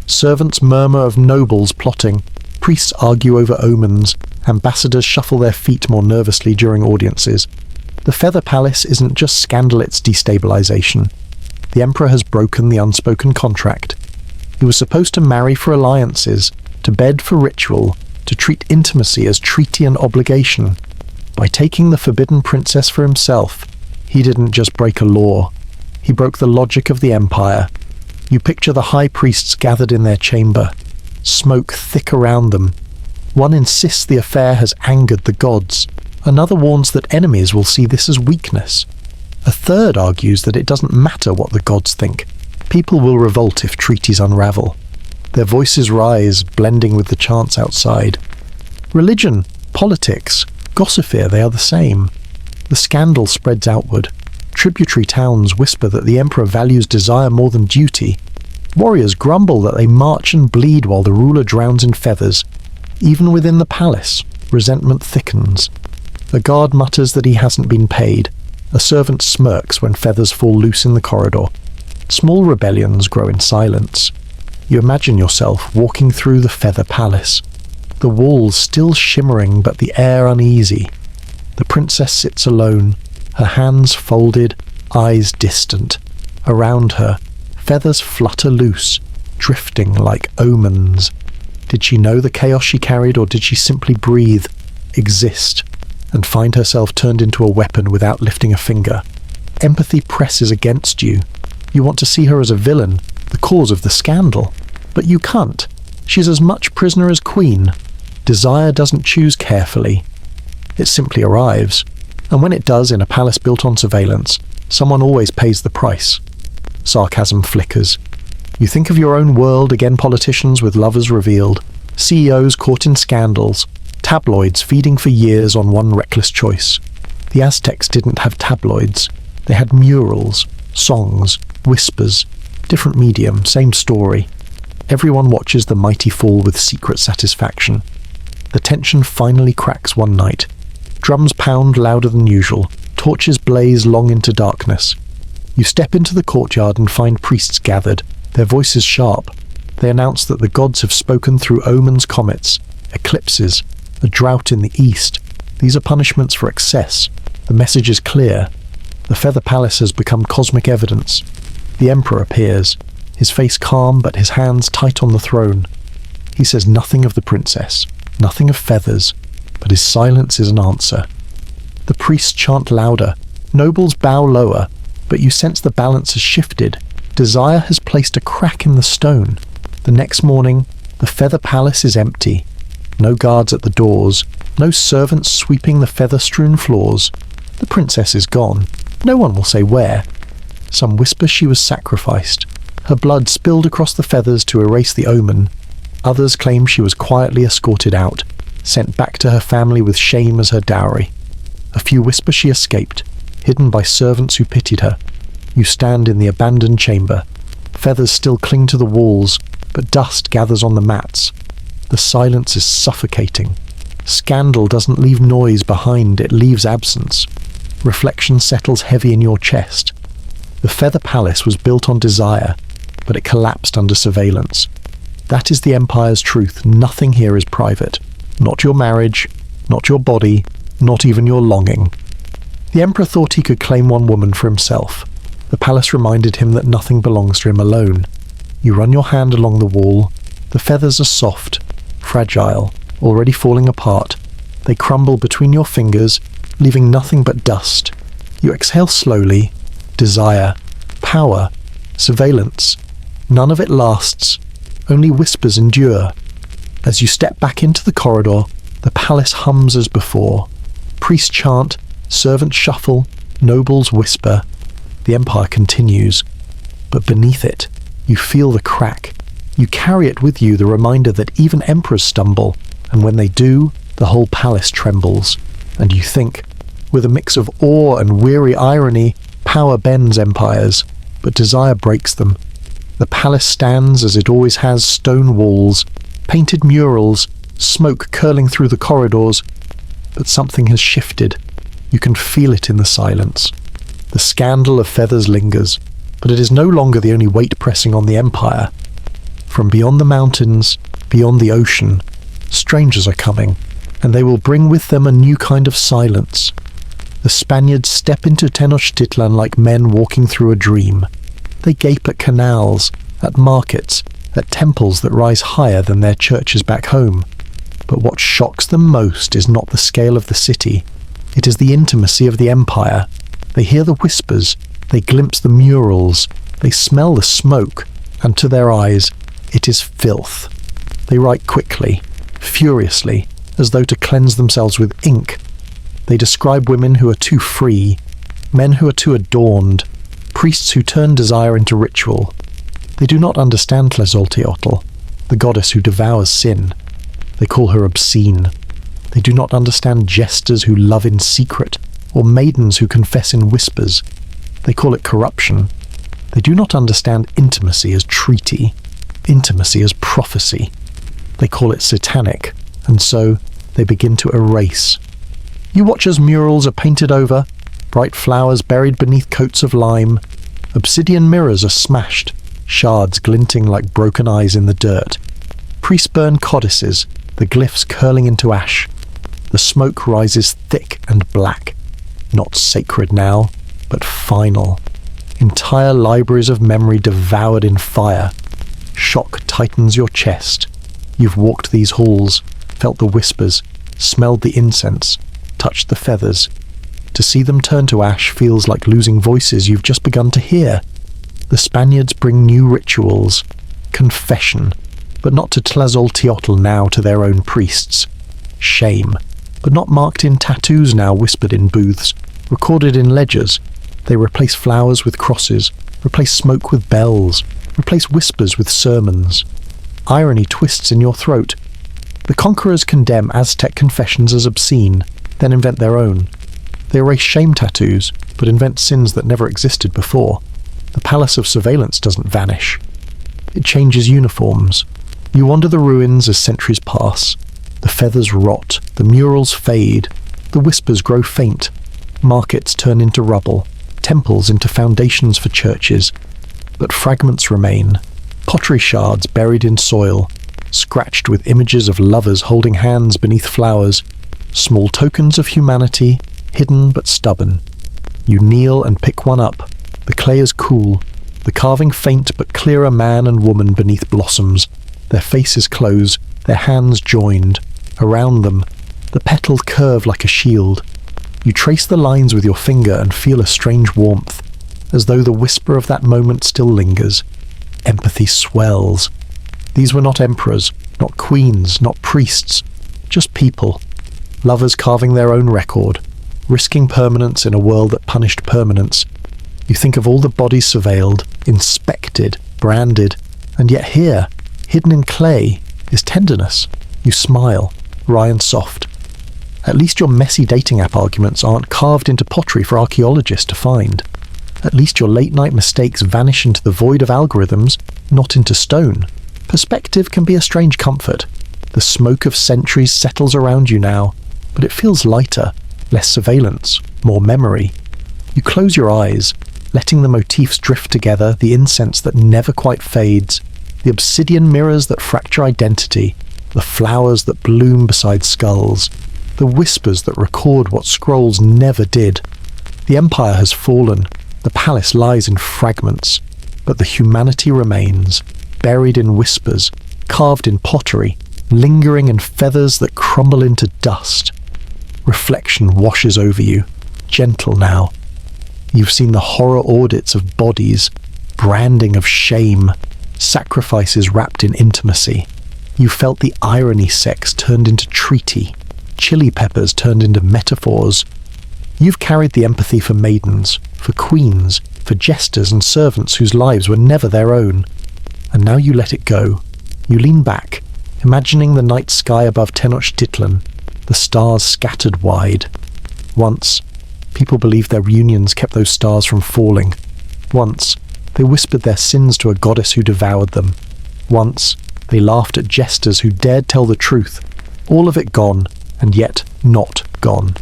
Servants murmur of nobles plotting. Priests argue over omens. Ambassadors shuffle their feet more nervously during audiences. The Feather Palace isn't just scandal, it's destabilization. The emperor has broken the unspoken contract. He was supposed to marry for alliances, to bed for ritual, to treat intimacy as treaty and obligation. By taking the forbidden princess for himself, he didn't just break a law. He broke the logic of the empire. You picture the high priests gathered in their chamber, smoke thick around them. One insists the affair has angered the gods. Another warns that enemies will see this as weakness. A third argues that it doesn't matter what the gods think. People will revolt if treaties unravel. Their voices rise, blending with the chants outside. Religion, politics, gossiphere, they are the same. The scandal spreads outward. Tributary towns whisper that the emperor values desire more than duty. Warriors grumble that they march and bleed while the ruler drowns in feathers. Even within the palace, resentment thickens. A guard mutters that he hasn't been paid. A servant smirks when feathers fall loose in the corridor. Small rebellions grow in silence. You imagine yourself walking through the Feather Palace. the walls still shimmering but the air uneasy. The princess sits alone, her hands folded, eyes distant. Around her, feathers flutter loose, drifting like omens. Did she know the chaos she carried, or did she simply breathe, exist, and find herself turned into a weapon without lifting a finger? Empathy presses against you. You want to see her as a villain, the cause of the scandal. But you can't. She's as much prisoner as queen. Desire doesn't choose carefully. It simply arrives. And when it does in a palace built on surveillance, someone always pays the price. Sarcasm flickers. You think of your own world, again politicians with lovers revealed, CEOs caught in scandals, tabloids feeding for years on one reckless choice. The Aztecs didn't have tabloids. They had murals, songs, whispers, different medium, same story. Everyone watches the mighty fall with secret satisfaction. The tension finally cracks one night. Drums pound louder than usual. Torches blaze long into darkness. You step into the courtyard and find priests gathered, their voices sharp. They announce that the gods have spoken through omens, comets, eclipses, a drought in the east. These are punishments for excess. The message is clear. The Feather Palace has become cosmic evidence. The Emperor appears, his face calm but his hands tight on the throne. He says nothing of the princess, nothing of feathers, but his silence is an answer. The priests chant louder, nobles bow lower, but you sense the balance has shifted. Desire has placed a crack in the stone. The next morning, the Feather Palace is empty. No guards at the doors, no servants sweeping the feather-strewn floors. The princess is gone. No one will say where. Some whisper she was sacrificed. Her blood spilled across the feathers to erase the omen. Others claim she was quietly escorted out, sent back to her family with shame as her dowry. A few whisper she escaped, hidden by servants who pitied her. You stand in the abandoned chamber. Feathers still cling to the walls, but dust gathers on the mats. The silence is suffocating. Scandal doesn't leave noise behind, it leaves absence. Reflection settles heavy in your chest. The Feather Palace was built on desire, but it collapsed under surveillance. That is the Empire's truth. Nothing here is private. Not your marriage, not your body, not even your longing. The Emperor thought he could claim one woman for himself. The palace reminded him that nothing belongs to him alone. You run your hand along the wall. The feathers are soft, fragile, already falling apart. They crumble between your fingers, leaving nothing but dust. You exhale slowly. Desire, power, surveillance. None of it lasts. Only whispers endure. As you step back into the corridor, the palace hums as before. Priests chant, servants shuffle, nobles whisper. The Empire continues. But beneath it, you feel the crack. You carry it with you, the reminder that even emperors stumble, and when they do, the whole palace trembles. And you think, with a mix of awe and weary irony, power bends empires, but desire breaks them. The palace stands as it always has, stone walls, painted murals, smoke curling through the corridors, but something has shifted. You can feel it in the silence. The scandal of feathers lingers, but it is no longer the only weight pressing on the Empire. From beyond the mountains, beyond the ocean, strangers are coming, and they will bring with them a new kind of silence. The Spaniards step into Tenochtitlan like men walking through a dream. They gape at canals, at markets, at temples that rise higher than their churches back home. But what shocks them most is not the scale of the city. It is the intimacy of the Empire. They hear the whispers, they glimpse the murals, they smell the smoke, and to their eyes, it is filth. They write quickly, furiously, as though to cleanse themselves with ink. They describe women who are too free, men who are too adorned, priests who turn desire into ritual. They do not understand Tlazolteotl, the goddess who devours sin. They call her obscene. They do not understand jesters who love in secret, or maidens who confess in whispers. They call it corruption. They do not understand intimacy as treaty, intimacy as prophecy. They call it satanic, and so they begin to erase. You watch as murals are painted over, bright flowers buried beneath coats of lime, obsidian mirrors are smashed, shards glinting like broken eyes in the dirt. Priests burn codices, the glyphs curling into ash. The smoke rises thick and black, not sacred now, but final. Entire libraries of memory devoured in fire. Shock tightens your chest. You've walked these halls, felt the whispers, smelled the incense, touched the feathers. To see them turn to ash feels like losing voices you've just begun to hear. The Spaniards bring new rituals, confession, but not to Tlazolteotl now to their own priests. Shame, but not marked in tattoos now whispered in booths, recorded in ledgers. They replace flowers with crosses, replace smoke with bells, replace whispers with sermons. Irony twists in your throat. The conquerors condemn Aztec confessions as obscene, then invent their own. They erase shame tattoos, but invent sins that never existed before. The palace of surveillance doesn't vanish. It changes uniforms. You wander the ruins as centuries pass. The feathers rot, the murals fade, the whispers grow faint. Markets turn into rubble, temples into foundations for churches. But fragments remain, pottery shards buried in soil, scratched with images of lovers holding hands beneath flowers, small tokens of humanity, hidden but stubborn. You kneel and pick one up. The clay is cool, the carving faint but clearer man and woman beneath blossoms, their faces close, their hands joined. Around them, the petals curve like a shield. You trace the lines with your finger and feel a strange warmth, as though the whisper of that moment still lingers. Empathy swells. These were not emperors, not queens, not priests, just people. Lovers carving their own record, risking permanence in a world that punished permanence. You think of all the bodies surveilled, inspected, branded, and yet here, hidden in clay, is tenderness. You smile, wry and soft. At least your messy dating app arguments aren't carved into pottery for archaeologists to find. At least your late-night mistakes vanish into the void of algorithms, not into stone. Perspective can be a strange comfort. The smoke of centuries settles around you now, but it feels lighter, less surveillance, more memory. You close your eyes, letting the motifs drift together, the incense that never quite fades, the obsidian mirrors that fracture identity, the flowers that bloom beside skulls, the whispers that record what scrolls never did. The empire has fallen, the palace lies in fragments, but the humanity remains, buried in whispers, carved in pottery, lingering in feathers that crumble into dust. Reflection washes over you, gentle now. You've seen the horror audits of bodies, branding of shame, sacrifices wrapped in intimacy. You felt the irony sex turned into treaty, chili peppers turned into metaphors. You've carried the empathy for maidens, for queens, for jesters and servants whose lives were never their own. And now you let it go. You lean back, imagining the night sky above Tenochtitlan, the stars scattered wide. Once, people believed their unions kept those stars from falling. Once, they whispered their sins to a goddess who devoured them. Once, they laughed at jesters who dared tell the truth. All of it gone, and yet not gone.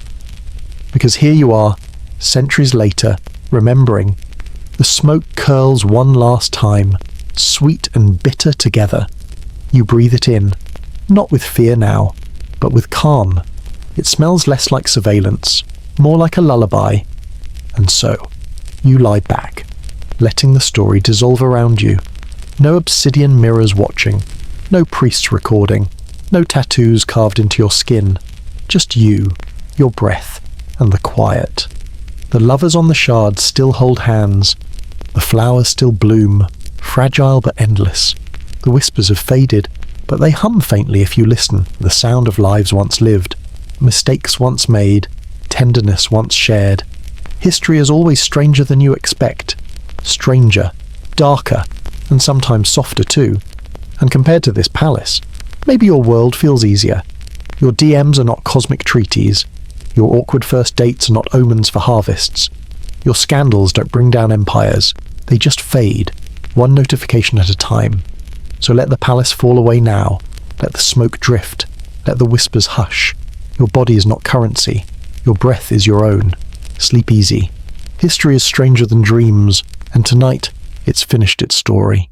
Because here you are, centuries later, remembering. The smoke curls one last time, sweet and bitter together. You breathe it in, not with fear now, but with calm. It smells less like surveillance, more like a lullaby. And so, you lie back, letting the story dissolve around you. No obsidian mirrors watching, no priests recording, no tattoos carved into your skin. Just you, your breath, and the quiet. The lovers on the shards still hold hands. The flowers still bloom, fragile but endless. The whispers have faded, but they hum faintly if you listen, the sound of lives once lived, mistakes once made, tenderness once shared. History is always stranger than you expect. Stranger, darker, and sometimes softer too. And compared to this palace, maybe your world feels easier. Your DMs are not cosmic treaties. Your awkward first dates are not omens for harvests. Your scandals don't bring down empires. They just fade, one notification at a time. So let the palace fall away now. Let the smoke drift. Let the whispers hush. Your body is not currency. Your breath is your own. Sleep easy. History is stranger than dreams, and tonight it's finished its story.